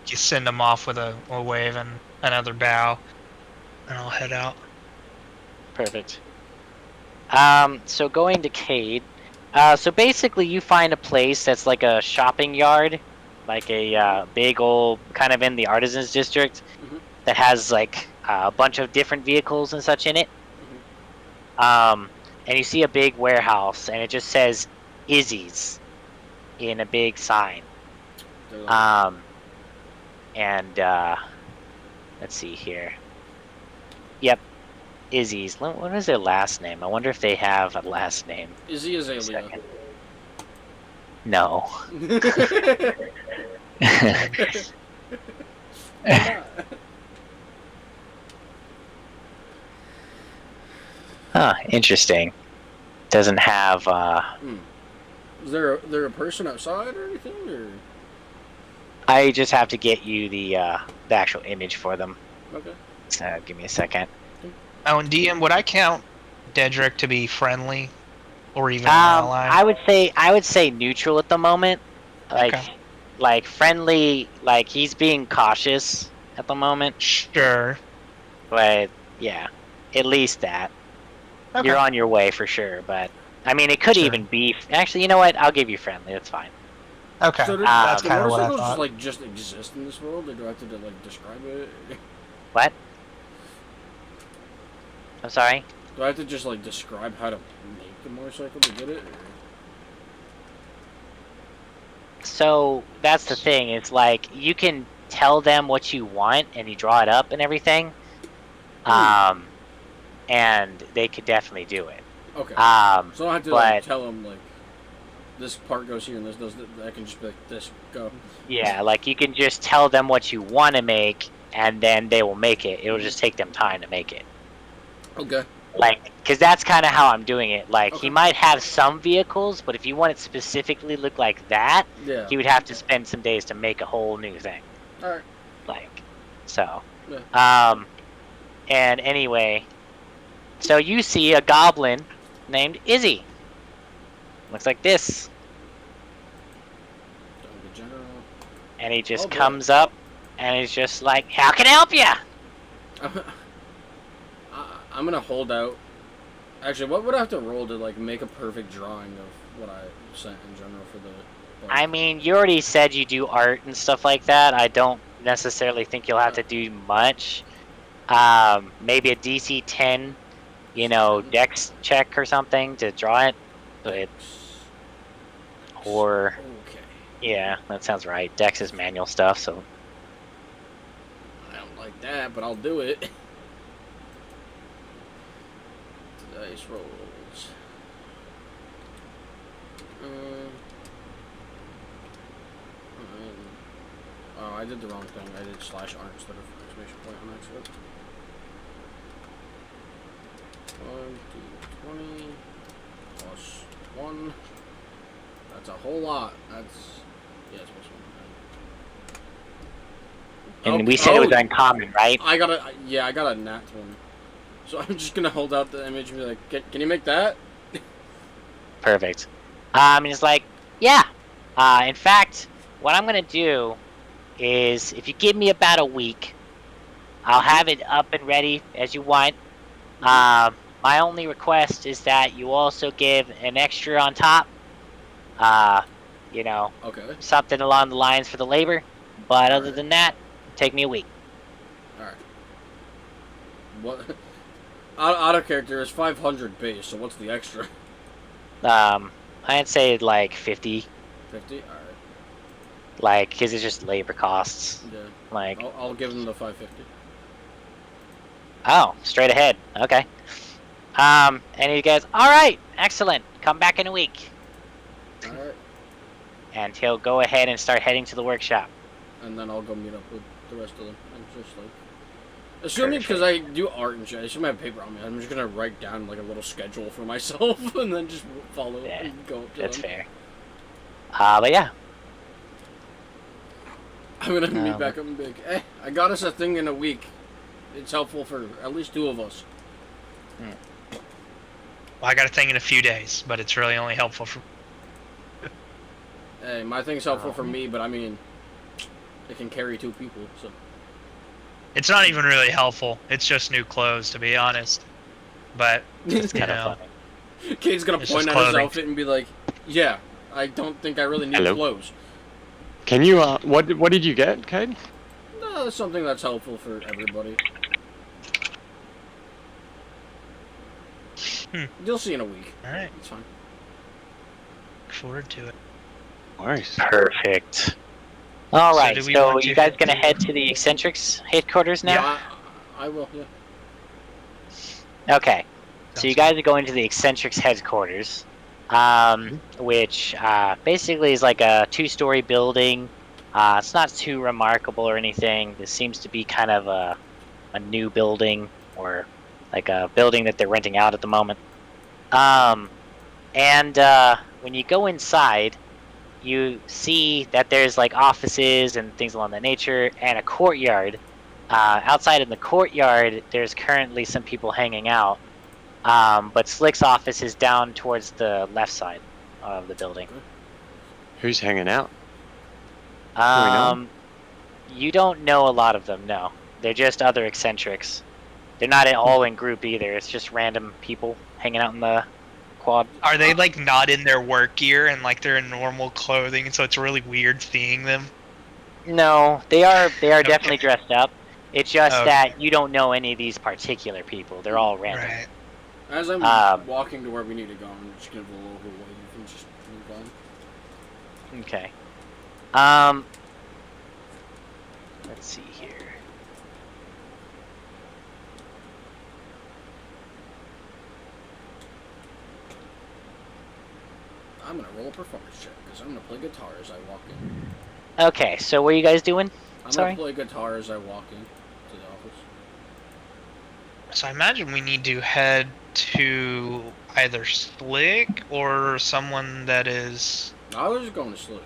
just send them off with a wave and another bow, and I'll head out. perfect. So going to Cade. So basically, you find a place that's like a shopping yard, like a big old kind of in the artisans district, Mhm. that has like a bunch of different vehicles and such in it. And you see a big warehouse, and it just says Izzy's in a big sign. They're like, And Let's see here. Yep, Izzy's. What is their last name? I wonder if they have a last name. Izzy Azalea. No. Huh, interesting. Doesn't have, Is there a person outside or anything, or? I just have to get you the actual image for them. Okay. So, give me a second. Oh, and DM, would I count Dedrick to be friendly? Or even an ally? I would say neutral at the moment. Okay. Like friendly, like he's being cautious at the moment. Sure. But, yeah. At least that. Okay. You're on your way for sure, but I mean, it could Sure. even be. Actually, you know what? I'll give you friendly. That's fine. Okay. So That's do kind of what I motorcycles thought. just exist in this world, or do I have to describe it? What? I'm sorry. Do I have to just describe how to make the motorcycle to get it? Or? So that's the thing. It's like you can tell them what you want, and you draw it up and everything. And they could definitely do it. Okay. So Um, I don't have to but- tell them this part goes here and this does that. I can just be like, this go. yeah, like you can just tell them what you want to make, and then they will make it. It'll just take them time to make it. Okay. Like, because that's kind of how I'm doing it. Like, Okay. he might have some vehicles, but if you want it specifically look like that, Yeah. he would have to spend some days to make a whole new thing. All right. Like, so. Yeah. And anyway, so you see a goblin named Izzy. Looks like this. The general. And he just Oh, boy. comes up, and he's just like, how can I help you? I'm gonna hold out. Actually, what would I have to roll to make a perfect drawing of what I sent in general for the? I mean, you already said you do art and stuff like that. I don't necessarily think you'll have to do much. Maybe a DC 10, dex check or something to draw it. But, or, Okay. yeah, that sounds right. Dex is manual stuff, so. I don't like that, but I'll do it. Dice rolls. Oh, I did the wrong thing. I did /art instead of exclamation point on accident. 1d20 plus 1. That's a whole lot. That's plus 1. And we said it was uncommon, right? I got a nat 20. So I'm just gonna hold out the image and be like, can you make that? Perfect. And he's like, yeah. In fact, what I'm gonna do is, if you give me about a week, I'll have it up and ready as you want. My only request is that you also give an extra on top. Okay. Something along the lines for the labor. But other than that, take me a week. Alright. What? Out of character is 500 base, so what's the extra? I'd say like 50. 50? Alright. Like, because it's just labor costs. Yeah. Like, I'll give them the 550. oh, straight ahead. Okay. And he goes, alright, excellent. Come back in a week. Alright. And he'll go ahead and start heading to the workshop. And then I'll go meet up with the rest of them. I'm just assuming, because I do art and shit, I assume I have paper on me. I'm just gonna write down a little schedule for myself and then just follow it and go up to That's them. fair. But yeah. I'm gonna meet back up and be like, I got us a thing in a week. It's helpful for at least 2 of us. Well, I got a thing in a few days, but it's really only helpful for. Hey, my thing's helpful for me, but I mean, it can carry 2 people, so. It's not even really helpful. It's just new clothes, to be honest. But It's you kind know, of funny. Kate's gonna It's point just at his clothing. outfit and be like, yeah, I don't think I really need Hello? clothes. Can you, what did you get, Cade? No, something that's helpful for everybody. You'll see in a week. all right, It's fine. look forward to it. Nice. Perfect. All So right, do we so want to you guys head gonna to- head to the eccentrics headquarters now? Yeah, I will. Yeah. Okay. So Sounds you guys are going to the eccentrics headquarters, which basically is like a 2-story building. It's not too remarkable or anything. This seems to be kind of a new building, or like a building that they're renting out at the moment. And when you go inside, you see that there's like offices and things along that nature, and a courtyard. Outside in the courtyard, there's currently some people hanging out. But Slick's office is down towards the left side of the building. Who's hanging out? Do we know? You don't know a lot of them, no. They're just other eccentrics. They're not all in group either. It's just random people hanging out in the quad. Are they like not in their work gear and like they're in normal clothing, so it's really weird seeing them? No, they are Okay. definitely dressed up. It's just Okay. that you don't know any of these particular people. They're all random. Right. As I'm Um, walking to where we need to go, I'm just gonna give a little wave and just move on. Okay. Let's see here. I'm gonna roll a performance check because I'm gonna play guitar as I walk in. Okay, so what are you guys doing? I'm Sorry? gonna play guitar as I walk in to the office. So I imagine we need to head to either Slick or someone that is. I was just going to sleep.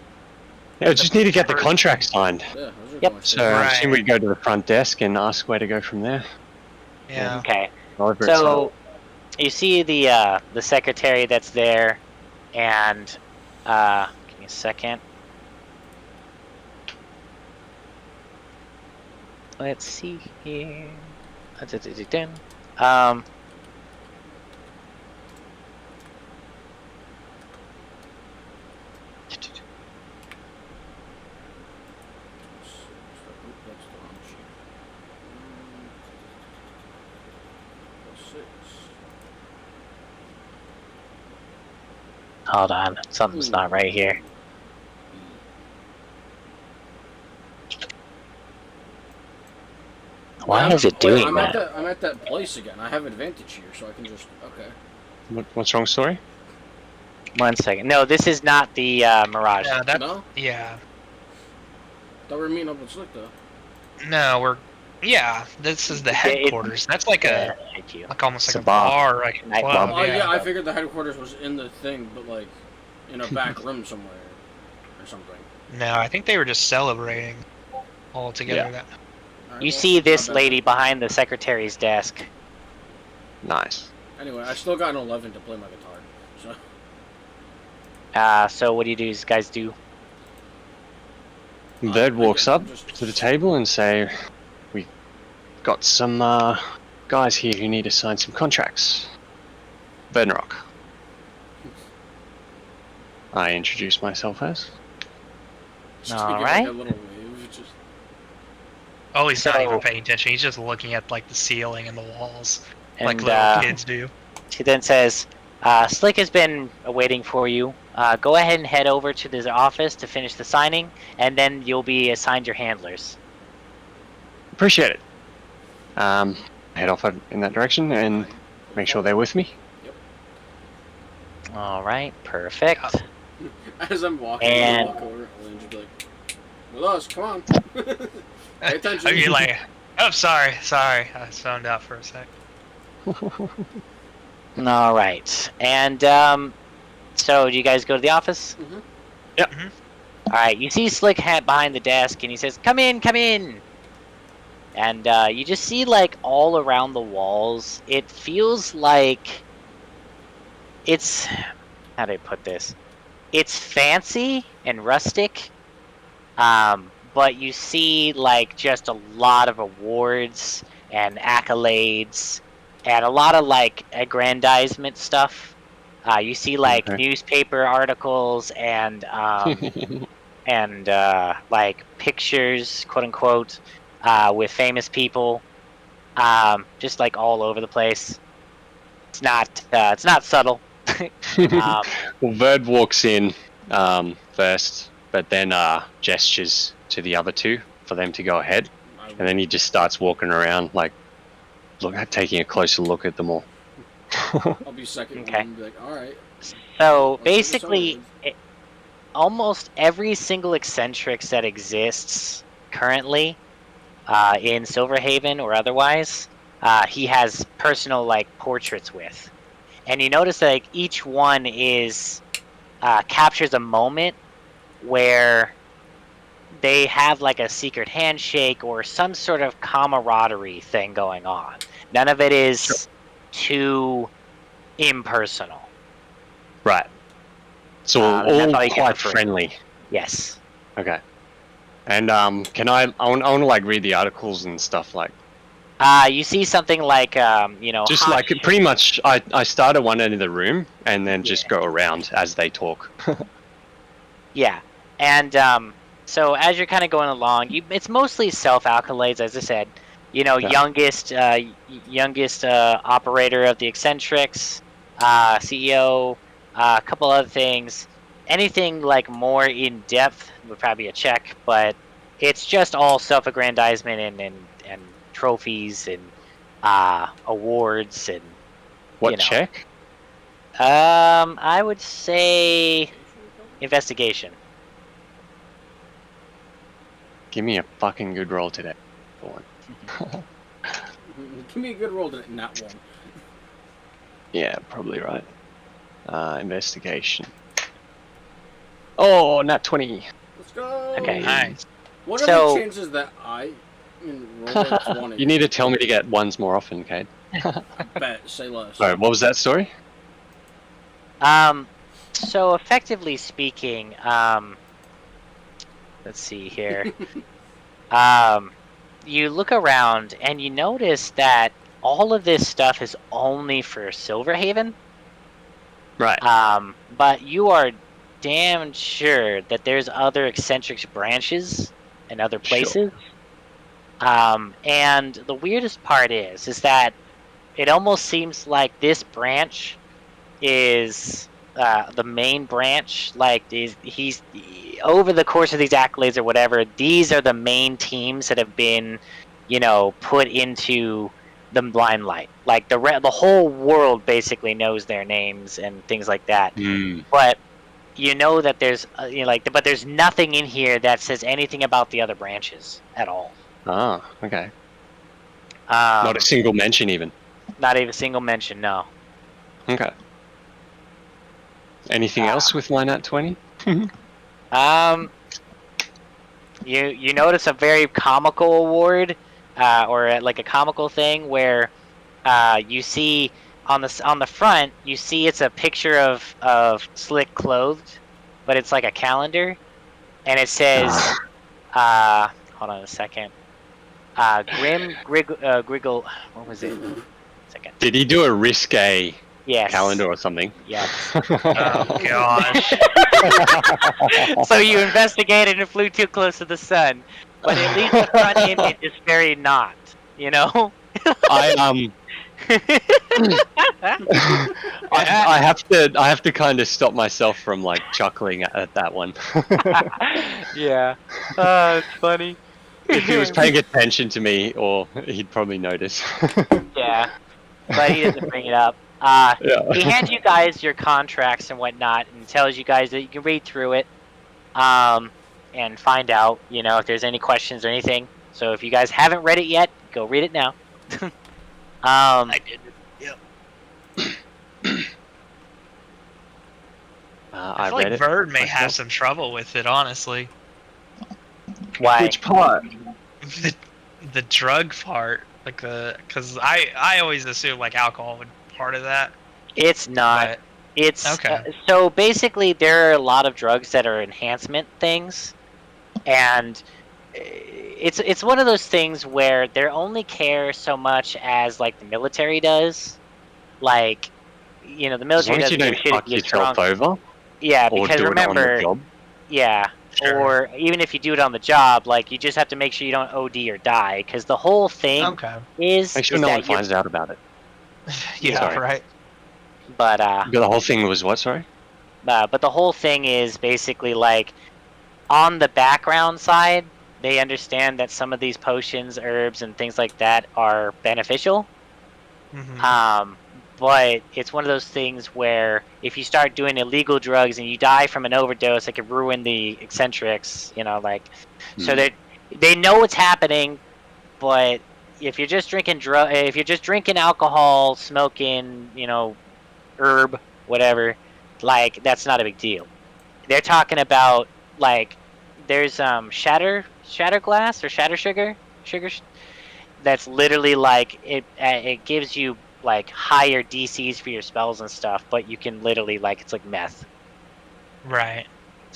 Yeah, we just need to get the contract signed. Yeah, I was just Yep. going to So sleep. I Right. assume we go to the front desk and ask where to go from there. Yeah. Okay. However it's So you see the secretary that's there, and give me a second. Let's see here. Um. That's the wrong sheet. +6. Hold on, something's not right here. Why is it doing that? I'm at that place again. I have advantage here, so I can just okay. what's wrong, story? 1 second. No, this is not the Mirage. Yeah. That. No, Yeah. thought we were meeting up with Slick though. No, we're. Yeah. This is the Yeah, it- headquarters. That's like a Thank you. like almost It's like a a bar. bar, like a Night club. club. Oh yeah. Yeah. I figured the headquarters was in the thing, but like in a back room somewhere or something. No, I think they were just celebrating all together. Yeah. That. Alright, You well, see this not bad. lady behind the secretary's desk. Nice. Anyway, I still got an 11 to play my guitar. So So what do you guys do? Bird walks up just- to the table and say, "We got some guys here who need to sign some contracts." Bird and Rock. I introduce myself as. just give Alright. like a little wave. Just Oh, he's not So- even paying attention. He's just looking at like the ceiling and the walls, like And little kids do. she then says, Slick has been waiting for you. Go ahead and head over to the office to finish the signing, and then you'll be assigned your handlers. Appreciate it. Head off in that direction and make sure they're with me. All right, perfect. as I'm walking, And- I walk over and just be like, "With us, come on." Pay attention. Are you like, oh, sorry, I zoned out for a sec. All right, and so do you guys go to the office? Mhm. Yep. Mhm. All right, you see Slick hat behind the desk, and he says, "Come in, come in." And you just see like all around the walls. It feels like it's how do I put this? It's fancy and rustic, but you see like just a lot of awards and accolades and a lot of like aggrandizement stuff. You see like Okay. newspaper articles and like pictures, quote unquote, with famous people, just like all over the place. It's not subtle. Well, Bird walks in first but then gestures to the other two for them to go ahead, and then he just starts walking around, like, taking a closer look at them all. I'll be second Okay. and be like, all right. So let's get this over basically, with. almost every single eccentrics that exists currently in Silverhaven or otherwise, he has personal like portraits with, and you notice that like, each one is captures a moment where they have like a secret handshake or some sort of camaraderie thing going on. None of it is too impersonal. Right. So And that's all all you get quite for free. friendly. Yes. Okay. And can I want to like read the articles and stuff, like You see something like just hot like pretty much I start at one end of the room and then just go around as they talk. Yeah, and so as you're kind of going along, it's mostly self accolades, as I said. Youngest operator of the eccentrics, CEO, a couple other things. Anything like more in depth would probably be a check, but it's just all self aggrandizement and trophies and awards and What check? I would say investigation. Give me a fucking good roll today. Go on. Give me a good roll to not one. Yeah, probably right. Investigation. Oh, nat 20. Let's go. Okay. Nice. What are So- the chances that I roll a 20? You need to tell me to get ones more often, Kate. Bet, say less. Sorry, what was that story? So effectively speaking, let's see here. You look around and you notice that all of this stuff is only for Silverhaven. Right. But you are damn sure that there's other eccentrics branches in other places. And the weirdest part is that it almost seems like this branch is the main branch. Like he's over the course of these accolades or whatever, these are the main teams that have been, put into the limelight. Like the whole world basically knows their names and things like that. But you know that there's but there's nothing in here that says anything about the other branches at all. Ah, okay. Not a single mention even. Not even a single mention, no. Okay. Anything else with my nat 20? You notice a very comical award, or like a comical thing where you see on the front, you see it's a picture of Slick clothed, but it's like a calendar, and it says, hold on a second, Griggle, what was it? Second. Did he do a risque Yes. calendar or something? Yes. Oh gosh. So you investigated and flew too close to the sun, but at least the front image is very not, I I have to kind of stop myself from like chuckling at that one. Yeah. Oh, it's funny. If he was paying attention to me, or he'd probably notice. Yeah, but he doesn't bring it up. He hands you guys your contracts and whatnot, and tells you guys that you can read through it, and find out, if there's any questions or anything. So if you guys haven't read it yet, go read it now. I did. Yep. I feel read like it. Bird may have some trouble with it, honestly. Why? Which part? The drug part, because I always assume like alcohol would be part of that. It's not. But, It's okay. So basically, there are a lot of drugs that are enhancement things, and it's one of those things where they only care so much as like the military does. Like, the As military long as you doesn't give a don't shit if fuck you get yourself drunk. over, Yeah, or because do it on the remember, job. yeah, Sure. or even if you do it on the job, like you just have to make sure you don't OD or die, because the whole thing Okay. is Make sure is no that one finds out about it. Yeah. Sorry. Right. But The whole thing was what? Sorry. but the whole thing is basically like on the background side, they understand that some of these potions, herbs, and things like that are beneficial. Mhm. But it's one of those things where if you start doing illegal drugs and you die from an overdose, it could ruin the eccentrics. So they know what's happening, but if you're just if you're just drinking alcohol, smoking, herb, whatever, like that's not a big deal. They're talking about like there's shatter glass or shatter sugar that's literally like it gives you like higher DCs for your spells and stuff, but you can literally like it's like meth. Right.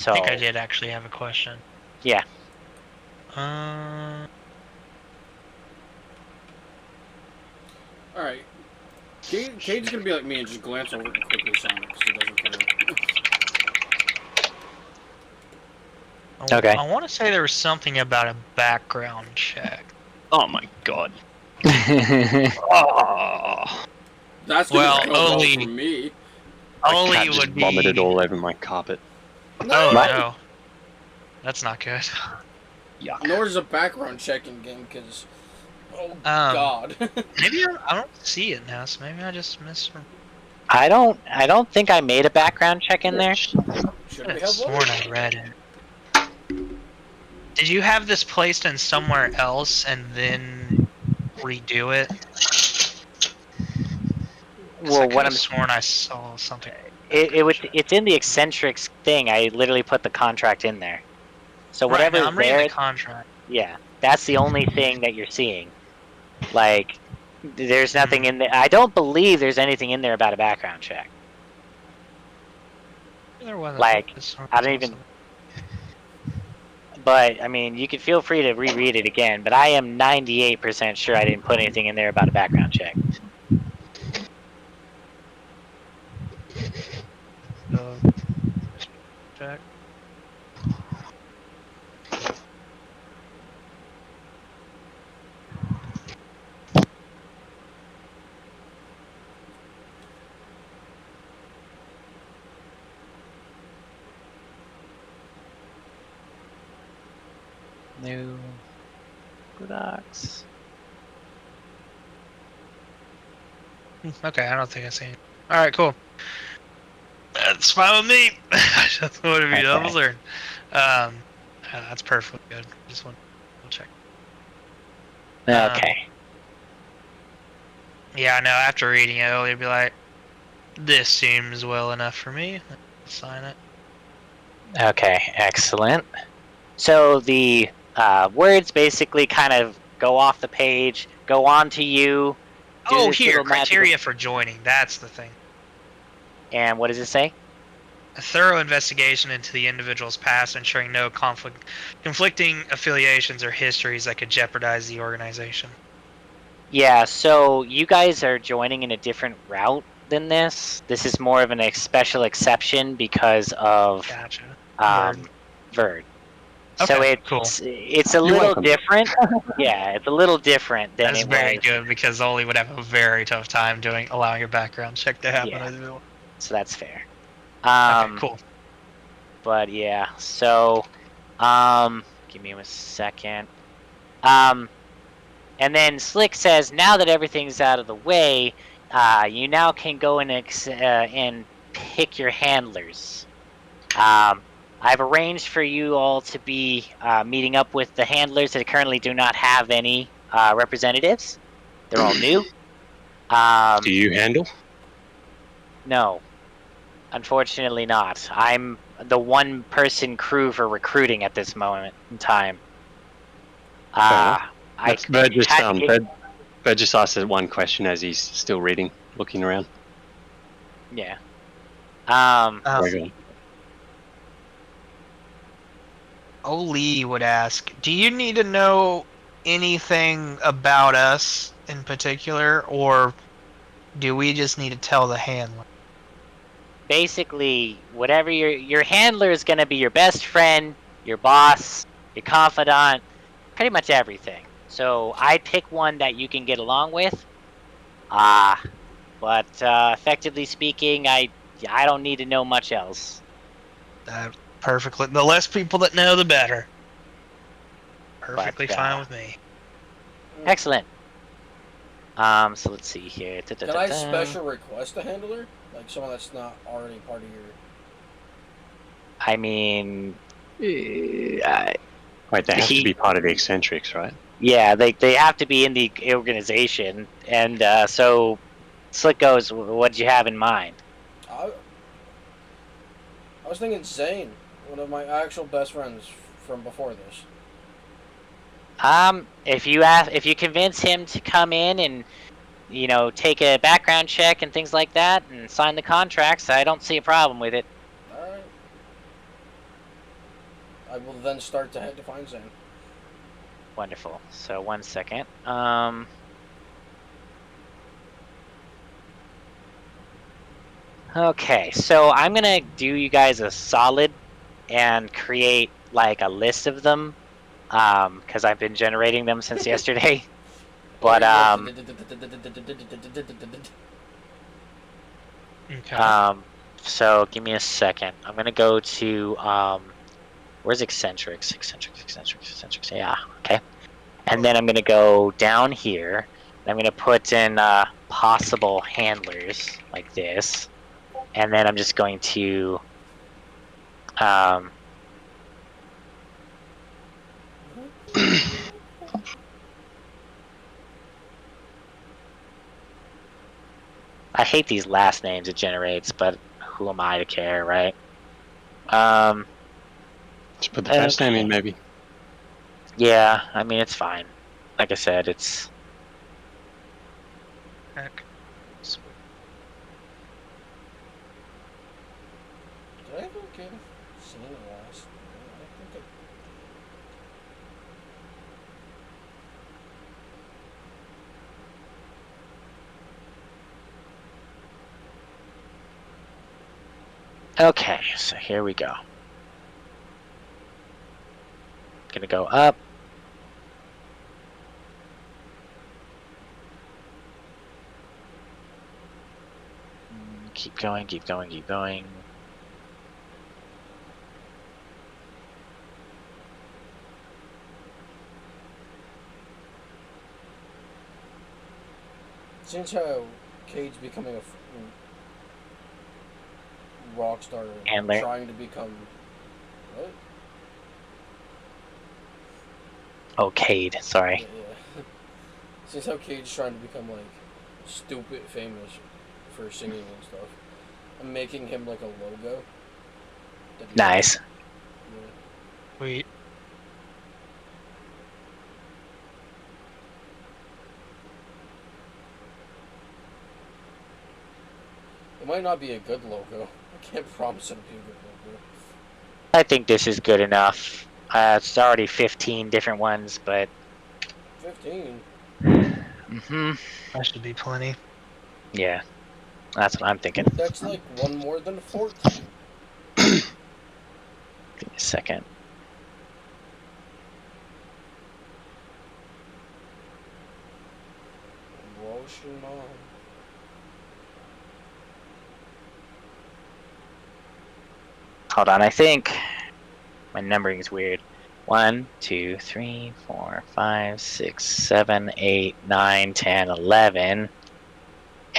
I think I So did actually have a question. yeah, All right. Cade's gonna be like me and just glance over it and quickly sign it because he doesn't care. Okay. I want to say there was something about a background check. Oh my god. Oh. That's gonna Well, go well Oli- for me. My Oli cat just would vomited be. all over my carpet. Oh What? no, that's not good. Yuck. Nor is a background checking game because, oh god. Maybe I don't see it now, so maybe I just missed. I don't think I made a background check in there. Should I we could have have sworn one? I read it. Did you have this placed in somewhere else and then redo it? 'Cause I Well, could what have I'm sworn I saw something. it's in the eccentrics thing. I literally put the contract in there. So Right, whatever now is I'm reading the there, contract. yeah, that's the only thing that you're seeing. Like, there's nothing Hmm. in there. I don't believe there's anything in there about a background check. There wasn't Like, this one I was don't also. even. But I mean, you could feel free to reread it again. But I am 98% sure I didn't put anything in there about a background check. Check. New docs. Okay, I don't think I see it. Alright, cool. That's fine with me. I just want to be able to learn. That's perfectly good. Just want to check. Okay. Yeah, I know. After reading it, you'll be like, this seems well enough for me. Sign it. Okay. Excellent. So the words basically kind of go off the page, go on to you. Do Oh, this here, little magical- criteria for joining. That's the thing. And what does it say? A thorough investigation into the individual's past, ensuring no conflicting affiliations or histories that could jeopardize the organization. Yeah, so you guys are joining in a different route than this. This is more of an special exception because of Gotcha. Verd. Okay, So cool. it's a You're little welcome. different. Yeah, it's a little different than That's it very was. good because Oli would have a very tough time allowing a background check to happen. Yeah. So that's fair. Okay, cool. But yeah, so give me a second. And then Slick says, now that everything's out of the way, you now can go and pick your handlers. I've arranged for you all to be meeting up with the handlers that currently do not have any representatives. They're all new. Do you handle? No, unfortunately not. I'm the one-person crew for recruiting at this moment in time. Bird just asked us one question as he's still reading, looking around. Yeah. Oli would ask, do you need to know anything about us in particular, or do we just need to tell the handler? Basically, whatever your handler is going to be your best friend, your boss, your confidant, pretty much everything. So I pick one that you can get along with. But effectively speaking, I don't need to know much else. Perfectly. The less people that know, the better. Perfectly But, fine with me. Excellent. So let's see here. Can I special request a handler? Like someone that's not already part of your... I mean, Wait, they have to be part of the eccentrics, right? yeah, they have to be in the organization, and so Slick goes, "What did you have in mind?" I was thinking Zane, one of my actual best friends from before this. If you convince him to come in and take a background check and things like that and sign the contracts, I don't see a problem with it. Alright. I will then start to head to find Zane. Wonderful. So 1 second. Okay, so I'm gonna do you guys a solid and create like a list of them, because I've been generating them since yesterday. But Okay. so give me a second. I'm gonna go to where's eccentrics? Eccentrics. Yeah, okay. And then I'm gonna go down here. And I'm gonna put in possible handlers like this, and then I'm just going to I hate these last names it generates, but who am I to care, right? Just put the first name in, maybe. Yeah, I mean, it's fine. Like I said, it's... Heck. Did I ever give Zane a last name? I think Okay, so here we go. Gonna go up. Keep going, keep going, keep going. Since how Cade's becoming a rock star, Handler. trying to become what? Oh, Cade, sorry. Yeah. Since how Cade's trying to become like stupid famous for singing and stuff, I'm making him like a logo. Nice. Yeah. Sweet. It might not be a good logo. I can't promise it'll be a good logo. I think this is good enough. It's already 15 different ones, but... 15? Mm-hmm. That should be plenty. Yeah, that's what I'm thinking. That's like one more than 14. Give me a second. Roshima. Hold on, I think my numbering is weird. 1, 2, 3, 4, 5, 6, 7, 8, 9, 10, 11.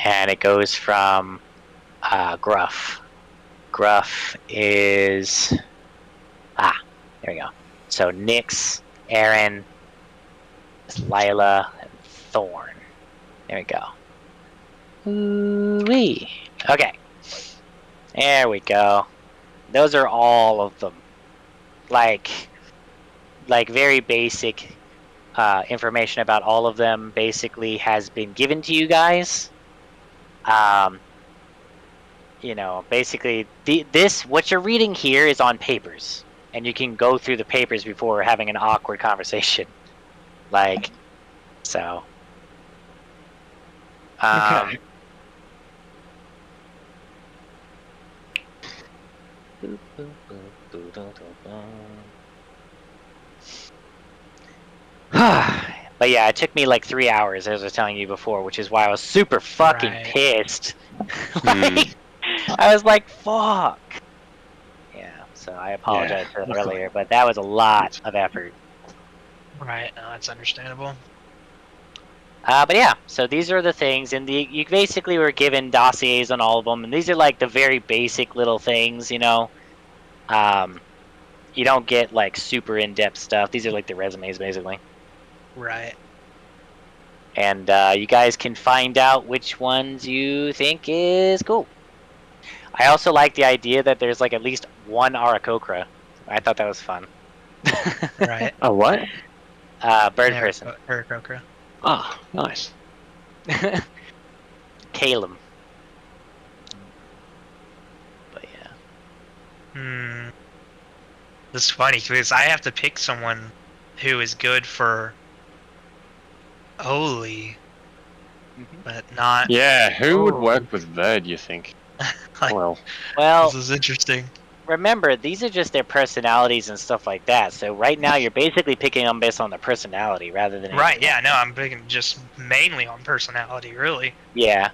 And it goes from Gruff. Gruff is... there we go. So Nyx, Aaron, Lila, and Thorn. There we go. Ooh-wee. Okay. There we go. Those are all of them. Like very basic information about all of them basically has been given to you guys. Basically what you're reading here is on papers, and you can go through the papers before having an awkward conversation. So. Okay. But yeah, it took me like 3 hours, as I was telling you before, which is why I was super fucking pissed. I was like, fuck. Yeah, so I apologize for that luckily. earlier, but that was a lot of effort. Right. No, that's understandable. But yeah, so these are the things, and you basically were given dossiers on all of them, and these are like the very basic little things, you know. You don't get like super in-depth stuff. These are like the resumes, basically. Right. And you guys can find out which ones you think is cool. I also like the idea that there's like at least one Arakokra. I thought that was fun. Right. Oh, what? Bird person. Eric Okra. Ah, nice. Calum. But yeah. Hmm. This is funny because I have to pick someone who is good for Oli, but not. Yeah, who would Oh. work with Verd, you think? Like, Well, Well, this is interesting. remember, these are just their personalities and stuff like that. So right now, you're basically picking them based on their personality rather than Right. anything Yeah. else. No, I'm picking just mainly on personality, really. Yeah.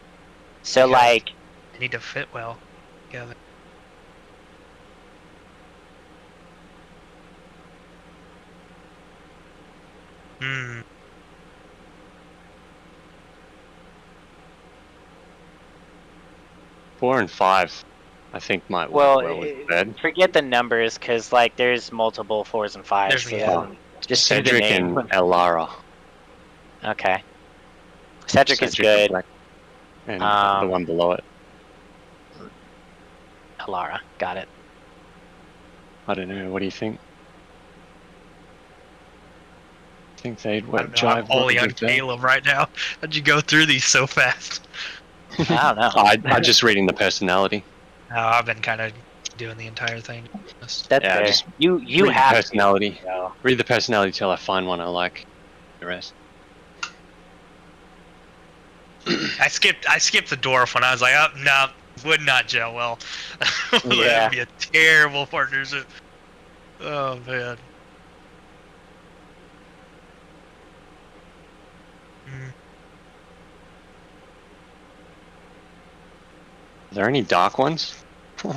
So Because like, they need to fit well together. Hmm. four and five, I think might work well, well with Verd. forget the numbers because like there's multiple 4s and 5s. There's So yeah. then just do the Cedric name. and Elara. Okay. Cedric is the good. black, and the Um, one below it. Alara, got it. I don't know. What do you think? I think they'd I work don't know. I'm jive well only on with Verd. Caleb right now. How'd you go through these so fast? I don't know. I'm just reading the personality. I've been kind of doing the entire thing. That's Yeah, fair. just You read the have personality. to. So. Read the personality till I find one I like. The rest. I skipped the dwarf when I was like, oh no, would not gel well. Yeah. That'd be a terrible partnership. Oh man. Mm. Are there any dark ones? Who's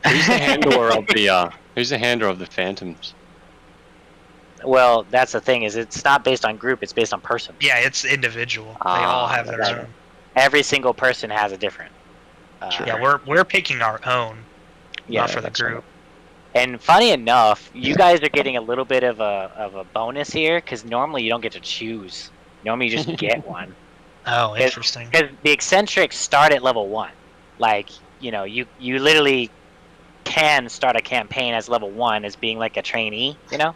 the handler of the Who's the handler of the phantoms? Well, that's the thing is it's not based on group; it's based on person. Yeah, it's individual. They all have their right. own. Every single person has a different. Sure. Yeah, we're picking our own, Yeah, not for the that's group. And funny enough, you guys are getting a little bit of a bonus here because normally you don't get to choose. Normally you just get one. Oh, interesting. Because the eccentrics start at level 1. Like, you know, you literally can start a campaign as level 1 as being like a trainee, you know?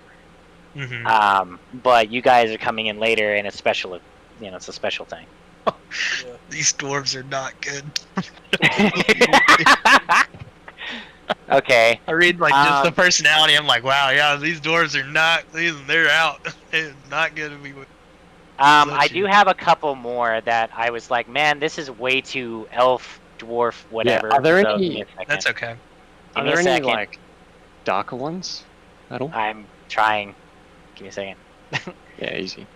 Mm-hmm. But you guys are coming in later and it's special, you know, it's a special thing. These dwarves are not good. Okay. I read like just the personality. I'm like, wow, yeah, these dwarves are not. They're out. They're not gonna be. I do have a couple more that I was like, man, this is way too elf, dwarf, whatever. Yeah, are there so any- give me a second. That's okay. Give Are me a there any second. like darker ones at all? I'm trying. Give me a second. Yeah, easy.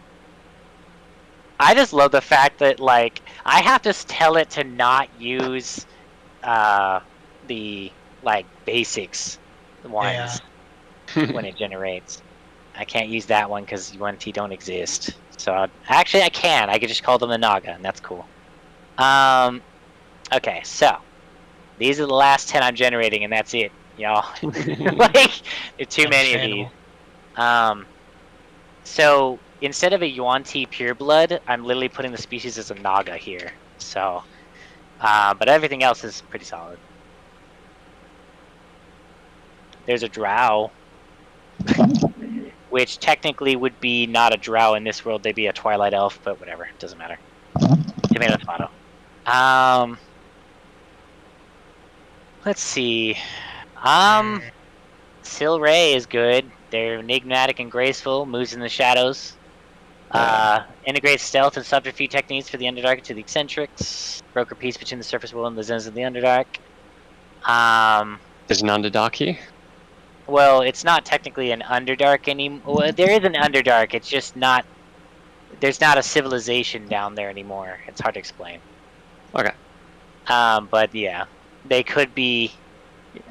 I just love the fact that like I have to tell it to not use the like basics ones when it generates. I can't use that one because UNT don't exist. So actually I can. I could just call them the Naga and that's cool. Okay, so these are the last 10 I'm generating and that's it, y'all. Like there's too many of these. So instead of a Yuan-Ti pureblood, I'm literally putting the species as a Naga here. So, but everything else is pretty solid. There's a Drow, which technically would be not a Drow in this world. They'd be a Twilight Elf, but whatever, it doesn't matter. Tomato, tomato. Let's see. Silray is good. They're enigmatic and graceful, moves in the shadows. Integrates stealth and subterfuge techniques for the Underdark to the eccentrics. Broker peace between the surface world and the Zens of the Underdark. There's an Underdark here? Well, it's not technically an Underdark anymore. Well, there is an Underdark, it's just not... There's not a civilization down there anymore. It's hard to explain. Okay. But yeah. They could be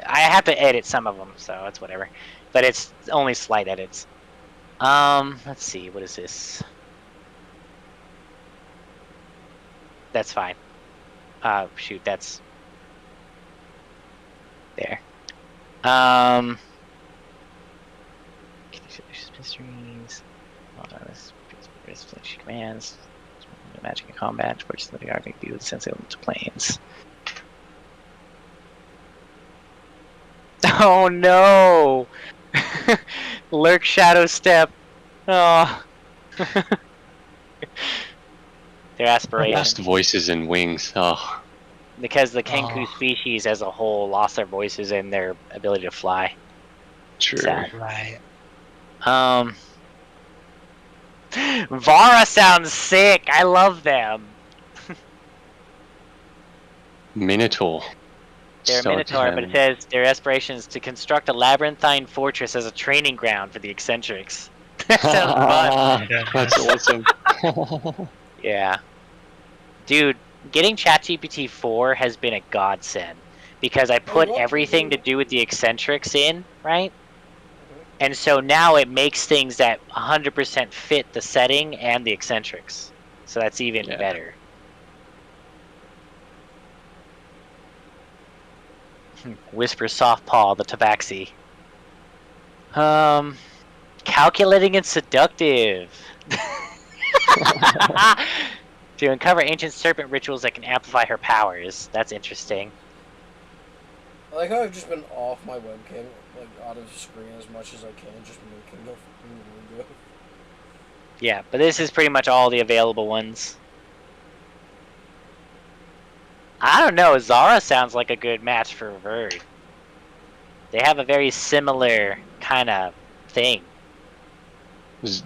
I have to edit some of them, so it's whatever. But it's only slight edits. Let's see. What is this? That's fine. Shoot, that's there. Mysteries. Commands. Magic and combat. Purchase the guarding view with sensitive to planes. Oh no! Lurk Shadow Step. Oh. Their aspiration. Lost voices and wings. Oh, Because the Kenku species as a whole lost their voices and their ability to fly. true. Sad. Right. Vara sounds sick. I love them. Minotaur. They're a So Minotaur, but it determined. says their aspiration is to construct a labyrinthine fortress as a training ground for the eccentrics. That sounds fun. That's awesome. Yeah. Dude, getting ChatGPT 4 has been a godsend. Because I put everything to do with the eccentrics in, right? And so now it makes things that 100% fit the setting and the eccentrics. So that's even better. Whisper Soft Paw, the Tabaxi. Calculating and seductive. To uncover ancient serpent rituals that can amplify her powers. That's interesting. I like how I've just been off my webcam, like out of screen as much as I can, just making the window. Yeah, but this is pretty much all the available ones. I don't know, Zara sounds like a good match for Verd. They have a very similar kind of thing.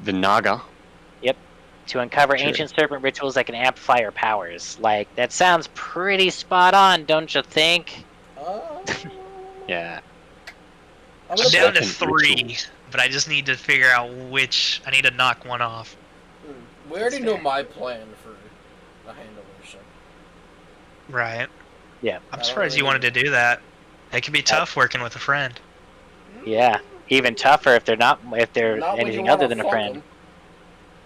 The Naga. Yep. To uncover Sure. ancient serpent rituals that can amplify her powers. Like, that sounds pretty spot on, don't you think? Yeah. I'm I'm down to Second 3, rituals. but I just need to figure out which. I need to knock one off. We already know my plan for a handler, so. Right. Yeah. I'm surprised you wanted to do that. It can be tough working with a friend. Yeah. Even tougher if they're not Not when you anything wanna other than a fuck friend. 'em.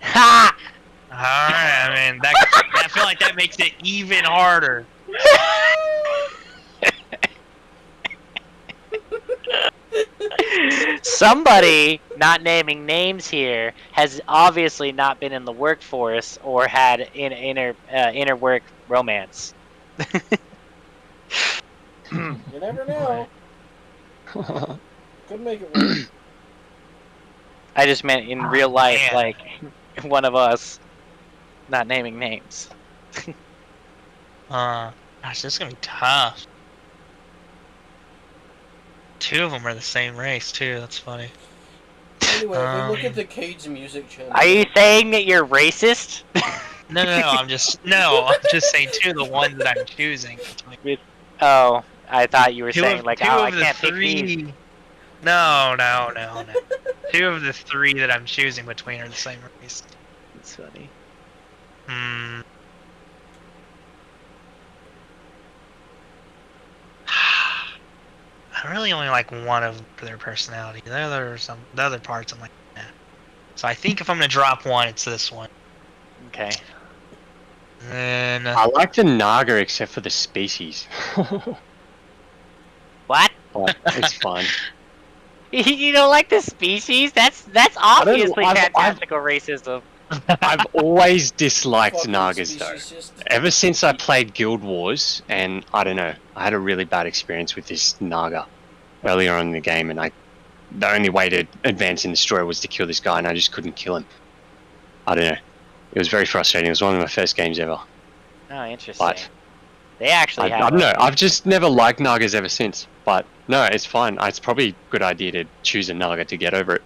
Ha! Alright, I mean, I feel like that makes it even harder. Somebody, not naming names here, has obviously not been in the workforce or had inner work romance. You never know. Could make it work. I just meant in real life, man. like one of us, not naming names. Gosh, this is gonna be tough. 2 of them are the same race too. That's funny. Anyway, if we look at the Cade's music channel. Are you saying that you're racist? No. I'm just saying 2 of the ones that I'm choosing. Oh, I thought you were saying like, two oh, I of the can't pick these. 3. No. 2 of the 3 that I'm choosing between are the same race. That's funny. I really only like one of their personality. The other parts I'm like, nah. So I think if I'm gonna drop one, it's this one. Okay. And I like the Naga except for the species. What? But it's fun. You don't like the species? That's obviously fantastical racism. I've always disliked Fucking Nagas though. speciesist. Ever since I played Guild Wars, and I don't know, I had a really bad experience with this Naga earlier on in the game, and the only way to advance in the story was to kill this guy, and I just couldn't kill him. I don't know. It was very frustrating. It was one of my first games ever. Oh, interesting. But They actually have. I don't know. I've just never liked Nagas ever since. But no, it's fine. It's probably a good idea to choose a Naga to get over it.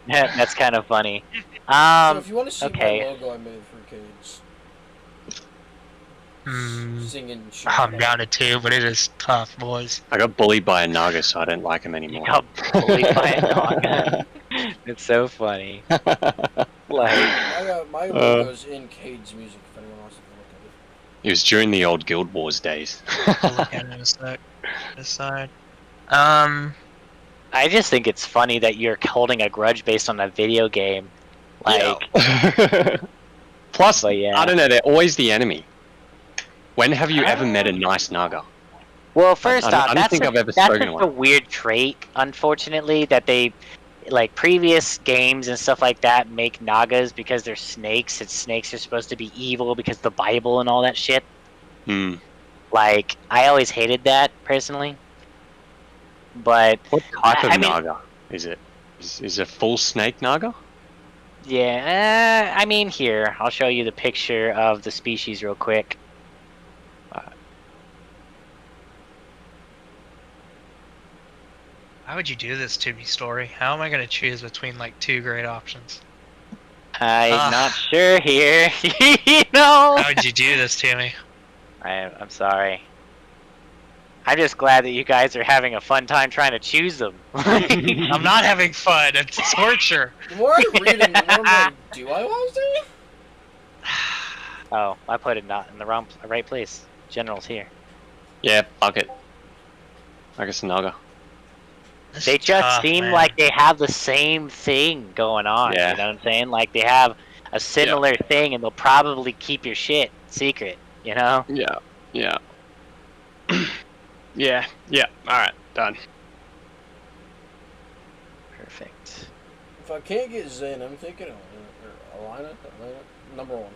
That's kind of funny. So if you want to see okay. my logo I made for Cade's. Singing shit. I'm down to 2, but it is tough, boys. I got bullied by a Naga, so I don't like him anymore. You got bullied by a dog. It's so funny. Like, my logo's in Cade's music if anyone wants to look at it. It was during the old Guild Wars days. I'll look at it in a sec. This side. I just think it's funny that you're holding a grudge based on a video game. Like, Yeah. Plus, but yeah. I don't know, they're always the enemy. When have you ever met a nice Naga? Well, first off, I don't think I've ever that's spoken to just a one. weird trait, unfortunately, that they, like, previous games and stuff like that make Nagas because they're snakes, and snakes are supposed to be evil because the Bible and all that shit. Hmm. Like, I always hated that, personally. But, What type of I mean, Naga is it? Is it full snake Naga? yeah, I mean, here, I'll show you the picture of the species real quick. Why would you do this to me, Story? How am I going to choose between like two great options? I'm not sure here. You know? How would you do this to me? I'm sorry. I'm just glad that you guys are having a fun time trying to choose them. I'm not having fun. It's torture. The more I read it, the more I'm like, do I want to? Oh, I put it not in the right place. General's here. Yeah, fuck it. I guess Naga. This They is just tough, seem man. like they have the same thing going on. Yeah. You know what I'm saying? Like they have a similar thing, and they'll probably keep your shit secret. You know? Yeah, yeah. Yeah, alright, done. Perfect. If I can't get Zen, I'm thinking Alina, number one.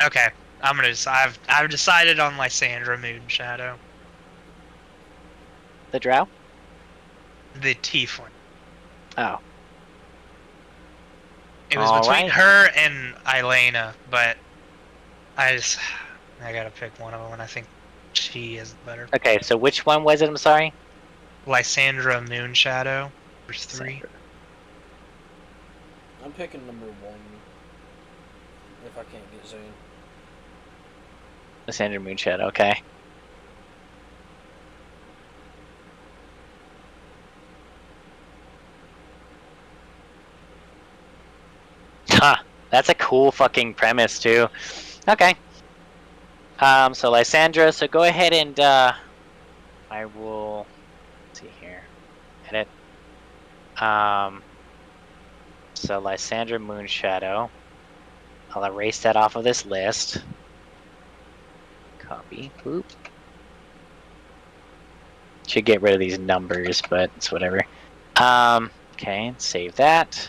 Okay, I'm gonna. I've decided on Lysandra Moonshadow, The drow? the tiefling. Oh. It was between her and Elena, but I gotta pick one of them, and I think she is better. Okay, so which one was it? I'm sorry. Lysandra Moonshadow. There's 3. I'm picking number one. If I can't get Zen. Lysandra Moonshadow, okay. Huh, that's a cool fucking premise too. Okay. So Lysandra, so go ahead and I will let's see here. Edit. So Lysandra Moonshadow. I'll erase that off of this list. Copy. Boop. Should get rid of these numbers, but it's whatever. Okay, save that.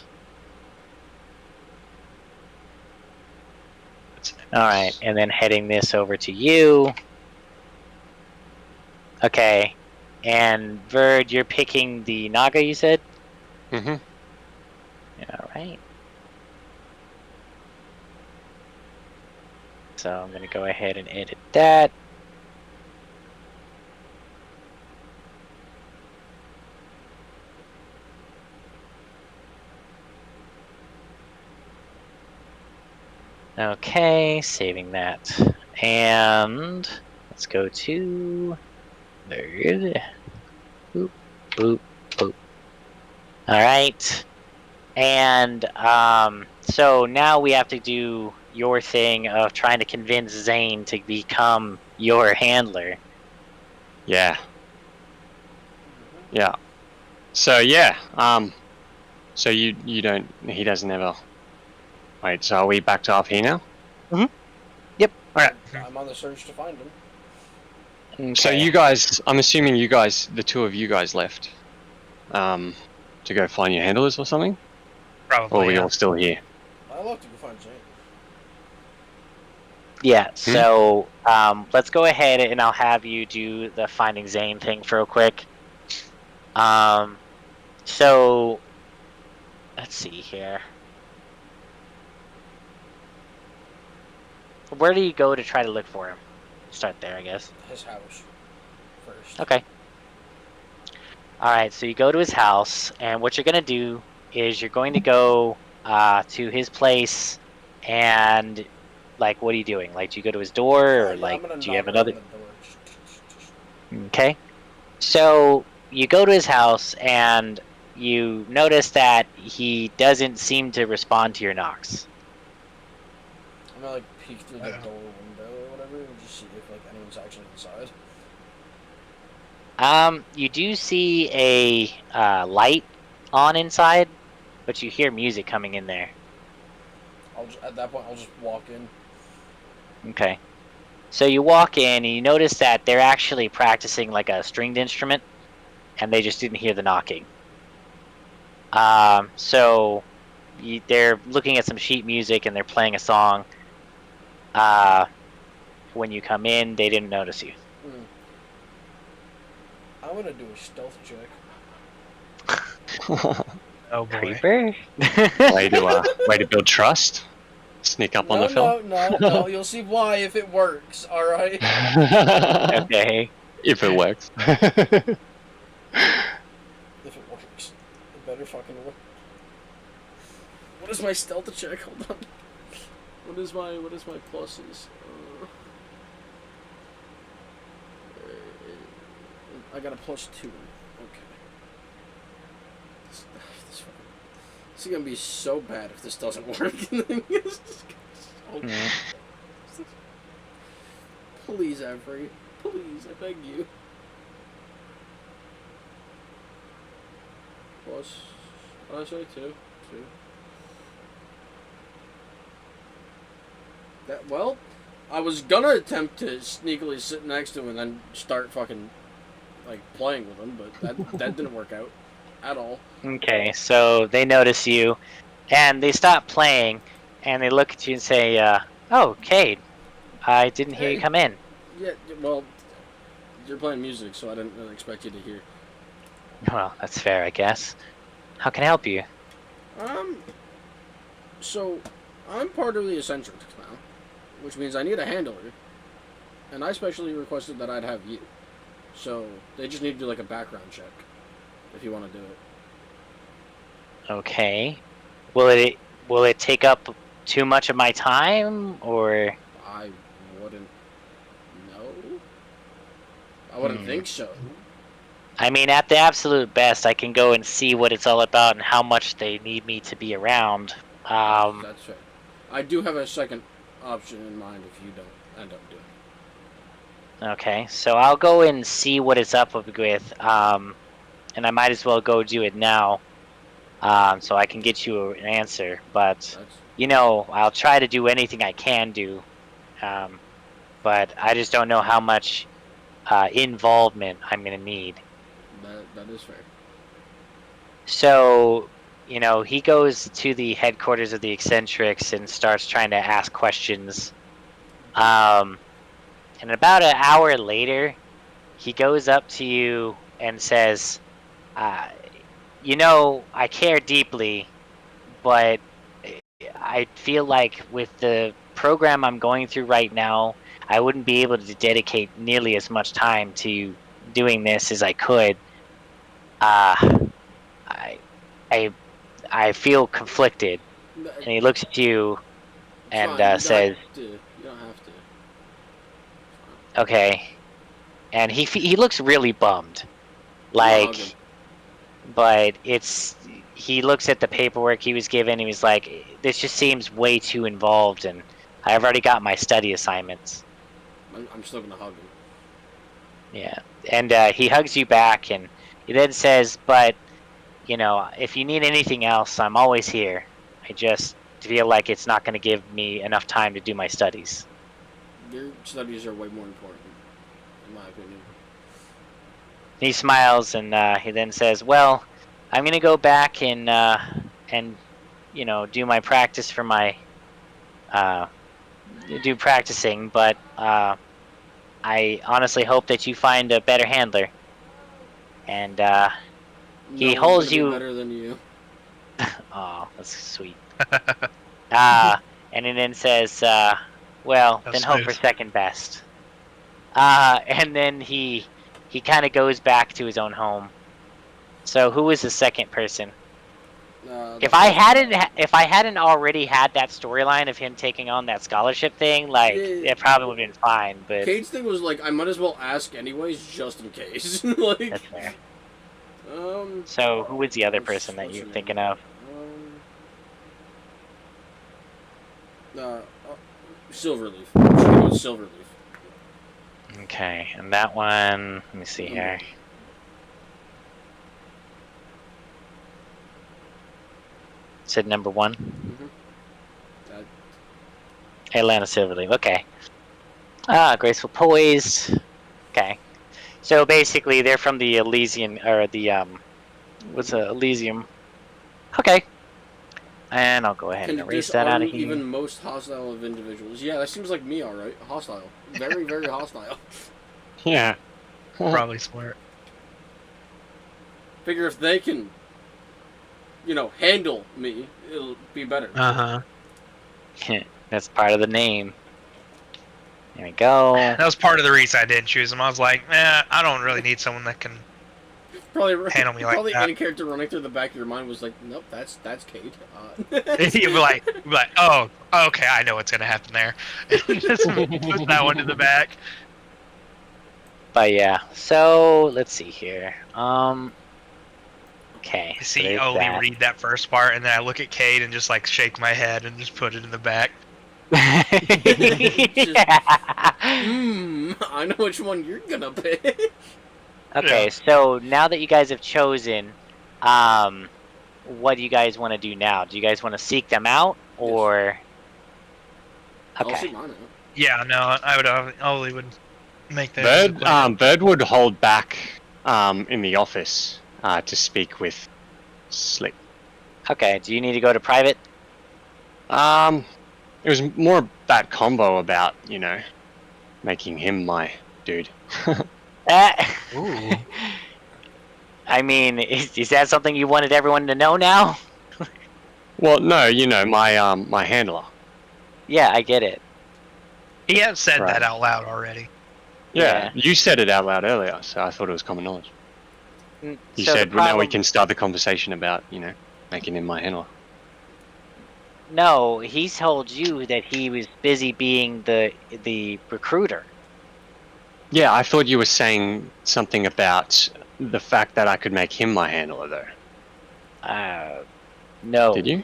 Alright, and then heading this over to you. Okay. And Verd, you're picking the Naga, you said? Mm-hmm. Alright. So I'm going to go ahead and edit that. Okay, saving that. And let's go to Verd. Boop, boop, boop. Alright. And so now we have to do your thing of trying to convince Zane to become your handler. Yeah. Yeah. So yeah, so you don't, he doesn't ever. Wait, so are we back to RP now? Mm-hmm. Yep. Alright. I'm on the search to find him. Okay. So you guys, I'm assuming you guys, the two of you guys left, to go find your handlers or something? Probably. Or are we Yeah. all still here? I love to go find Zane. Yeah, so let's go ahead and I'll have you do the Finding Zane thing for real quick. So let's see here. Where do you go to try to look for him? Start there, I guess. His house first. Okay. Alright, so you go to his house, and what you're going to do is you're going to go to his place, and, like, what are you doing? Like, do you go to his door, or, like, do you have another... Okay. So, you go to his house, and you notice that he doesn't seem to respond to your knocks. I'm gonna, like, peek through the door window or whatever and just see if like anyone's actually inside? You do see a light on inside, but you hear music coming in there. At that point, I'll just walk in. Okay. So you walk in and you notice that they're actually practicing like a stringed instrument, and they just didn't hear the knocking. So they're looking at some sheet music and they're playing a song. When you come in, they didn't notice you. I'm gonna do a stealth check. Oh boy. Creeper? way to build trust. Sneak up on the film. No. You'll see why if it works. All right. Okay. If it works. If it works, it better fucking work. What is my stealth check? Hold on. What is my pluses? I got a +2. Okay. This is gonna be so bad if this doesn't work. Please, Avery. Please, I beg you. Plus, I say 2. Well, I was gonna attempt to sneakily sit next to him and then start fucking like playing with him, but that didn't work out at all. Okay, so they notice you, and they stop playing, and they look at you and say, "Oh, Cade, I didn't hear you come in." Yeah, well, you're playing music, so I didn't really expect you to hear. Well, that's fair, I guess. How can I help you? So I'm part of the Eccentrics now, which means I need a handler, and I specially requested that I'd have you. So they just need to do like a background check, if you want to do it. Okay. Will it take up too much of my time, or? I wouldn't know. I wouldn't think so. I mean, at the absolute best, I can go and see what it's all about and how much they need me to be around. That's fair. I do have a second option in mind if you don't end up doing it. Okay, so I'll go and see what it's up with, and I might as well go do it now, so I can get you an answer. But I'll try to do anything I can do, but I just don't know how much involvement I'm gonna need. That is fair. So, he goes to the headquarters of the Eccentrics and starts trying to ask questions. And about an hour later, he goes up to you and says, I care deeply, but I feel like with the program I'm going through right now, I wouldn't be able to dedicate nearly as much time to doing this as I could. I feel conflicted. And he looks at you and says, "You don't have to." "Okay." And he looks really bummed, But he looks at the paperwork he was given. He was like, "This just seems way too involved, and I've already got my study assignments." I'm still gonna hug him. Yeah, and he hugs you back, and he then says, "But if you need anything else, I'm always here. I just feel like it's not going to give me enough time to do my studies." Your studies are way more important, in my opinion. He smiles, and he then says, "Well, I'm going to go back and do my practice for my do practicing, but I honestly hope that you find a better handler." And he holds you. Better than you. Oh, that's sweet. And he then says, "Well, That's then hope for second best." And then he kind of goes back to his own home. So who was the second person? If I hadn't already had that storyline of him taking on that scholarship thing, it probably would have been fine. But Cade's thing was like, I might as well ask anyways, just in case. Like, that's fair. So who was the other person that you're thinking of? Silverleaf. I'm just gonna go with Silverleaf. Okay, and that one. Let me see here. Said number 1. That, Atlanta Silverleaf. Okay. Graceful Poise. Okay. So basically, they're from the Elysian, or the what's Elysium? Okay. And I'll go ahead can and erase that out disarm of here. even most hostile of individuals. Yeah, that seems like me, all right. Hostile. Very, very hostile. Yeah. Probably smart. Figure if they can, handle me, it'll be better. That's part of the name. There we go. That was part of the reason I didn't choose him. I was like, I don't really need someone that can handle me like probably that. any character running through the back of your mind was like, nope, that's Cade. You'd be like, oh, okay, I know what's gonna happen there. Just put that one to the back. But yeah, so let's see here. Okay. I see there's Oli that. read that first part, and then I look at Cade and just like shake my head and just put it in the back. I know which one you're gonna pick. Okay, Yeah. so now that you guys have chosen, what do you guys want to do now? Do you guys want to seek them out, or? I'll Okay. see mine out. Yeah, no, I would. Oli would make that. Bird would hold back in the office to speak with Slick. Okay. Do you need to go to private? It was more that combo about, making him my dude. Ooh. I mean, is that something you wanted everyone to know now? Well, no, my my handler. Yeah, I get it. He has said Right. that out loud already. Yeah, you said it out loud earlier, so I thought it was common knowledge. You So the said, well, now we problem- can start the conversation about, making him my handler. No, he told you that he was busy being the recruiter. Yeah, I thought you were saying something about the fact that I could make him my handler, though. No. Did you?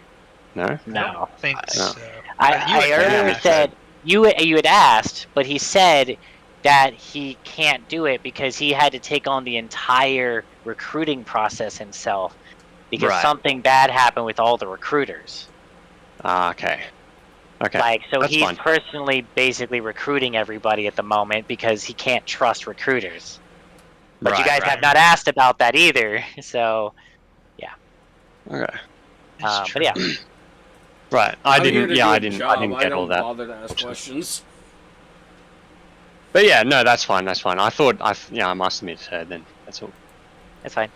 No? I No. don't think No. so. I You earlier yeah. said you had asked, but he said that he can't do it because he had to take on the entire recruiting process himself because Right. something bad happened with all the recruiters. Okay. Okay. Like, so that's he's fine. personally basically recruiting everybody at the moment because he can't trust recruiters. But you Right, guys have not asked about that either, so Okay. It's but yeah. Right. I'm here to do a I didn't job. get all don't that. bother to ask questions. But yeah, no, that's fine. That's fine. I thought I must have misheard then. That's all. That's fine.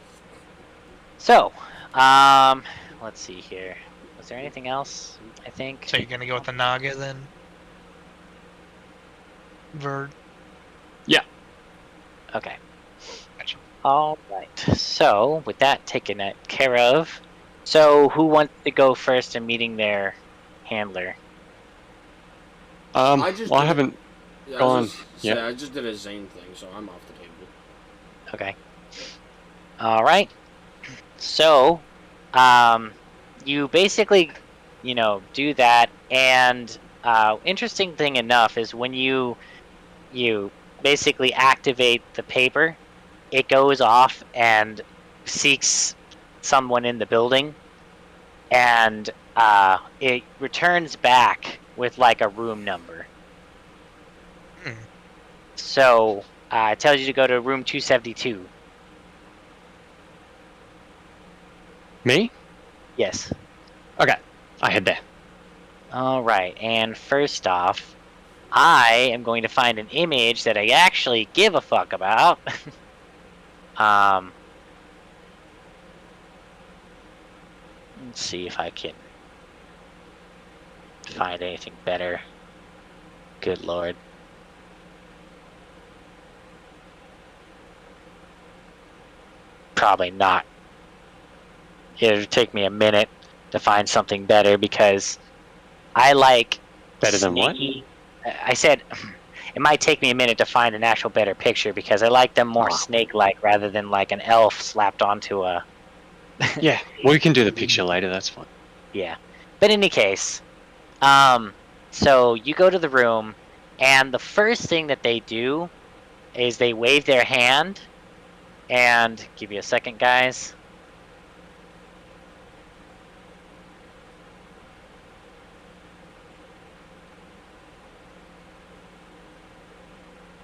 So, let's see here. Was there anything else? I think. So you're gonna go with the Naga then? Verd. Okay. Gotcha. All right. So, with that taken care of, so who wants to go first in meeting their handler? I just I did- haven't. Yeah, Go I on. was just say, Yeah. I just did a Zane thing, so I'm off the table. Okay. All right. So, you basically, do that, and interesting thing enough is when you basically activate the paper, it goes off and seeks someone in the building, and it returns back with like a room number. Hmm. So it tells you to go to room 272. Me? Yes. Okay. I head there. All right, and first off, I am going to find an image that I actually give a fuck about. Let's see if I can find anything better. Good lord. Probably not. It'll take me a minute to find something better because I like Better than what? sneaky- I said it might take me a minute to find an actual better picture because I like them more Ah. snake-like rather than like an elf slapped onto a Yeah. We can do the picture later. That's fine. yeah. But in any case, So you go to the room, and the first thing that they do is they wave their hand, and give you a second, guys.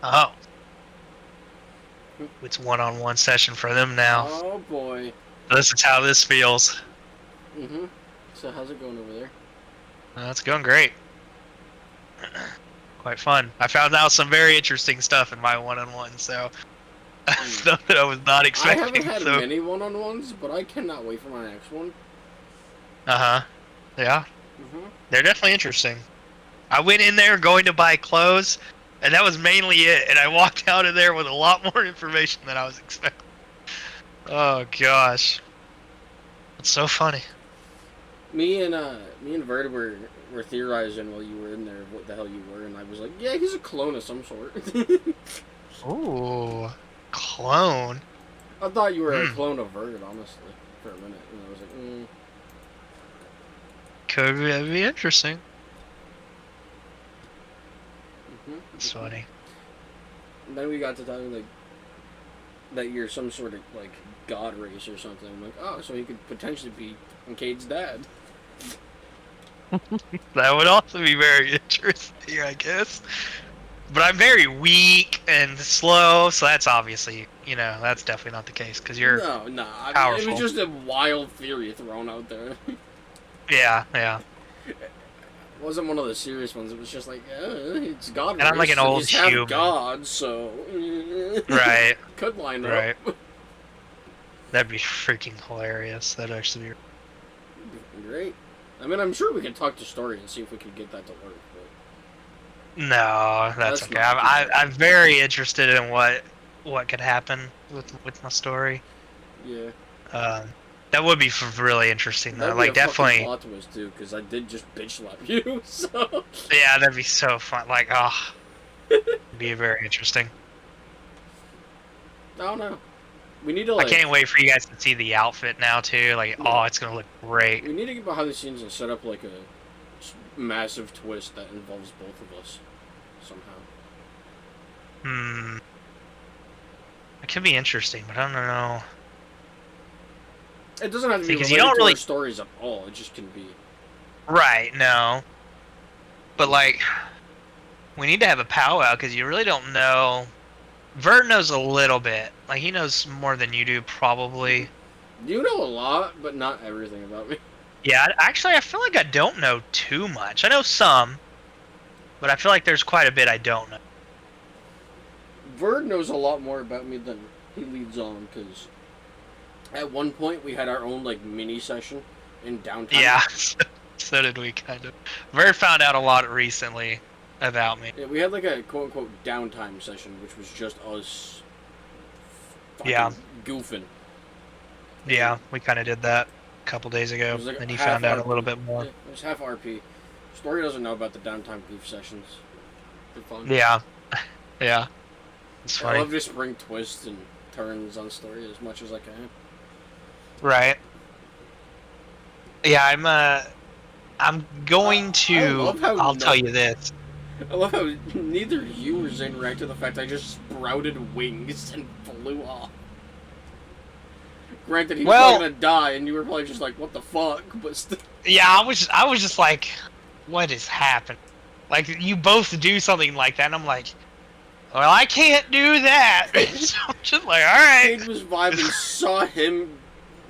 Oh. It's one-on-one session for them now. Oh boy. This is how this feels. So how's it going over there? It's going great. Quite fun. I found out some very interesting stuff in my one-on-one, so stuff that I was not I expecting. haven't had many one-on-ones, but I cannot wait for my next one. Yeah. They're definitely interesting. I went in there going to buy clothes, and that was mainly it. And I walked out of there with a lot more information than I was expecting. Oh gosh, it's so funny. Me and Verd were theorizing while you were in there what the hell you were, and I was like, yeah, he's a clone of some sort. Ooh, clone. I thought you were a clone of Verd, honestly, for a minute, and I was like, Could be interesting. It's funny. And then we got to talking like that you're some sort of like god race or something. I'm like, oh, so he could potentially be Cade's dad. That would also be very interesting, I guess. But I'm very weak and slow, so that's obviously, that's definitely not the case, because you're No, I mean, powerful. it was just a wild theory thrown out there. Yeah. It wasn't one of the serious ones. It was just like, it's God And I'm like an race, old he's half human. God, so Right. could line up. Right. That'd be freaking hilarious. That'd actually be Great. I mean, I'm sure we could talk to Story and see if we could get that to work. But No, that's okay. not I'm very interested in what could happen with my story. yeah. That would be really interesting though. That'd Like be a fucking definitely. plot twist too, because I did just bitch slap you. So Yeah, that'd be so fun. Like, it'd be very interesting. I don't know. We need to I can't wait for you guys to see the outfit now too. Like, Yeah. it's gonna look great. We need to get behind the scenes and set up like a massive twist that involves both of us somehow. It could be interesting, but I don't know. It doesn't have to be Because related you don't to really our stories at all. It just can be. Right, no. But, like, we need to have a powwow because you really don't know. Vert knows a little bit. Like, he knows more than you do, probably. You know a lot, but not everything about me. Yeah, actually, I feel like I don't know too much. I know some, but I feel like there's quite a bit I don't know. Verd knows a lot more about me than he leads on, because at one point we had our own like mini session in downtown. Yeah, so did we, kind of. Vert found out a lot recently about me. Yeah, we had like a quote-unquote downtime session, which was just us fucking Yeah. goofing. Yeah, we kind of did that a couple days ago, It was like and he half found out a RP. little bit more. Yeah, it was half RP. Story doesn't know about the downtime goof sessions. They're fun. Yeah, yeah. It's I funny. love just bring twists and turns on Story as much as I can. Right. Yeah, I'm going I to. love how I'll tell you this. I love how neither you or Zane react to the fact I just sprouted wings and flew off. Granted, he was Well- probably gonna die, and you were probably just like, "What the fuck?" But still, Yeah, I was just like, what is happening? Like, you both do something like that, and I'm like, well, I can't do that. So I'm just like, all right. Cade was vibing, saw him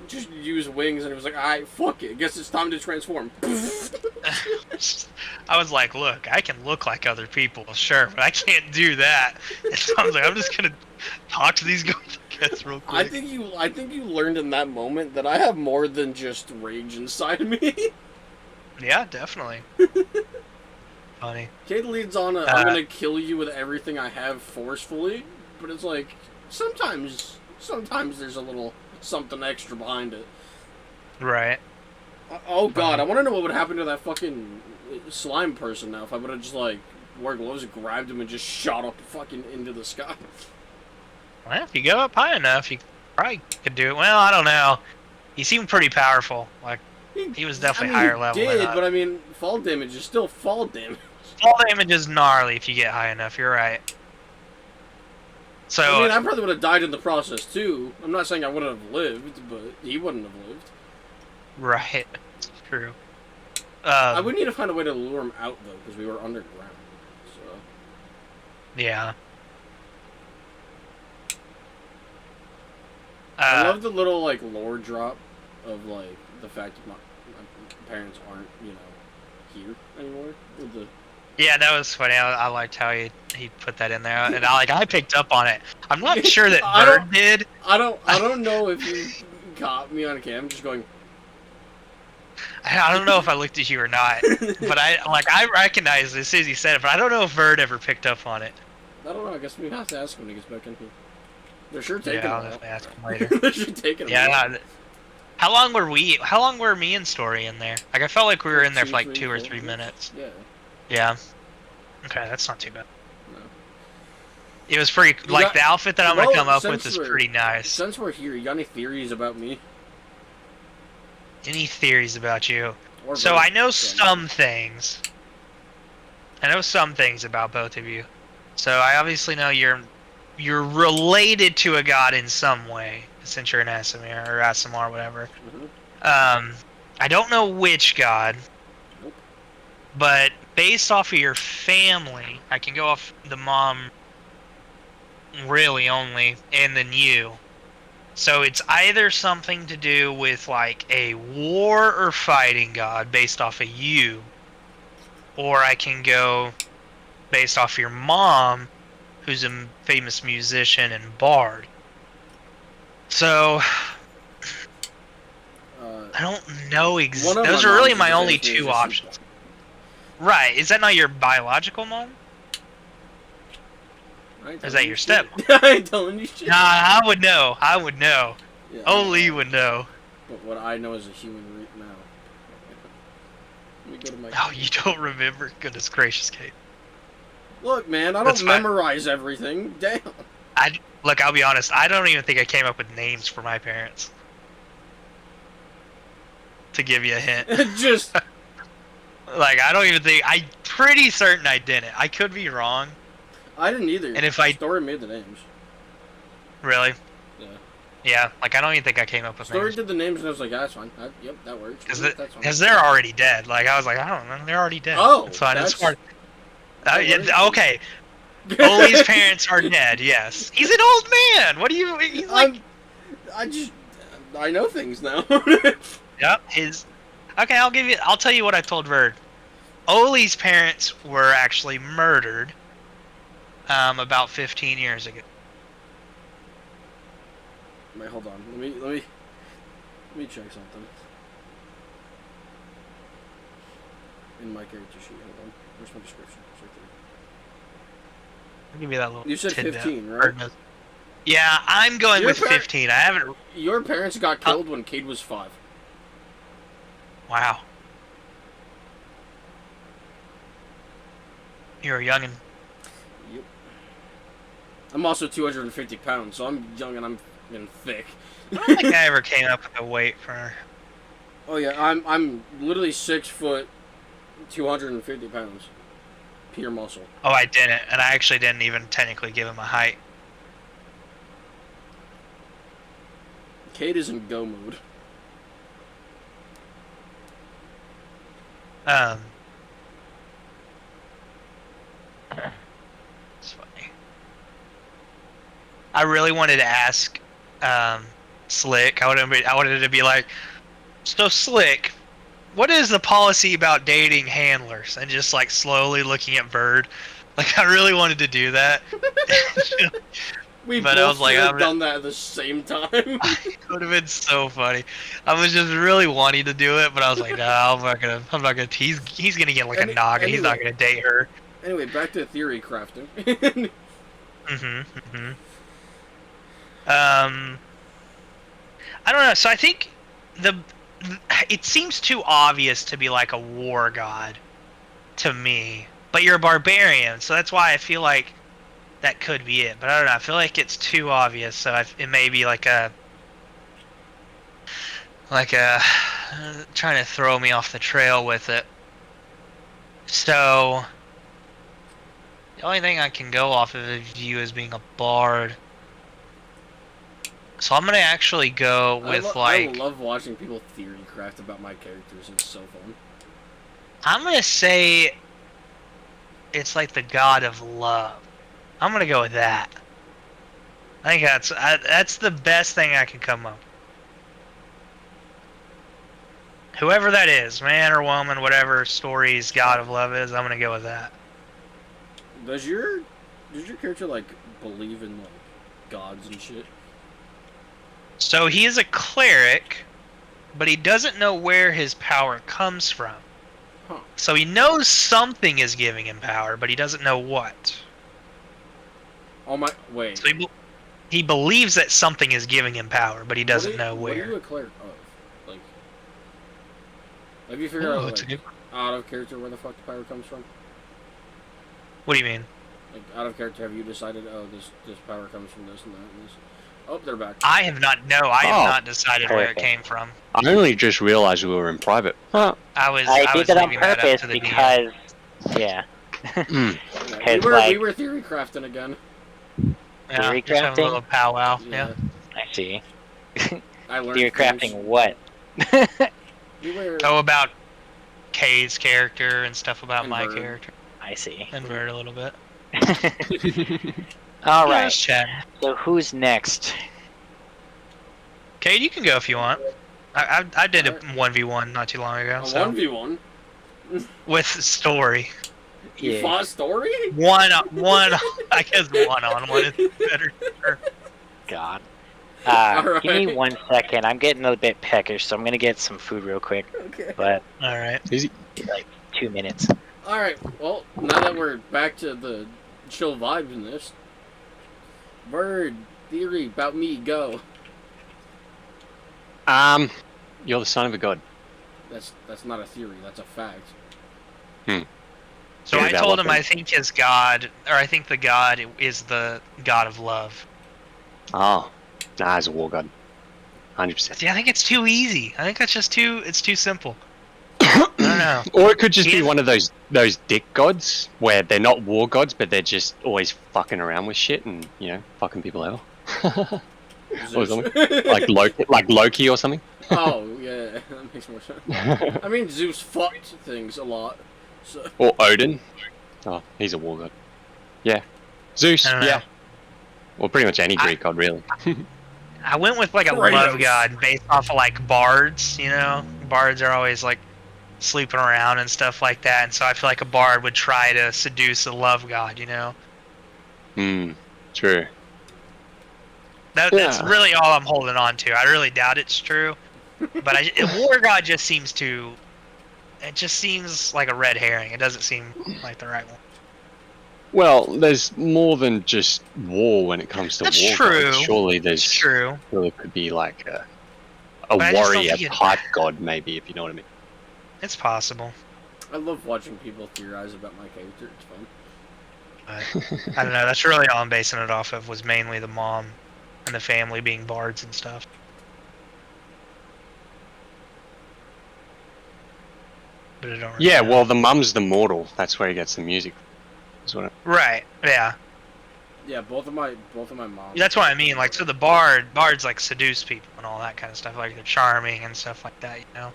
just use wings, and he was like, "Alright, fuck it. Guess it's time to transform." I was like, look, I can look like other people, sure, but I can't do that. And so I was like, I'm just gonna talk to these guys, I guess, real quick. I think you learned in that moment that I have more than just rage inside me. Yeah, definitely. Funny. Cade leads on a, I'm gonna kill you with everything I have forcefully, but it's like, sometimes there's a little something extra behind it. Right. Oh god, I want to know what would happen to that fucking slime person now if I would have just like wore gloves, grabbed him, and just shot up fucking into the sky. Well, if you go up high enough, you probably could do it. Well, I don't know. He seemed pretty powerful. Like, he was definitely higher level. He did, but I mean, fall damage is still fall damage. Fall damage is gnarly if you get high enough. You're right. So I mean, I probably would have died in the process too. I'm not saying I wouldn't have lived, but he wouldn't have lived. right, it's true. I would need to find a way to lure him out though, because we were underground. So Yeah. I love the little like lore drop of like the fact that my parents aren't, you know, here anymore. With the Yeah, that was funny. I liked how he put that in there, and I picked up on it. I'm not sure that Bird did. I don't know if you caught me on cam just going. I don't know if I looked at you or not, but I recognized it as soon as he said it, but I don't know if Bird ever picked up on it. I don't know. I guess we have to ask him when he gets back in here. They're sure taking Yeah, a I'll while. definitely ask him later. They're sure taking a Yeah. while. No, how long were me and Story in there? Like I felt like we were in there for like 2 or 3 minutes. Yeah. Yeah. Okay, that's not too bad. No. It was pretty. The outfit that I'm gonna come up with is pretty nice. Since we're here, you got any theories about me? Any theories about you? Or So Bird? I know some things. I know some things about both of you. So I obviously know you're related to a god in some way, since you're an Asimir or Asimar, whatever. Mhm. I don't know which god, Nope. but based off of your family, I can go off the mom really only, and then you. So it's either something to do with like a war or fighting god based off of you, or I can go based off your mom, who's a famous musician and bard. So I don't know those are really my only two options. Right? Is that not your biological mom? Or is that your step? I ain't telling you shit. Nah, I would know. I would know. Yeah, Only you would know. But what I know is a human root now. Let me go to my. Oh, you don't remember? Goodness gracious, Kate. Look, man, I That's don't fine. memorize everything. Damn. Look, I'll be honest. I don't even think I came up with names for my parents. To give you a hint. Just. Like, I don't even think... I'm pretty certain I didn't. I could be wrong. I didn't either. And if I... Story made the names. Really? Yeah. Yeah, like, I don't even think I came up with Story names. did the names, and I was like, yeah, that's fine. Yep, that works. That's fine. Because they're already dead. Like, I was like, I don't know. They're already dead. Oh, it's fine. It's that's- fine. Yeah, okay. Oli's parents are dead, yes. He's an old man! What do you... He's like... I know things now. Yep, Okay, I'll tell you what I told Verd. Oli's parents were actually murdered about 15 years ago. Wait, hold on. Let me check something. In my character sheet, hold on. Where's my description? It's right there. I'll give you that little You said tidbit. 15, right? Yeah, I'm going Your with 15. I haven't... Your parents got killed when Cade was 5. Wow. You're a youngin'. Yep. I'm also 250 pounds, so I'm young and I'm thick. I don't think I ever came up with a weight for... Oh yeah, I'm literally 6 foot, 250 pounds. Pure muscle. Oh, I didn't. And I actually didn't even technically give him a height. Cade is in go mode. It's funny. I really wanted to ask Slick. I wanted it to be like, so Slick, what is the policy about dating handlers? And just like slowly looking at Bird. Like I really wanted to do that. We But both I was like, have done that at the same time. It would have been so funny. I was just really wanting to do it, but I was like, no, I'm not gonna. He's gonna get like a noggin. He's not gonna date her. Anyway, back to theory crafting. I don't know. So I think it seems too obvious to be like a war god to me, but you're a barbarian, so that's why I feel like that could be it. But I don't know. I feel like it's too obvious, so it may be like a trying to throw me off the trail with it. So The only thing I can go off of is you as being a bard. So I'm gonna actually go with I love watching people theory craft about my characters. It's so fun. I'm gonna say it's like the god of love. I'm gonna go with that. I think that's the best thing I can come up with. Whoever that is, man or woman, whatever story's god of love is, I'm gonna go with that. Does your character like believe in like gods and shit? So he is a cleric, but he doesn't know where his power comes from. Huh. So he knows something is giving him power, but he doesn't know what. Oh my, wait. So he believes that something is giving him power, but he doesn't know where. What are you a cleric of? Like, have you figured out like, out of character where the fuck the power comes from? What do you mean? Like, out of character, have you decided, oh, this power comes from this and that and this? Oh, they're back. I have not. No, I have not decided where it came from. I only just realized we were in private. Huh. I did it on purpose because, yeah. We were theory crafting again. Yeah, theory just having a little crafting? powwow. Yeah. I see. I learned Theory crafting what? Oh, about Kay's character and stuff about And my Bird. character. I see. And Bird a little bit. All Yeah, right. just chat. So who's next? Kate, you can go if you want. I did a 1v1 not too long ago. A So 1v1? with story. You fought a story? One. I guess one-on-one is better. God. Alright. Give me 1 second. I'm getting a bit peckish, so I'm gonna get some food real quick. Okay. But All right. Easy. like 2 minutes. Alright, well, now that we're back to the chill vibes in this, Bird, theory about me, go. You're the son of a god. That's not a theory, that's a fact. So Yeah, I that told him weapon. I think his god, or I think the god is the god of love. Oh. Nah, it's a war god. 100%. See, I think it's too easy. I think that's just it's too simple. I don't know. Or it could just be Yeah. one of those dick gods where they're not war gods, but they're just always fucking around with shit and, you know, fucking people over. Or Zeus. something. like Loki or something. Oh, yeah, that makes more sense. I mean, Zeus fucked things a lot. So. Or Odin. Oh, he's a war god. Yeah. Zeus, I don't know. yeah. Well, pretty much any Greek god, really. I went with like a Kratos. love god based off of like bards, you know? Bards are always like sleeping around and stuff like that, and so I feel like a bard would try to seduce a love god, you know? True. That's Yeah. really all I'm holding on to. I really doubt it's true. But a war god just seems to... It just seems like a red herring. It doesn't seem like the right one. Well, there's more than just war when it comes to That's war true. gods. Surely It's true. Surely could be like a But I just don't warrior think it- type god, maybe, if you know what I mean. It's possible. I love watching people theorize about my character, it's fun. But I don't know. That's really all I'm basing it off of was mainly the mom and the family being bards and stuff. But I don't really Yeah, know. well, the mum's the mortal. That's where he gets the music. Is what Right, yeah. Yeah, both of my moms. That's what I mean. Like, so the bards like seduce people and all that kind of stuff. Like they're charming and stuff like that, you know.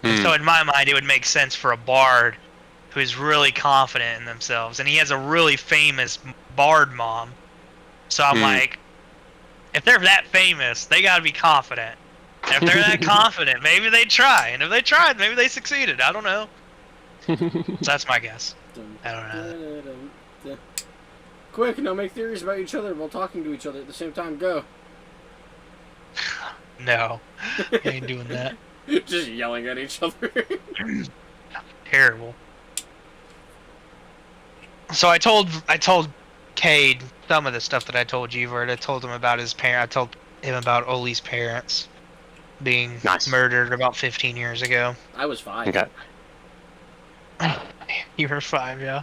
And so in my mind, it would make sense for a bard who is really confident in themselves, and he has a really famous bard mom. So I'm like, if they're that famous, they got to be confident. And if they're that confident, maybe they try. And if they tried, maybe they succeeded. I don't know. So that's my guess. I don't know. Quick, now make theories about each other while talking to each other at the same time. Go. No, I ain't doing that. Just yelling at each other. Terrible. So I told Cade some of the stuff that I told you, Vert. I told him about his parent. I told him about Oli's parents being murdered about 15 years ago. I was 5. Okay. You were 5, yeah.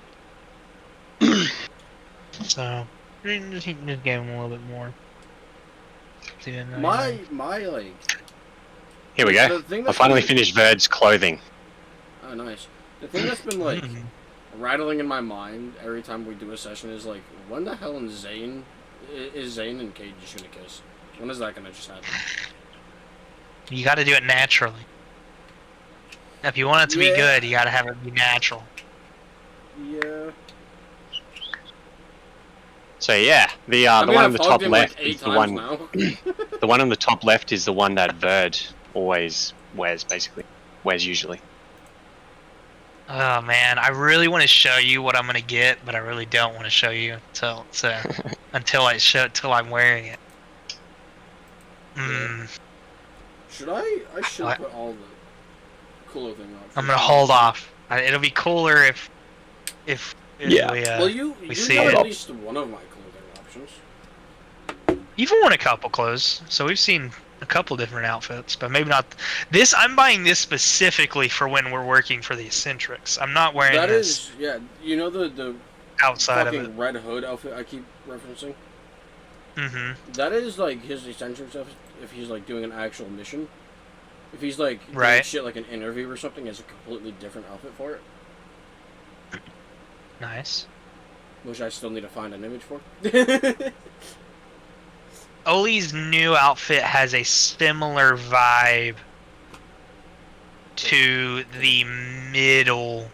So just gave him a little bit more. So he didn't know anything. My like. Here we go. The thing I that's finally been- finished Verd's clothing. Oh, nice. The thing that's been like rattling in my mind every time we do a session is like, when the hell is Zane and Cade just gonna kiss? When is that gonna just happen? You got to do it naturally. If you want it to be good, you got to have it be natural. Yeah. So yeah, the one on the top left is the one. The one on the top left is the one that Verd always wears, basically. Wears usually. Oh man, I really want to show you what I'm gonna get, but I really don't want to show you until I'm wearing it. Yeah. Should I should put all the clothing on. I'm gonna hold off. It'll be cooler if Yeah. we see know it. At least one of my clothing options. You've worn a couple clothes, so we've seen a couple different outfits, but maybe not this. I'm buying this specifically for when we're working for the eccentrics. I'm not wearing this. Yeah. You know the outside of fucking it. Red Hood outfit I keep referencing. Mm-hmm. That is like his eccentric stuff. If he's like doing an actual mission, if he's like doing Right. shit like an interview or something, he has a completely different outfit for it. Nice. Which I still need to find an image for. Oli's new outfit has a similar vibe to the middle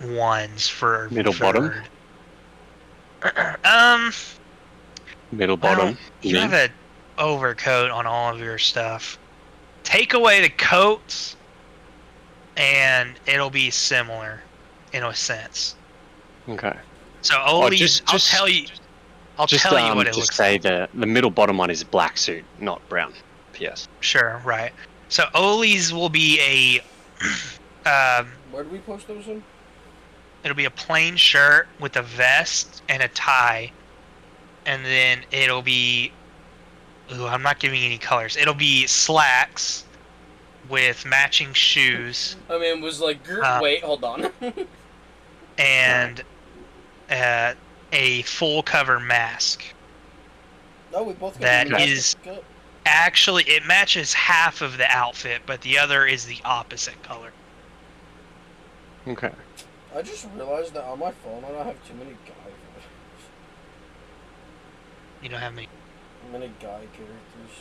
ones for Middle bottom? Middle bottom. You have an overcoat on all of your stuff. Take away the coats, and it'll be similar, in a sense. Okay. So Oli's, I'll tell you what it just looks say like. the middle bottom one is a black suit, not brown. P.S. Sure, right. So Oli's will be Where do we post those in? it'll be a plain shirt with a vest and a tie, and then it'll be, I'm not giving any colors. It'll be slacks with matching shoes. I mean, it was like, wait, hold on. And a full cover mask. No, we both got That the is actually, it matches half of the outfit, but the other is the opposite color. Okay. I just realized that on my phone I don't have too many guy photos. You don't have Many guy characters.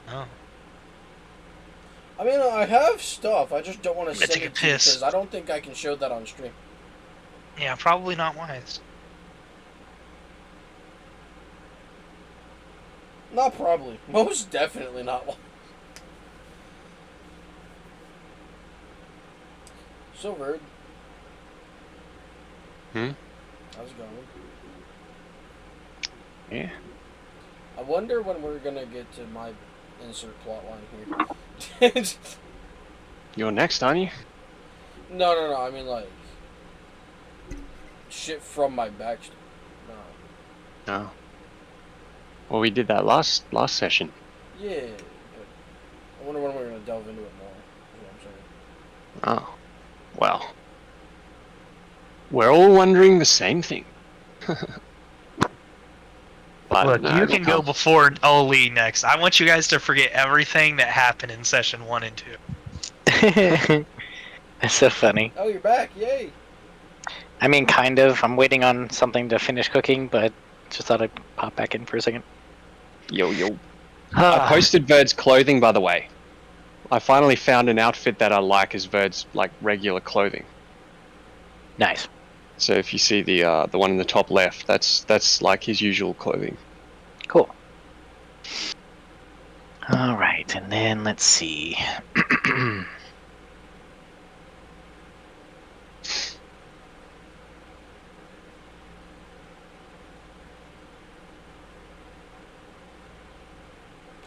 Oh. I mean, I have stuff. I just don't want to send take a it to you piss. because I don't think I can show that on stream. Yeah, probably not wise. Not probably. Most definitely not one. So, Bird. How's it going? Yeah. I wonder when we're gonna get to my insert plot line here. You're next, aren't you? No. I mean, like, shit from my backstory. No. Well, we did that last session. Yeah, but I wonder when we're gonna delve into it more. Is what I'm saying. Oh. Well. We're all wondering the same thing. But Look, no, you can go before Oli next. I want you guys to forget everything that happened in session 1 and 2. That's so funny. Oh, you're back! Yay! I mean, kind of. I'm waiting on something to finish cooking, but just thought I'd pop back in for a second. Yo. I posted Verd's clothing, by the way. I finally found an outfit that I like as Verd's like regular clothing. Nice. So if you see the one in the top left, that's like his usual clothing. Cool. All right, and then let's see.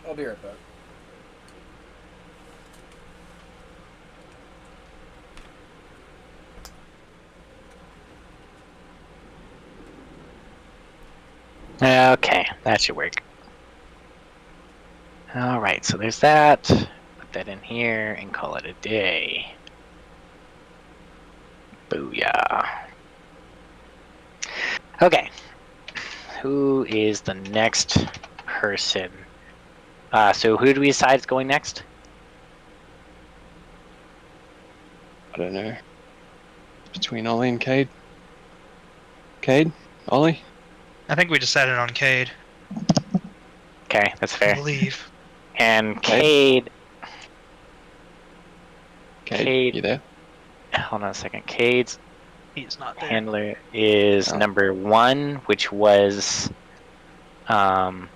I'll be right back. Okay, that should work. All right, so there's that. Put that in here and call it a day. Booyah. Okay. Who is the next person? So who do we decide is going next? I don't know. between Ollie and Cade. Cade? Ollie? I think we decided on Cade. Okay, that's I fair. believe. And Cade? Cade, Cade, you there? hold on a second. Cade's He's not there. handler is Oh. number 1, which was, I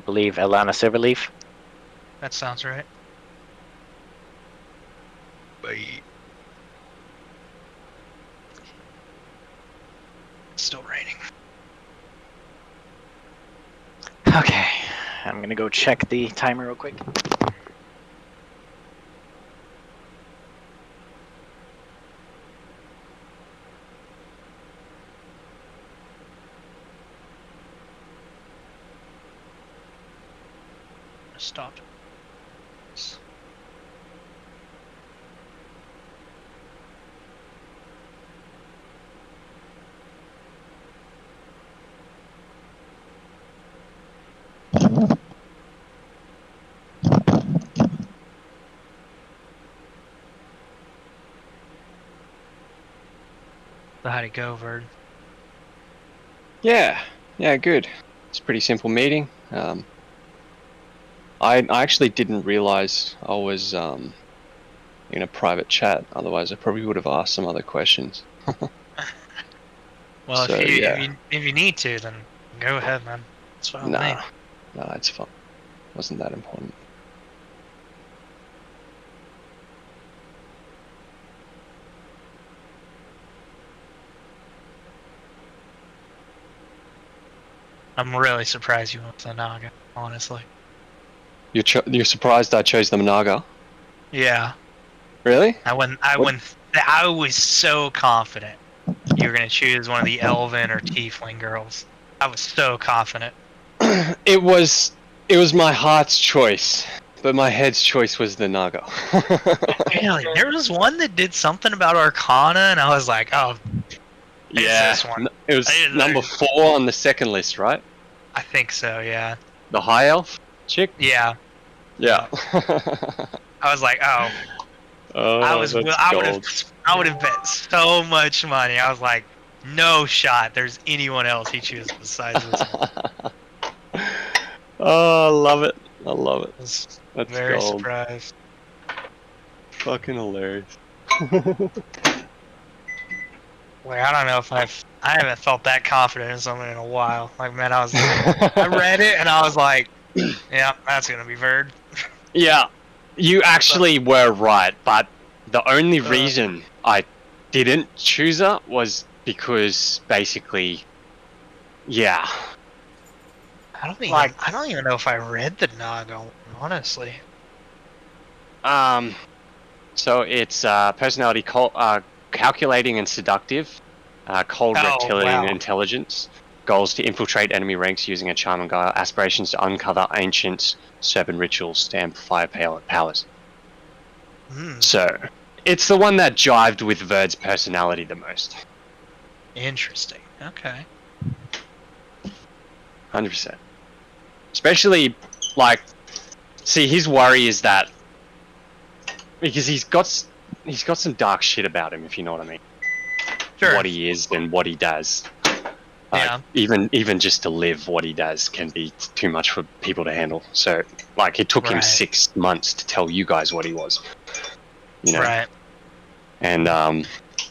believe, Alana Silverleaf. That sounds right. Bye. It's still raining. Okay, I'm gonna go check the timer real quick. Stopped. So how'd it go, Verd? Yeah, good. It's a pretty simple meeting. I actually didn't realize I was in a private chat. Otherwise, I probably would have asked some other questions. Well, So, if you need to, then go ahead, man. It's fine with me. Nah, it's fine. Wasn't that important. I'm really surprised you went with the Naga, honestly. You're surprised I chose the Managa? Yeah, Really? I was so confident you were gonna choose one of the Elven or Tiefling girls. I was so confident. It was my heart's choice, but my head's choice was the Naga. Really, there was one that did something about Arcana, and I was like, oh, Yeah, this one? it was number 4 on the second list, right? I think so. Yeah. The high elf chick. Yeah. Yeah. I was like, oh, Oh, I that's would have bet so much money. I was like, no shot. There's anyone else he chooses besides this one. Oh, I love it. I love it. I was That's very gold. surprised. Fucking hilarious. Like, I don't know if I haven't felt that confident in something in a while. Like, man, I read it and I was like, yeah, that's gonna be Verd. Yeah, you actually were right, but the only reason I didn't choose her was because basically, yeah. I don't even know if I read the Naga one, honestly. So it's personality calculating and seductive, cold reptilian intelligence, goals to infiltrate enemy ranks using a charm and guile, aspirations to uncover ancient serpent rituals to amplify powers. So it's the one that jived with Verd's personality the most. Interesting. Okay. 100%. Especially, like, see, his worry is that because he's got some dark shit about him, if you know what I mean. Sure. What he is and what he does. Yeah. Even just to live, what he does can be too much for people to handle. So, like, it took him 6 months to tell you guys what he was. You know? Right. And,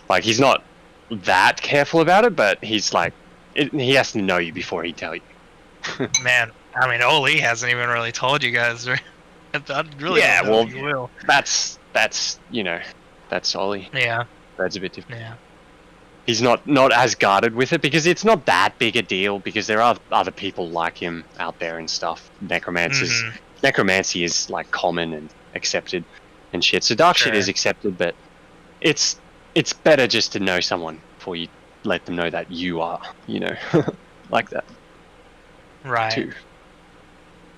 like, he's not that careful about it, but he's like, he has to know you before he tell you. Man, I mean, Oli hasn't even really told you guys. I really Yeah, don't know well, if he will. That's you know, that's Ollie. Yeah. That's a bit different. Yeah. He's not as guarded with it because it's not that big a deal because there are other people like him out there and stuff. Necromancy is like common and accepted and shit. So dark shit is accepted, but it's better just to know someone before you let them know that you are, you know, like that. Right. Too.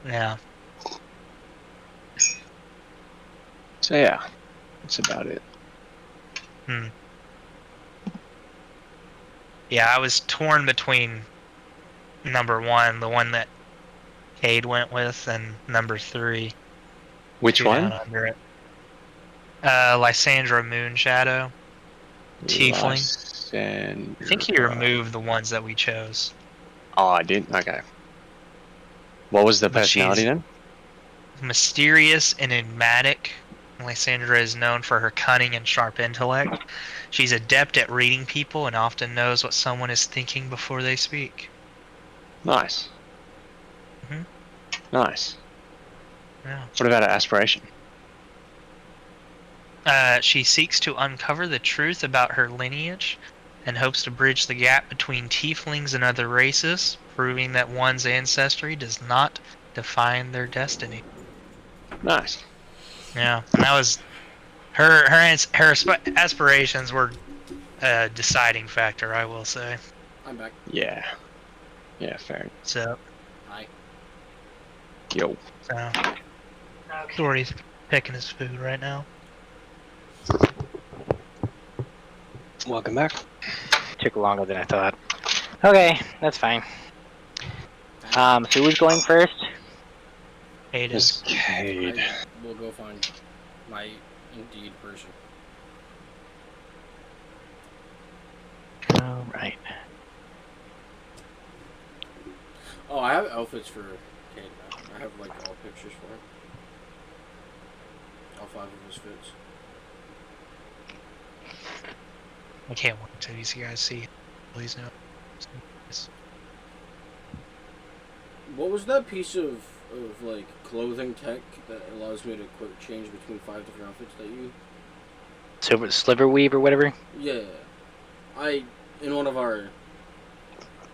Yeah. So yeah, that's about it. Yeah, I was torn between number 1, the one that Cade went with, and number 3. Which one? Under it. Lysandra Moonshadow. Tiefling. I think he removed the ones that we chose. Oh, I did? Okay. What was the But personality she's- then? Mysterious and enigmatic. Lysandra is known for her cunning and sharp intellect. She's adept at reading people and often knows what someone is thinking before they speak. Nice. Mhm. Nice. Yeah. What about her aspiration? She seeks to uncover the truth about her lineage and hopes to bridge the gap between tieflings and other races, proving that one's ancestry does not define their destiny. Nice. Yeah, and that was her aspirations were a deciding factor, I will say. I'm back. Yeah. Yeah, fair. So, Hi. Yo. Dory's picking his food right now. Welcome back. Took longer than I thought. Okay, that's fine. So who's going first? It Miss is. Cade. I will go find my Indeed person. All right. Oh, I have outfits for Cade now. I have like all pictures for him. All 5 of his fits. I can't wait until these guys see. Please no. What was that piece of like clothing tech that allows me to quick change between 5 different outfits that you? Silver sliver weave or whatever. Yeah, in one of our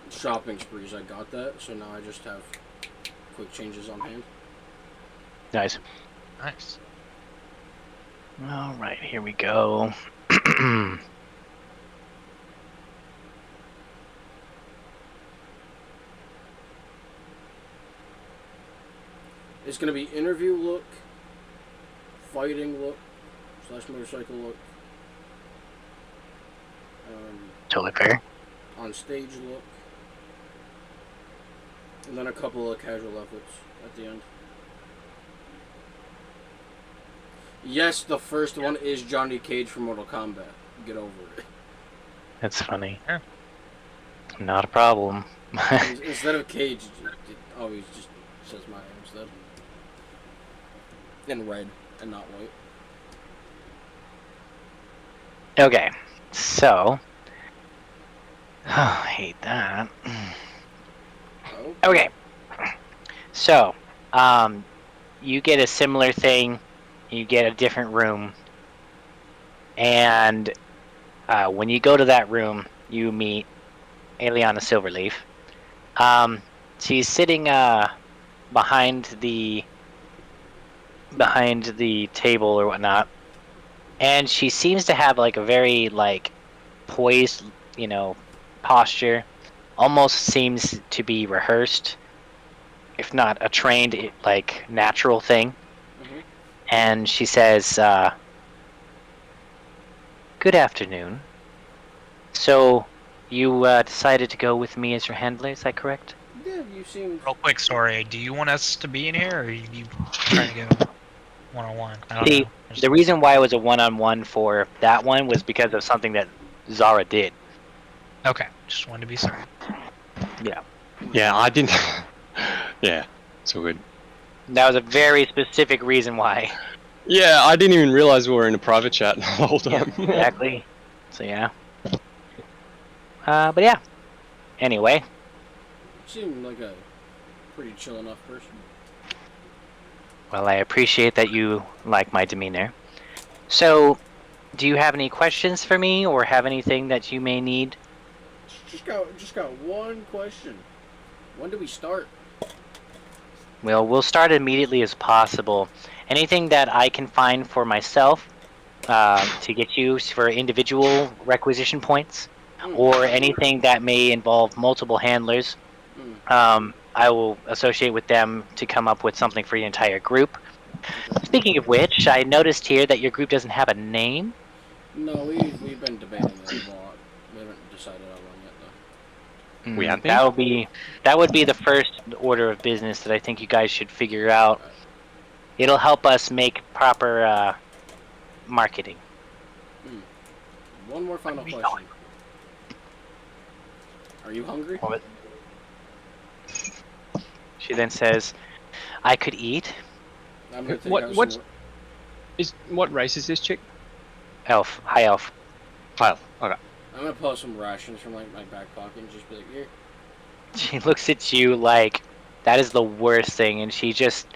shopping sprees I got that, so now I just have quick changes on hand. Nice. Nice. All right, here we go. It's gonna be interview look, fighting look, / motorcycle look, Totally fair. on stage look, and then a couple of casual outfits at the end. Yes, the first one is Johnny Cage from Mortal Kombat. Get over it. That's funny. Yeah. Not a problem. Instead of Cage, it always just says my name instead. In red and not white. Okay, so I hate that. Oh. Okay, so you get a similar thing. You get a different room, and when you go to that room, you meet Eliana Silverleaf. She's sitting behind the table or whatnot, and she seems to have like a very like poised, posture. Almost seems to be rehearsed, if not a trained, like natural thing. Mhm. And she says, "Good afternoon. So, you decided to go with me as your handler? Is that correct?" Yeah, you seem. Real quick story. Do you want us to be in here, or are you trying to go one-on-one? I don't See, know. the reason why it was a one-on-one for that one was because of something that Zara did. Okay, just wanted to be certain. Yeah. Yeah, I didn't. Yeah, it's all good. That was a very specific reason why. Yeah, I didn't even realize we were in a private chat the whole time. Exactly. So, yeah. But yeah. Anyway. You seem like a pretty chill enough person. Well, I appreciate that you like my demeanor. So, do you have any questions for me, or have anything that you may need? Just got one question. When do we start? Well, we'll start immediately as possible. Anything that I can find for myself to get you for individual requisition points, or anything that may involve multiple handlers, I will associate with them to come up with something for the entire group. Speaking of which, I noticed here that your group doesn't have a name. No, we've been debating it a lot. We haven't decided on one yet, though. We have been? That would be the first order of business that I think you guys should figure out. It'll help us make proper marketing. one more final question. Are you hungry? She then says, "I could eat." I'm gonna take What- out what's- some. What race is this chick? Elf, high elf. Kyle. Okay. I'm gonna pull out some rations from like my back pocket and just be like, here. She looks at you like that is the worst thing, and she just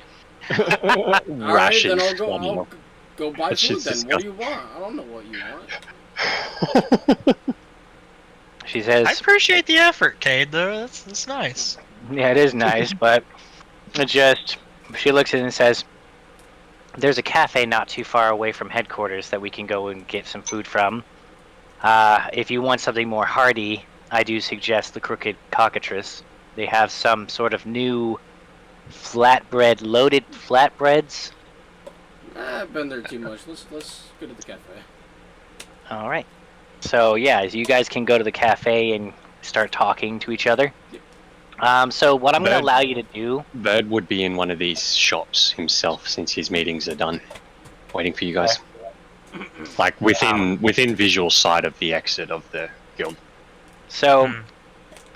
All right, then I'll go. Rations. I'll go buy That's food. just Then what do you want? I don't know what you want. she says, I appreciate the effort, Cade. Though that's nice. "Yeah, it is nice, but it just." She looks at it and says, "There's a cafe not too far away from headquarters that we can go and get some food from. If you want something more hearty, I do suggest the Crooked Cockatrice. They have some sort of new loaded flatbreads." I've been there too much. Let's go to the cafe. All right. So yeah, you guys can go to the cafe and start talking to each other. So what I'm going to Bird. allow you to do. Bird would be in one of these shops himself since his meetings are done, waiting for you guys. Like within visual sight of the exit of the guild. So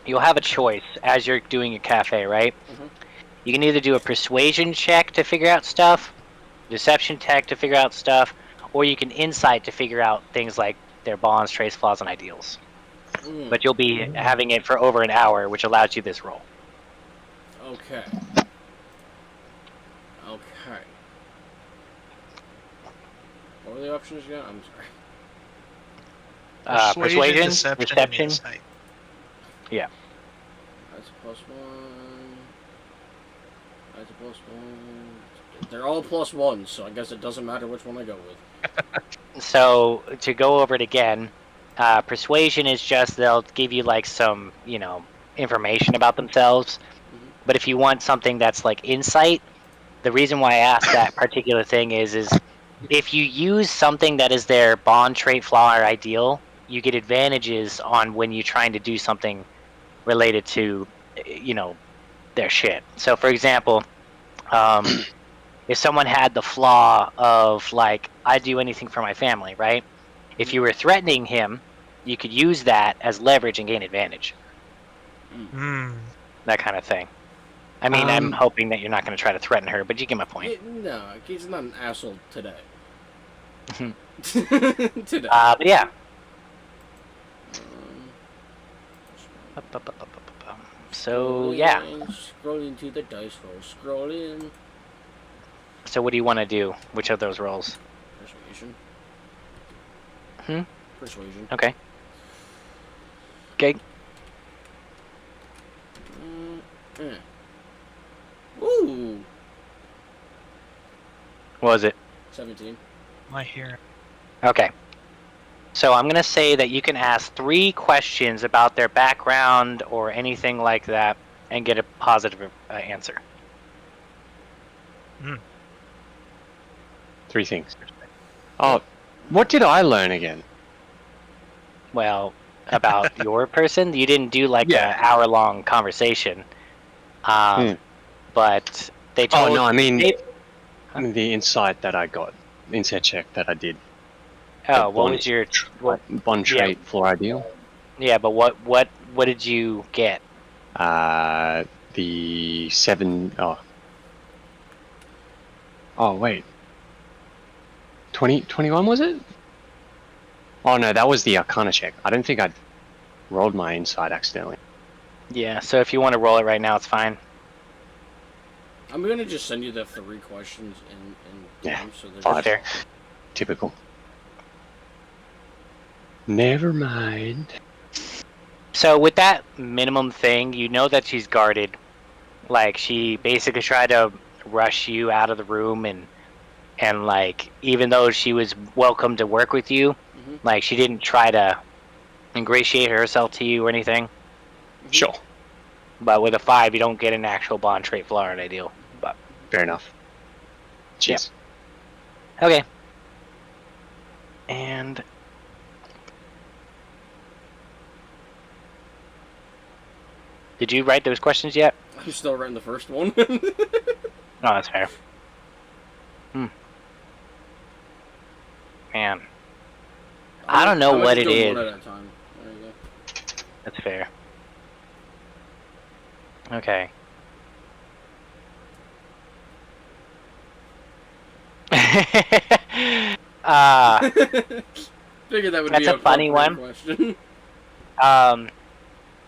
you'll have a choice as you're doing your cafe, right? Mhm. You can either do a persuasion check to figure out stuff, deception check to figure out stuff, or you can insight to figure out things like their bonds, traits, flaws, and ideals. But you'll be having it for over an hour, which allows you this roll. Okay. Okay. What were the options again? I'm sorry. Persuasion, deception, and deception. insight. That's a +1. That's a +1. They're all +1s, so I guess it doesn't matter which one I go with. So to go over it again, persuasion is just they'll give you like some, information about themselves. But if you want something that's like insight, the reason why I asked that particular thing is if you use something that is their bond, trait, flaw, or ideal, you get advantages on when you're trying to do something related to, their shit. So for example, if someone had the flaw of like, I do anything for my family, right? If you were threatening him, you could use that as leverage and gain advantage. That kind of thing. I mean, I'm hoping that you're not going to try to threaten her, but you get my point. No, he's not an asshole today. Today. But yeah. So yeah. Scrolling to the dice roll. Scrolling. So what do you want to do? Which of those rolls? Persuasion. Persuasion. Okay. Okay. Ooh. What was it? 17. My hearing. Okay. So I'm going to say that you can ask 3 questions about their background or anything like that and get a positive answer. 3 things. Oh, what did I learn again? Well, about your person, you didn't do like Yeah. an hour-long conversation. But they told. Oh no, I mean Huh? the insight that I got, insight check that I did. Oh, what was your? Bond trait for ideal? Yeah, but what did you get? The 7. Oh wait. 21 was it? Oh no, that was the Arcana check. I don't think I rolled my insight accidentally. Yeah, so if you want to roll it right now, it's fine. I'm gonna just send you the 3 questions in Yeah, time, so they're fine. There. Typical. Never mind. So with that minimum thing, you know that she's guarded. Like she basically tried to rush you out of the room, and like even though she was welcome to work with you, like she didn't try to ingratiate herself to you or anything. Sure. But with a 5, you don't get an actual bond trait flaw or ideal. But Fair enough. Cheers. okay. And did you write those questions yet? I'm still writing the first one. Oh, that's fair. Man. I don't know I'm what just it doing is. one at a time. There you go. That's fair. Okay. Figured that would That's be a an funny appropriate one. question.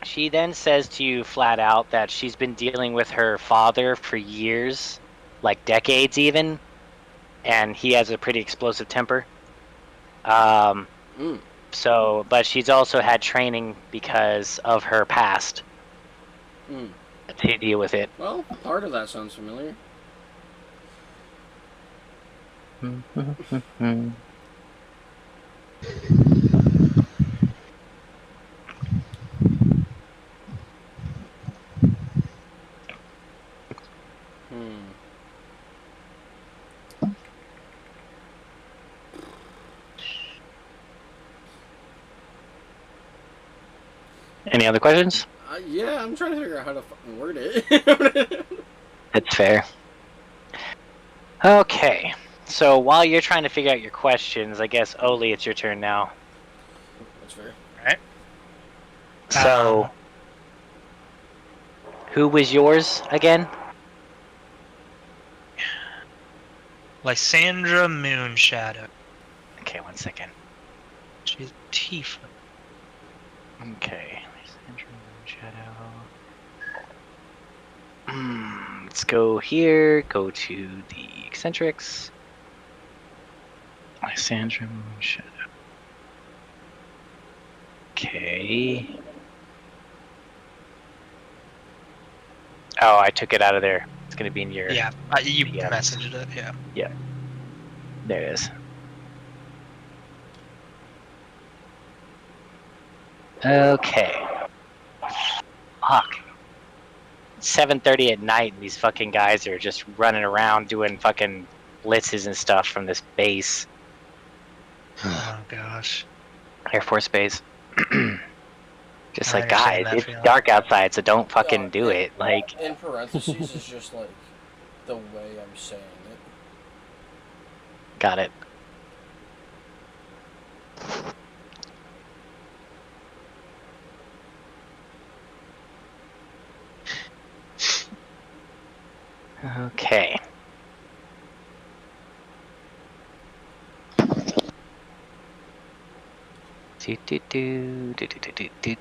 She then says to you flat out that she's been dealing with her father for years, like decades even, and he has a pretty explosive temper. Mm. So, but she's also had training because of her past Mm. to deal with it. Well, part of that sounds familiar. Hmm. Any other questions? Yeah, I'm trying to figure out how to fucking word it. That's fair. Okay. So while you're trying to figure out your questions, I guess Oli, it's your turn now. That's fair. Right. So, who was yours again? Lysandra Moonshadow. Okay, 1 second. She's tiefling. Okay, Lysandra Moonshadow. Let's go here. Go to the eccentrics. Lysandra Moonshadow. Okay. Oh, I took it out of there. It's gonna be in your. Yeah, you Yeah. messaged it. Yeah. Yeah. There it is. Okay. Fuck. 7:30 at night, and these fucking guys are just running around doing fucking blitzes and stuff from this base, Oh gosh. Air Force Base. Just I like, guys, understand that it's feeling. dark outside, so don't fucking do it. Like, in parentheses is just like the way I'm saying it. got it. Okay.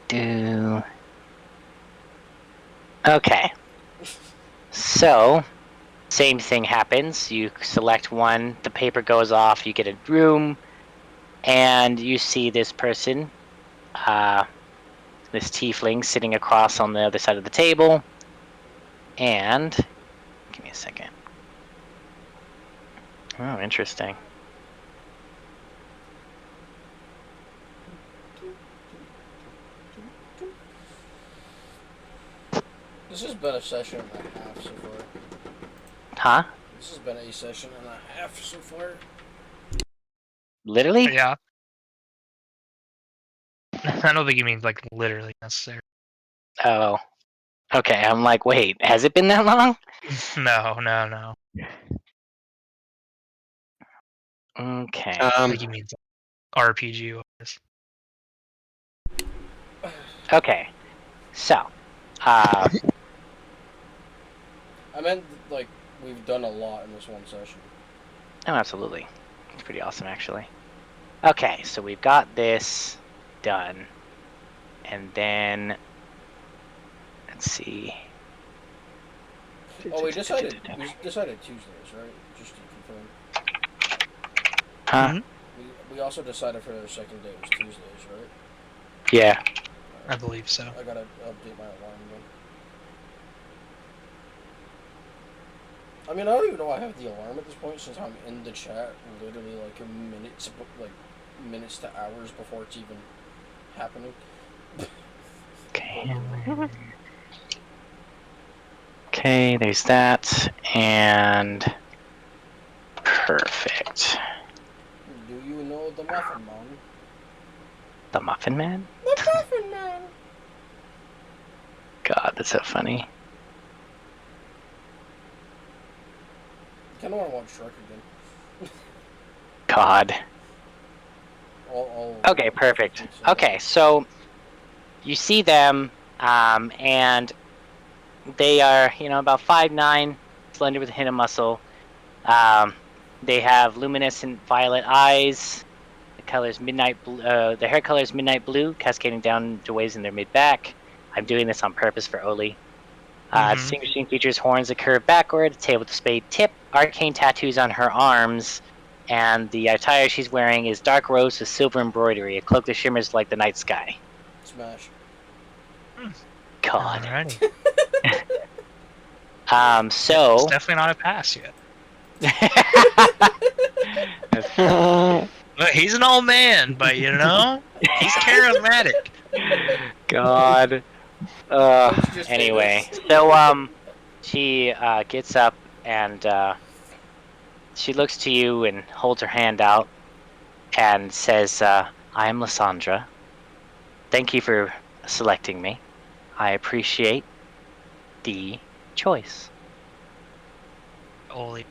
Do. Okay. So, same thing happens. You select one, the paper goes off, you get a room, and you see this person, this tiefling, sitting across on the other side of the table. And, give me a second. Oh, interesting. This has been a session and a half so far. Huh? This has been a session and a half so far. Literally? Yeah. I don't think he means like literally necessary. Oh. Okay, I'm like, wait, has it been that long? No. Okay. I think he means RPG wise. Okay. So, I meant, like, we've done a lot in this one session. oh, absolutely. It's pretty awesome, actually. Okay, so we've got this done. And then, let's see. Oh, we decided Tuesdays, right? Just to confirm. Huh? Mhm. We also decided for the second day it was Tuesdays, right? Yeah. I believe so. I gotta update my alarm then. I mean, I don't even know I have the alarm at this point since I'm in the chat literally like minutes to hours before it's even happening. Okay. Okay, there's that. And perfect. Do you know the Muffin Man? The Muffin Man? The Muffin Man! God, that's so funny. I kinda wanna watch Shrek again. God. All Okay, perfect. Okay, so you see them, and they are, about 5'9", slender with a hint of muscle. They have luminescent violet eyes. The color's midnight blue. The hair color is midnight blue, cascading down to waves in their mid back. I'm doing this on purpose for Oli. Distinguishing features: horns that curve backward, tail with a spade tip, arcane tattoos on her arms, and the attire she's wearing is dark rose with silver embroidery, a cloak that shimmers like the night sky. Smash. God. Alrighty. So It's definitely not a pass yet. But he's an old man, but he's charismatic. God. Just Anyway, famous. so she gets up and she looks to you and holds her hand out and says, "I am Lysandra. Thank you for selecting me. I appreciate the choice." Oli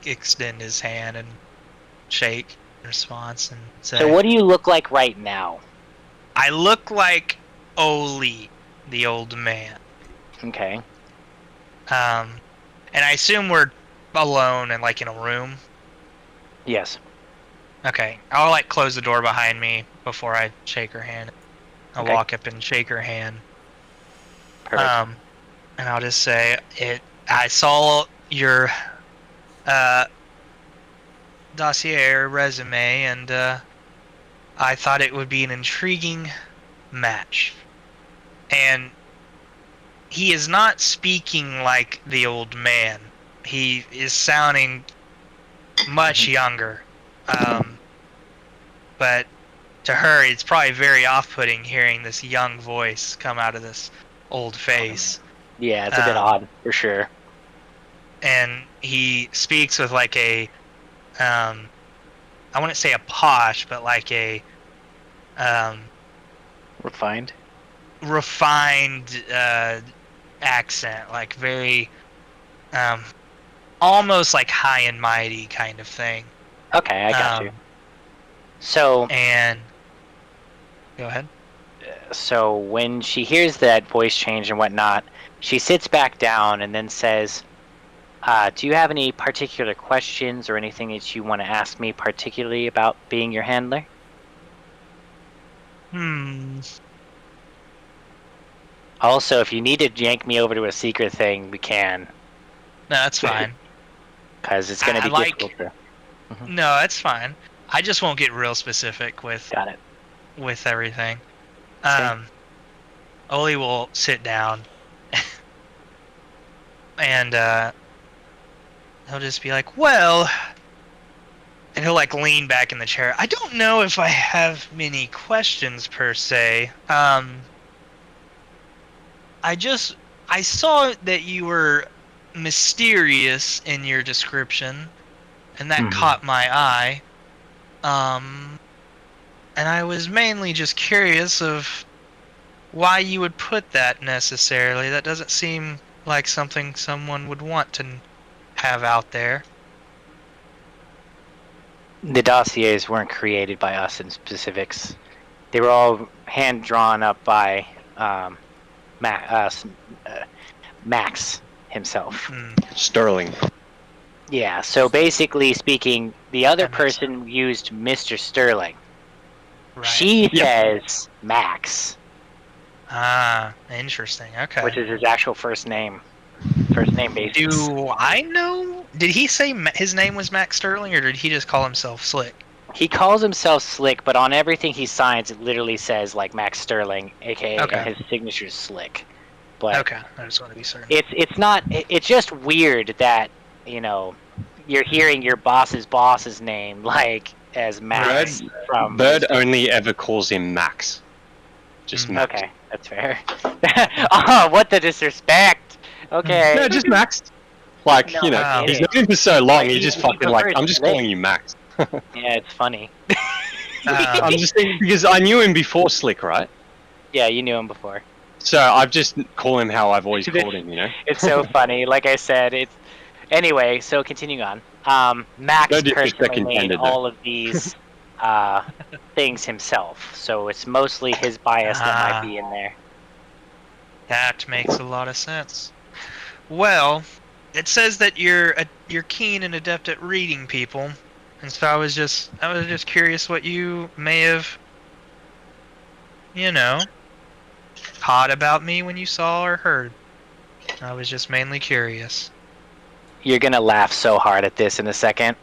extend his hand and shake in response and say, So what do you look like right now? I look like Oli, the old man. Okay. And I assume we're alone and like in a room. Yes. Okay, I'll like close the door behind me before I shake her hand. I'll Okay. walk up and shake her hand. Perfect. And I'll just say I saw your dossier or resume, and I thought it would be an intriguing match. And he is not speaking like the old man. He is sounding much younger. But to her, it's probably very off-putting hearing this young voice come out of this old face. Yeah, it's a bit odd, for sure. And he speaks with like a, I wouldn't say a posh, but like a, Refined? refined accent, like very, almost like high and mighty kind of thing. Okay, I got you. So, And go ahead. so when she hears that voice change and whatnot, she sits back down and then says, "Do you have any particular questions or anything that you want to ask me particularly about being your handler?" Also, if you need to yank me over to a secret thing, we can. No, that's fine. Because it's going to be difficult to... No, that's fine. I just won't get real specific with Got it. with everything. Okay. Oli will sit down and he'll just be like, well, and he'll like lean back in the chair. I don't know if I have many questions per se. I saw that you were mysterious in your description, and that caught my eye. And I was mainly just curious of why you would put that necessarily. That doesn't seem like something someone would want to have out there. The dossiers weren't created by us in specifics. They were all hand drawn up by Max himself. Sterling. Yeah, so basically speaking, the other That makes person used Mr. Sterling. Right. She says Max, Ah, interesting. Okay. which is his actual first name. First name basis. Do I know? Did he say his name was Max Sterling, or did he just call himself Slick? He calls himself Slick, but on everything he signs, it literally says like Max Sterling, aka Okay. and his signature is Slick. But Okay, I just want to be certain. it's not. It's just weird that you're hearing your boss's name like as Max from. Bird only ever calls him Max. Just Max. Okay, that's fair. Oh, what the disrespect! Okay. No, just Max. Like, No, he's known him for so long, Like, he he just fucking like, prefers I'm just Slick. calling you Max. Yeah, it's funny. I'm just thinking, because I knew him before Slick, right? Yeah, you knew him before. So I've just call him how I've always called him, It's so funny. Like I said, it's anyway. So continuing on. Max No disrespect personally made intended, though. all of these things himself. So it's mostly his bias that might Ah, be in there. that makes a lot of sense. Well, it says that you're keen and adept at reading people, and so I was just curious what you may have, you know, caught about me when you saw or heard. I was just mainly curious. You're gonna laugh so hard at this in a second.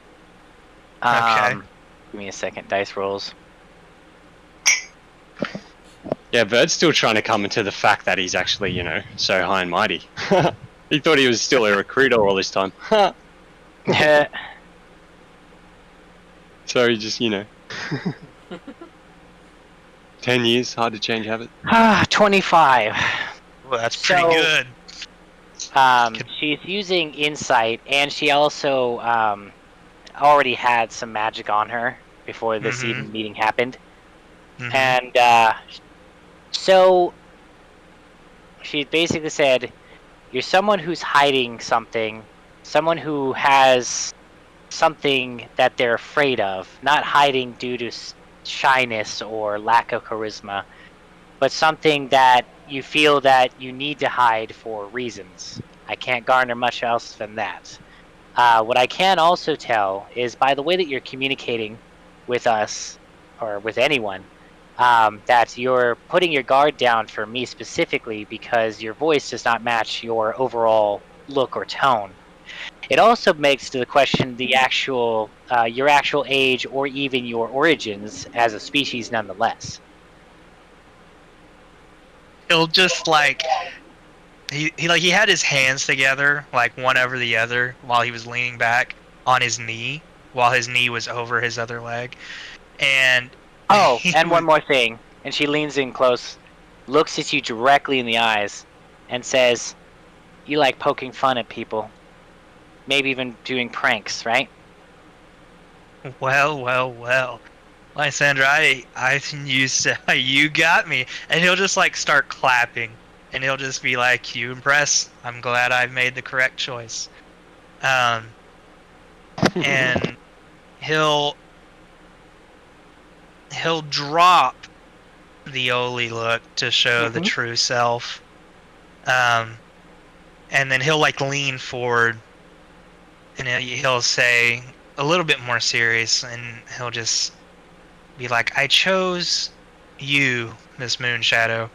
Okay. Give me a second. Dice rolls. Yeah, Bird's still trying to come into the fact that he's actually, so high and mighty. He thought he was still a recruiter all this time. So he just, 10 years, hard to change habit. 25. Well, that's pretty So- good. She's using insight, and she also already had some magic on her before this even meeting happened. Mhm. And so she basically said, "You're someone who's hiding something, someone who has something that they're afraid of, not hiding due to shyness or lack of charisma, but something that you feel that you need to hide for reasons. I can't garner much else than that. What I can also tell is by the way that you're communicating with us or with anyone, that you're putting your guard down for me specifically because your voice does not match your overall look or tone. It also makes to the question your actual age or even your origins as a species, nonetheless." He'll just he had his hands together, like one over the other, while he was leaning back on his knee, while his knee was over his other leg, and Oh, he and was, one more thing. And she leans in close, looks at you directly in the eyes, and says, "You like poking fun at people. Maybe even doing pranks, right?" well, Lysandra, I you got me, and he'll just like start clapping, and he'll just be like, "You impress. I'm glad I've made the correct choice." And he'll drop the Oli look to show the Mhm. true self. Um, and then he'll like lean forward, and he'll say a little bit more serious, and he'll just be like, "I chose you, Miss Moonshadow,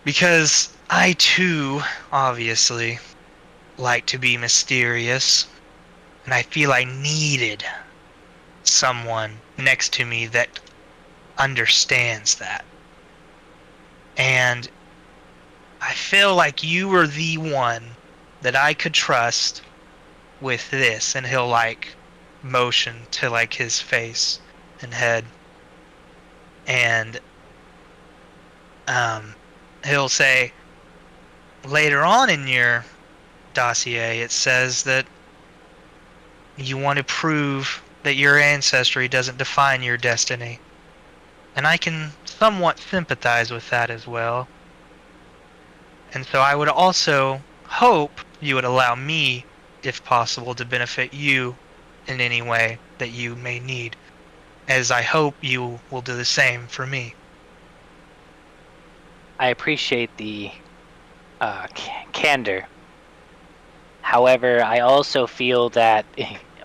because I too, obviously, like to be mysterious, and I feel I needed someone next to me that understands that. And I feel like you were the one that I could trust with this." And he'll like motion to like his face and head, and he'll say, "Later on in your dossier it says that you want to prove that your ancestry doesn't define your destiny, and I can somewhat sympathize with that as well. And so I would also hope you would allow me, if possible, to benefit you in any way that you may need, as I hope you will do the same for me." I appreciate the candor. However, I also feel that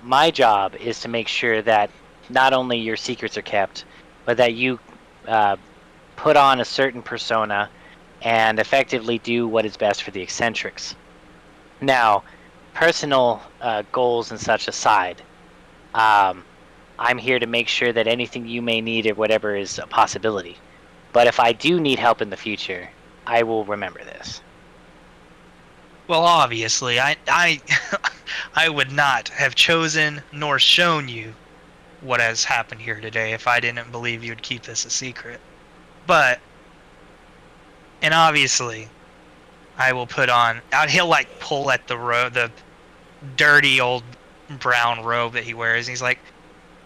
my job is to make sure that not only your secrets are kept, but that you uh, put on a certain persona and effectively do what is best for the eccentrics. Now, personal goals and such aside, um, I'm here to make sure that anything you may need or whatever is a possibility. But if I do need help in the future, I will remember this. Well, obviously, I I would not have chosen nor shown you what has happened here today if I didn't believe you'd keep this a secret. But, and obviously, I will put on. He'll like pull at the dirty old brown robe that he wears. And he's like,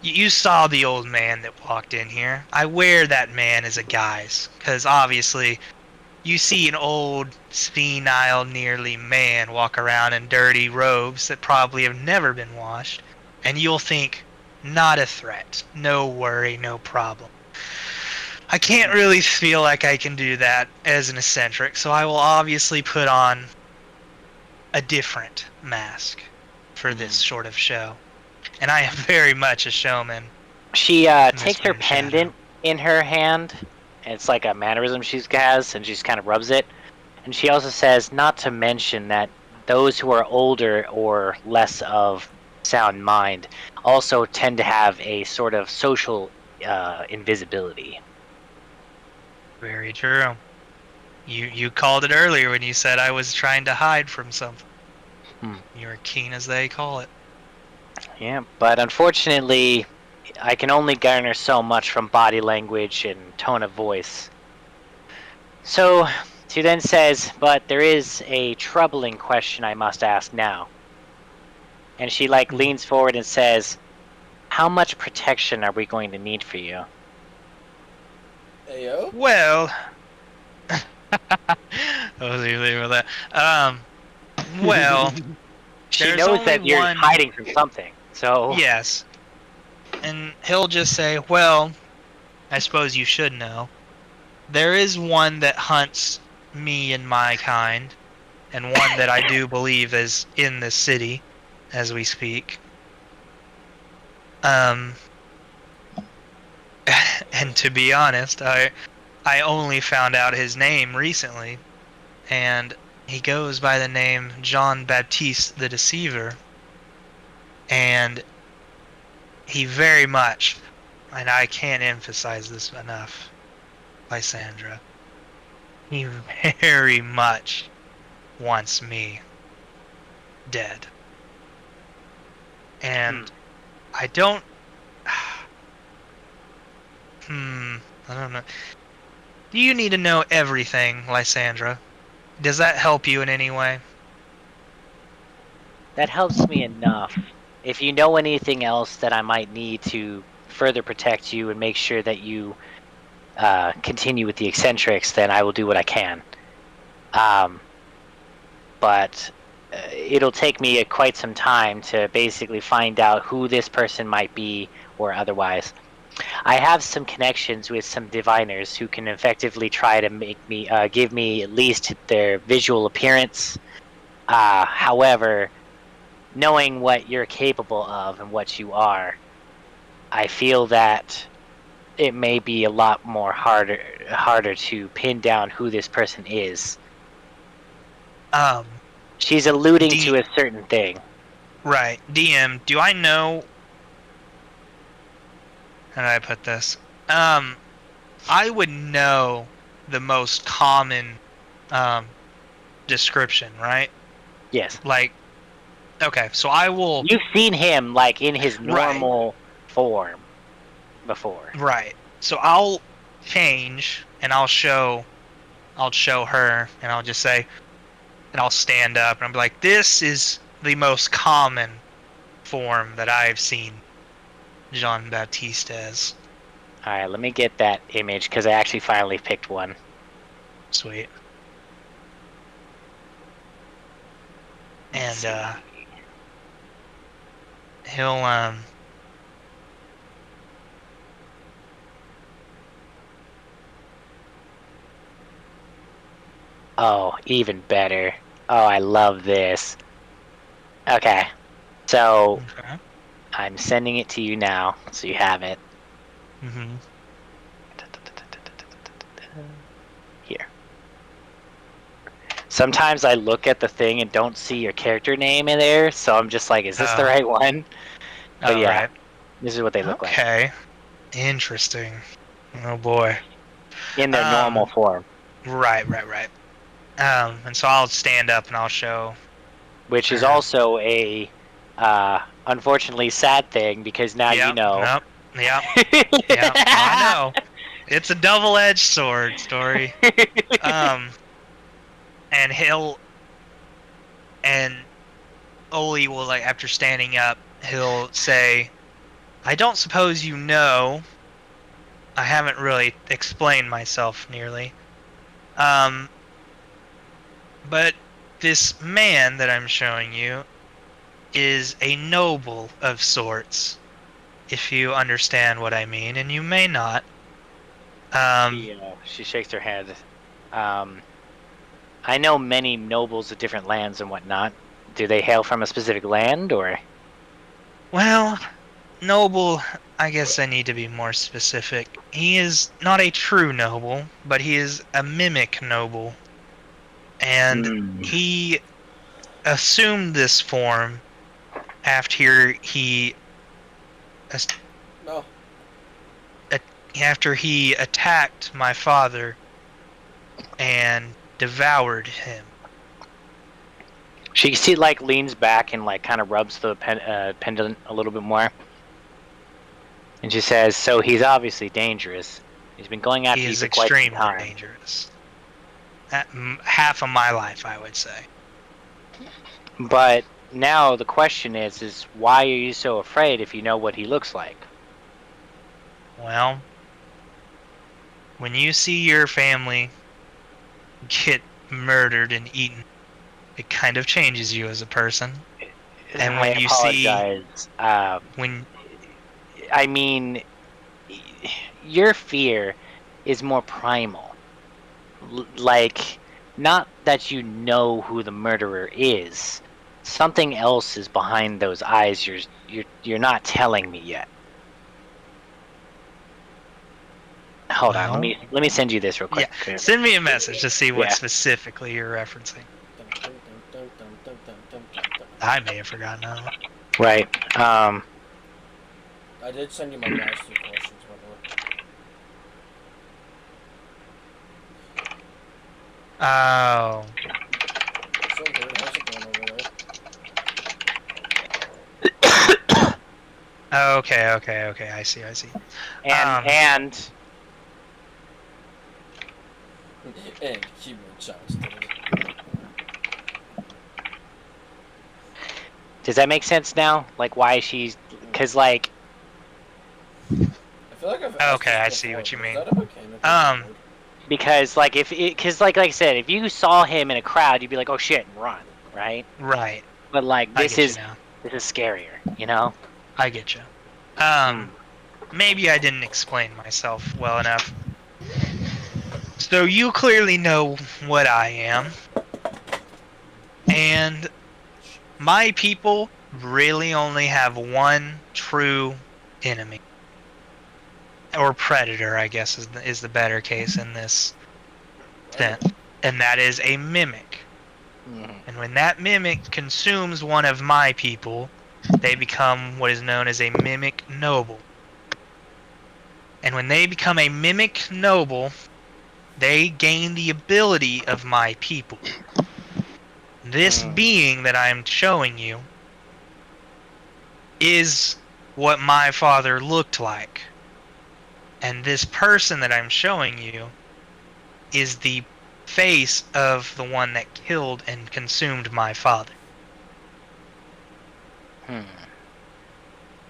You saw the old man that walked in here. I wear that man as a guise, because obviously you see an old, senile, nearly man walk around in dirty robes that probably have never been washed, and you'll think, Not a threat. No worry, no problem. I can't really feel like I can do that as an eccentric, so I will obviously put on a different mask for this sort of show. And I am very much a showman. She takes Mr. her Shadow. pendant in her hand, and it's like a mannerism she has, and she just kind of rubs it. And she also says, not to mention that those who are older or less of sound mind also tend to have a sort of social invisibility. Very true. You called it earlier when you said I was trying to hide from something. You're keen as they call it. Yeah, but unfortunately, I can only garner so much from body language and tone of voice. So she then says, but there is a troubling question I must ask now. And she leans forward and says, how much protection are we going to need for you? Ayo? Well, I was even with that. Well, She there's knows only that you're one. hiding from something, so... Yes, and he'll just say, "Well, I suppose you should know. There is one that hunts me and my kind, and one that I do believe is in this city, as we speak. Um, and to be honest, I only found out his name recently, and he goes by the name John Baptiste the Deceiver, and he very much, and I can't emphasize this enough, Lysandra, he very much wants me dead. And I don't... I don't know. Do you need to know everything, Lysandra? Does that help you in any way? That helps me enough. If you know anything else that I might need to further protect you and make sure that you continue with the eccentrics, then I will do what I can. But it'll take me quite some time to basically find out who this person might be or otherwise. I have some connections with some diviners who can effectively try to make me give me at least their visual appearance. However, knowing what you're capable of and what you are, I feel that it may be a lot more harder to pin down who this person is. She's alluding to a certain thing. Right. DM, do I know... How do I put this? I would know the most common description, right? Yes. Okay, so I will... You've seen him in his normal form before. Right. So I'll change and I'll show her, and I'll just say, and I'll stand up and I'll be like, this is the most common form that I've seen Jean Baptiste as. Alright, let me get that image because I actually finally picked one. Sweet. And he'll Oh, even better. Oh, I love this. Okay. So okay. I'm sending it to you now, so you have it. Here. Sometimes I look at the thing and don't see your character name in there, so I'm just like, is this the right one? But yeah, right. this is what they look like. Okay. Interesting. Oh boy. In their normal form. Right. And so I'll stand up and I'll show. Which is also a unfortunately sad thing because now you know. Yeah, I know. It's a double-edged sword story. And Oli will, after standing up, he'll say, I don't suppose you know, I haven't really explained myself nearly, but this man that I'm showing you is a noble of sorts. if you understand what I mean, and you may not. She shakes her head. I know many nobles of different lands and whatnot. Do they hail from a specific land, or? Well, noble, I guess I need to be more specific. He is not a true noble, but he is a mimic noble. And he assumed this form after he No. after he attacked my father and devoured him. She leans back and kind of rubs the pendant a little bit more, and she says, "So he's obviously dangerous. He's been going after you for quite some time." He is extremely dangerous. Half of my life, I would say. But now the question is why are you so afraid if you know what he looks like? Well, when you see your family get murdered and eaten, it kind of changes you as a person. And when you apologize. I mean, your fear is more primal. Not that you know who the murderer is. Something else is behind those eyes. You're not telling me yet. Hold on, let me send you this real quick. Yeah, send me a message to see what specifically you're referencing. I may have forgotten that. Right. I did send you my last 2 questions, by the way. Oh. So good. How's it going over there? Okay. I see. And keyboard sounds. does that make sense now? Why she's... Because, I feel like I've okay, I see what you mean. Because, like I said, if you saw him in a crowd, you'd be like, oh shit, and run, right? Right. But, this is scarier, you know? I get you. Maybe I didn't explain myself well enough. So you clearly know what I am. And my people really only have one true enemy. Or predator, I guess, is the better case in this sense. And that is a mimic. And when that mimic consumes one of my people, they become what is known as a mimic noble. And when they become a mimic noble, they gain the ability of my people. This being that I'm showing you is what my father looked like. And this person that I'm showing you is the face of the one that killed and consumed my father.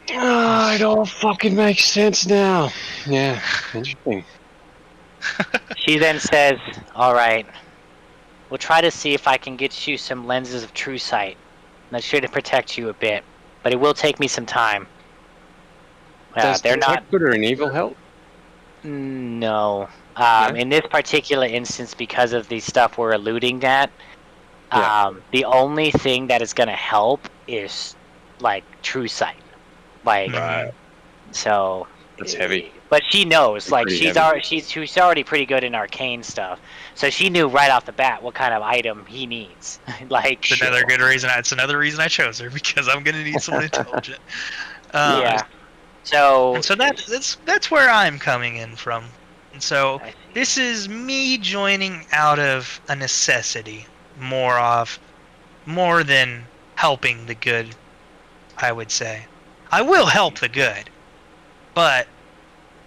It all fucking makes sense now. Yeah, interesting. She then says, all right, we'll try to see if I can get you some lenses of true sight. That's sure to protect you a bit, but it will take me some time. Does they're not good or an evil help? No. No? In this particular instance, because of the stuff we're alluding at, the only thing that is going to help is true sight. So that's heavy. But she knows, she's heavy. already pretty good in arcane stuff. So she knew right off the bat what kind of item he needs. It's another good reason. It's another reason I chose her, because I'm gonna need someone intelligent. Yeah. So that's where I'm coming in from. And so this is me joining out of a necessity, more than helping the good, I would say. I will help the good, but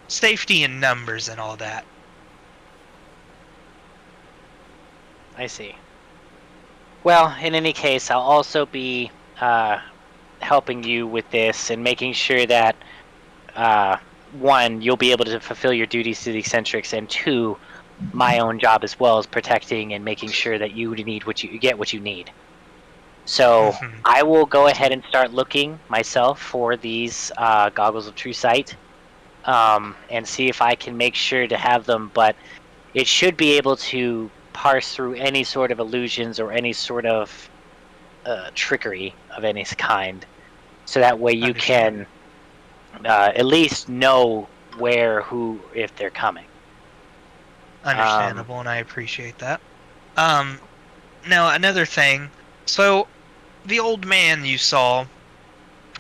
safety in numbers and all that. I see. Well, in any case, I'll also be helping you with this and making sure that, one, you'll be able to fulfill your duties to the eccentrics, and two, my own job as well is protecting and making sure that you get what you need. So Mhm. I will go ahead and start looking myself for these goggles of true sight, and see if I can make sure to have them. But it should be able to parse through any sort of illusions or any sort of trickery of any kind, so that way you Understand. can at least know where, who, if they're coming. Understandable, and I appreciate that. Um, Now another thing. So the old man you saw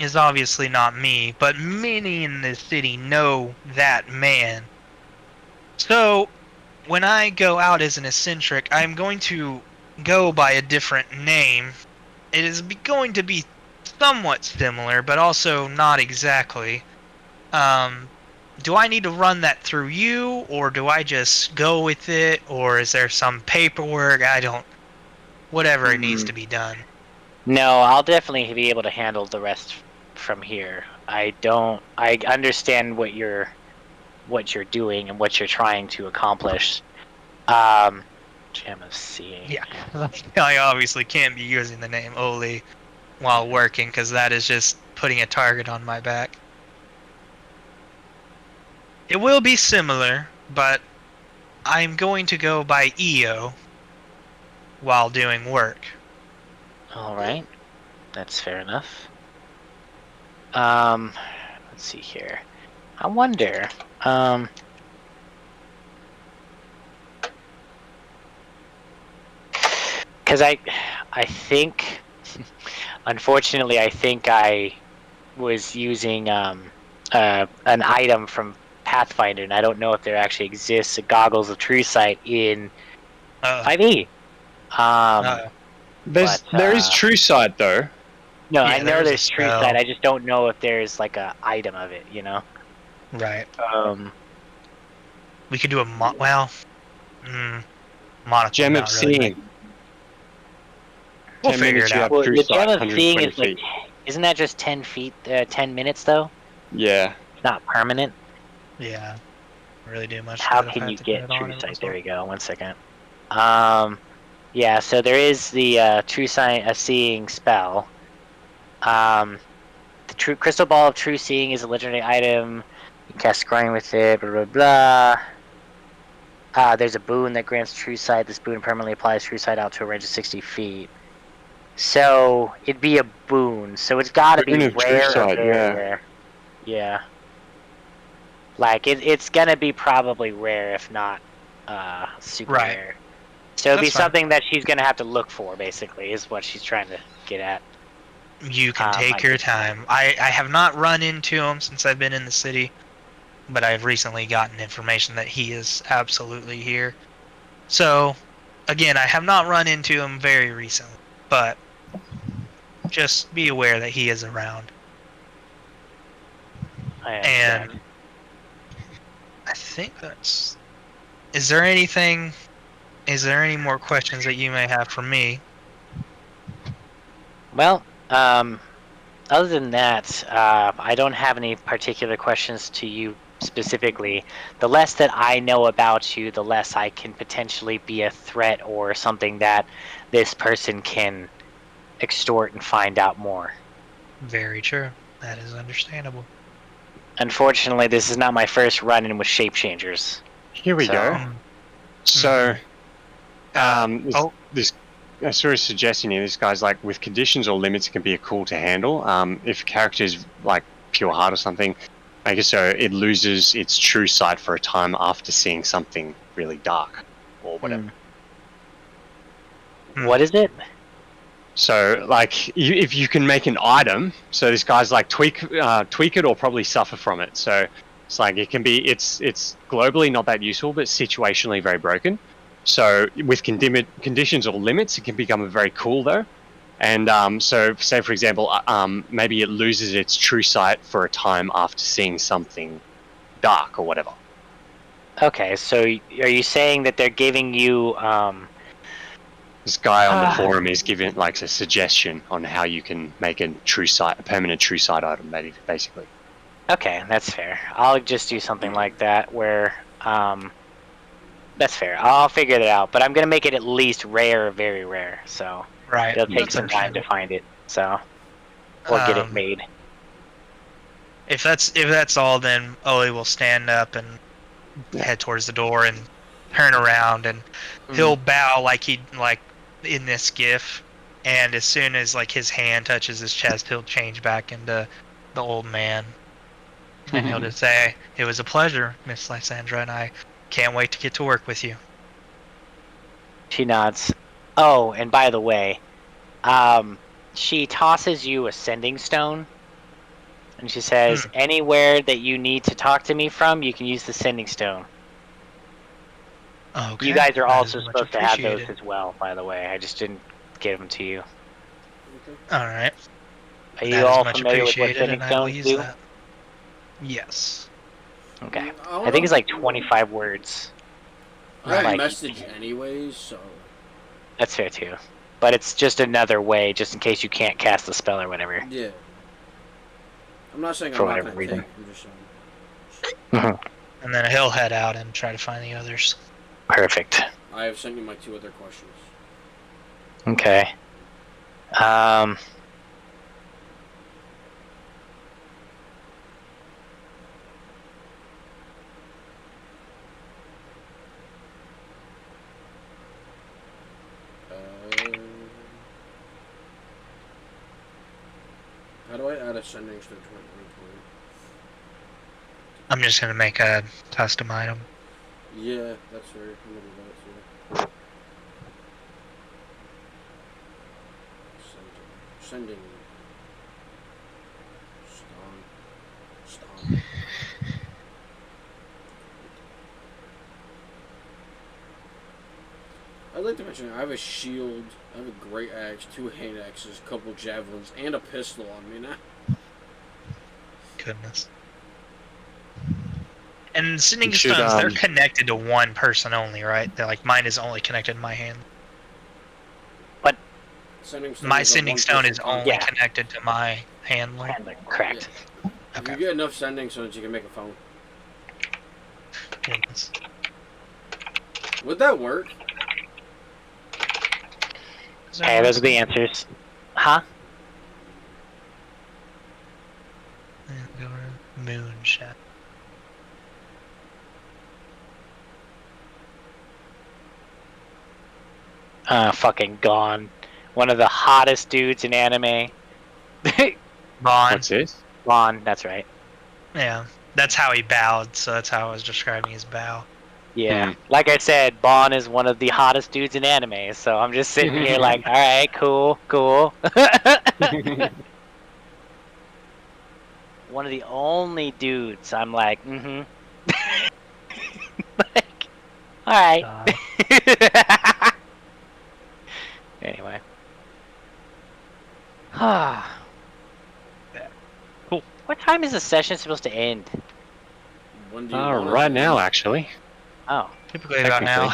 is obviously not me, but many in the city know that man. So when I go out as an eccentric, I'm going to go by a different name. It is going to be somewhat similar, but also not exactly. Um, do I need to run that through you, or do I just go with it, or is there some paperwork? I don't. Whatever it needs Hmm. to be done. No, I'll definitely be able to handle the rest from here. I don't. I understand what you're doing and what you're trying to accomplish. Um, Gem of Seeing. Yeah, I obviously can't be using the name Oli while working because that is just putting a target on my back. It will be similar, but I'm going to go by EO while doing work. All right, that's fair enough. Let's see here. I wonder. Um, because I think, unfortunately, I think I was using an item from Pathfinder, and I don't know if there actually exists goggles of true sight in Uh, 5e. Um, uh, but There is true sight though. no, I yeah, there know is a there's true sight. spell. I just don't know if there's like a item of it. Right. Um, We could do a well, monocle Gem of not really make. seeing. We'll 10 figure it minutes you out. have well, true the sight. gem of seeing 120 is like, feet. isn't that just 10 feet, 10 minutes though? Yeah. It's not permanent. Yeah, really do much How good if I can have you to put get it on true every sight? once in a There while. we go. 1 second. Yeah. So there is the true sight, a seeing spell. Um, the true crystal ball of true seeing is a legendary item. You can cast scrying with it. Blah blah blah. There's a boon that grants true sight. This boon permanently applies true sight out to a range of 60 feet. So it'd be a boon. So it's got to be Boon of true rare or sight, very yeah. rare. Yeah. Like it's gonna be probably rare, if not super Right. rare. So it'd be That's fine. something that she's gonna have to look for. Basically, is what she's trying to get at. You can take I your guess. time. I have not run into him since I've been in the city, but I've recently gotten information that he is absolutely here. So, again, I have not run into him very recently, but just be aware that he is around. I understand. And I think that's. Is there anything? Is there any more questions that you may have for me? Well, other than that, I don't have any particular questions to you specifically. The less that I know about you, the less I can potentially be a threat or something that this person can extort and find out more. Very true. That is understandable. Unfortunately, this is not my first run-in with shape changers. Here we So, go. Mm. So, Uh, this, oh, this I saw a suggestion here. This guy's like, with conditions or limits, it can be a cool to handle. If a character is like pure heart or something, I guess so. It loses its true sight for a time after seeing something really dark or whatever. What is it? So, like, if you can make an item, so this guy's like tweak it or probably suffer from it. So it's like it can be it's globally not that useful, but situationally very broken. So with conditions or limits, it can become very cool though. And so, say for example, maybe it loses its true sight for a time after seeing something dark or whatever. Okay, so are you saying that they're giving you This guy on the forum is giving like a suggestion on how you can make a permanent true sight item, basically. Okay, that's fair. I'll just do something like that where that's fair. I'll figure it out, but I'm gonna make it at least rare, very rare. So Right. It'll take That's some time to find it, so or get it made. If that's all, then Ollie will stand up and head towards the door and turn around, and he'll bow like in this gif. And as soon as like his hand touches his chest, he'll change back into the old man, and he'll just say, "It was a pleasure, Miss Lysandra, and I can't wait to get to work with you." She nods. Oh, and by the way, she tosses you a sending stone, and she says, "Anywhere that you need to talk to me from, you can use the sending stone." Okay. You guys are That also is much supposed to have those appreciated. as well, by the way. I just didn't give them to you. All right. Are That you is all much familiar with what appreciated, sending and I will stones use do? that. Yes. Okay. I I think it's like 25 words. I have Like- message anyways, so. That's fair too. But it's just another way, just in case you can't cast the spell or whatever. Yeah. I'm not saying For I'm not whatever gonna reason. take. I'm just saying. And then he'll head out and try to find the others. Perfect. I have sent you my 2 other questions. Okay. How do I add a sending stone to my inventory? I'm just gonna make a custom item. Yeah, that's right. I'm gonna do that too. Sending. Stone. I'd like to mention I have a shield, I have a great axe, 2 hand axes, a couple javelins, and a pistol on me now. Goodness. And sending You should, stones, they're connected to one person only, right? They're like, mine is only connected to my hand. My sending stone is only connected to my handler. Correct. Yeah. If Okay. you get enough sending stones, you can make a phone. Goodness. Would that work? Okay, those are the answers. Huh? Moonshot. Fucking gone. One of the hottest dudes in anime. Vaughn. What's this? Vaughn, that's right. Yeah. That's how he bowed, so that's how I was describing his bow. Yeah. Like I said, Vaughn is one of the hottest dudes in anime, so I'm just sitting here like, alright, cool. One of the only dudes I'm like, like, alright. Anyway. Cool. What time is the session supposed to end? When do you want it Right to now, end? actually. Oh, Typically about now.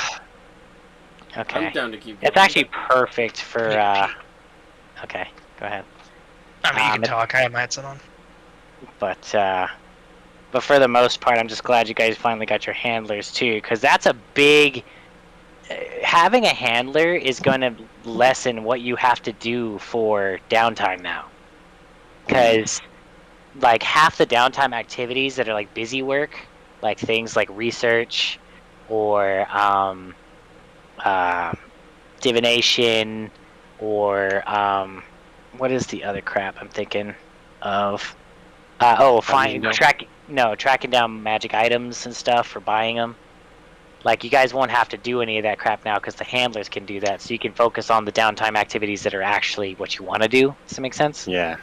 okay. I'm down to keep going. It's actually perfect for, okay, go ahead. I mean, you can talk. I have my headset on. But for the most part, I'm just glad you guys finally got your handlers too, because that's a big. Having a handler is going to lessen what you have to do for downtime now, because like half the downtime activities that are like busy work, like things like research or divination or what is the other crap I'm thinking of? Tracking down magic items and stuff for buying them. Like, you guys won't have to do any of that crap now because the handlers can do that, so you can focus on the downtime activities that are actually what you want to do. Does that make sense? Yeah.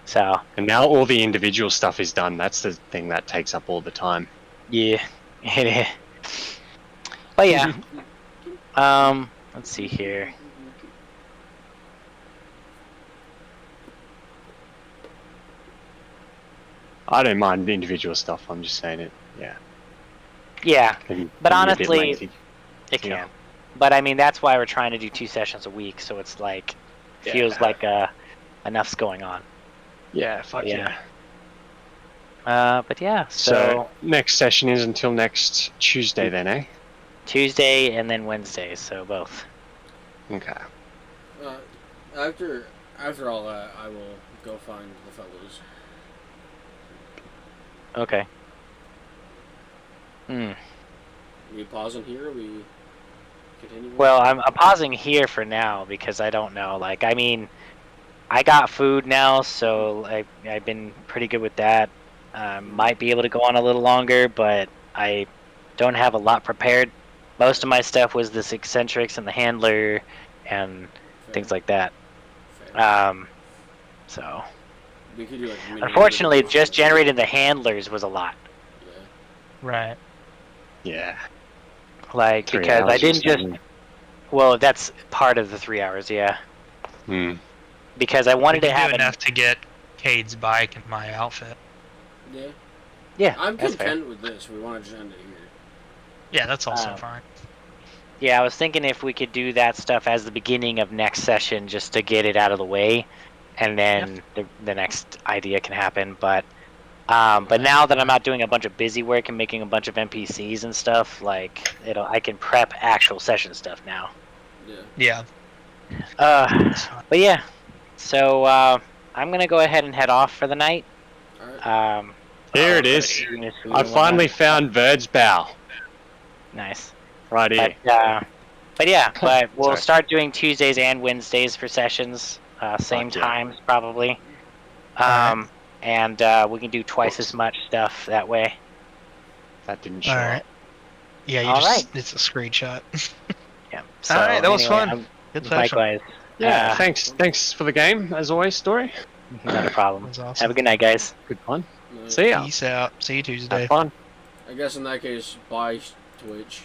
So. And now all the individual stuff is done. That's the thing that takes up all the time. Yeah. But yeah. Let's see here. I don't mind individual stuff. I'm just saying it. Yeah. Yeah. But honestly, it can. Yeah. But I mean, that's why we're trying to do 2 sessions a week, so it's like, feels like enough's going on. Yeah, fuck yeah. But yeah, so next session is until next Tuesday then, eh? Tuesday and then Wednesday, so both. Okay. After all that, I will go find the fellows. Okay. Hmm. We pausing here. We continue. Well, I'm pausing here for now because I don't know. Like, I mean, I got food now, so I've been pretty good with that. Might be able to go on a little longer, but I don't have a lot prepared. Most of my stuff was this eccentrics and the handler and things like that. Fair. So We could do like. unfortunately, just generating the handlers was a lot. Yeah. Right. Yeah. Like, 3 because I hours didn't or just. Well, that's part of the 3 hours, yeah. Hmm. Because I wanted We to could have do enough to get Cade's bike and my outfit. Yeah. Yeah, I'm that's fair. content with this. We want to just end it here. Yeah, that's also Um, fine. Yeah, I was thinking if we could do that stuff as the beginning of next session just to get it out of the way, and then the next idea can happen. But now that I'm not doing a bunch of busy work and making a bunch of NPCs and stuff, like I can prep actual session stuff now. Yeah. Yeah. But yeah, so I'm gonna go ahead and head off for the night. All right. Here it Finish is. eating this food I and whatnot. finally found Verd's bow. Nice. Right here. But we'll Sorry. start doing Tuesdays and Wednesdays for sessions, same Fuck yeah. times probably. Alright. And we can do twice as much stuff that way. That didn't show Alright. up. Yeah, you All just it's a screenshot. Yeah. So, Alright, that was anyway, fun. Good session. likewise. Yeah, thanks for the game, as always, Story. Not a problem. That was awesome. Have a good night, guys. Good fun. No, See ya. Peace out. See you Tuesday. Have fun. I guess in that case, bye, Twitch.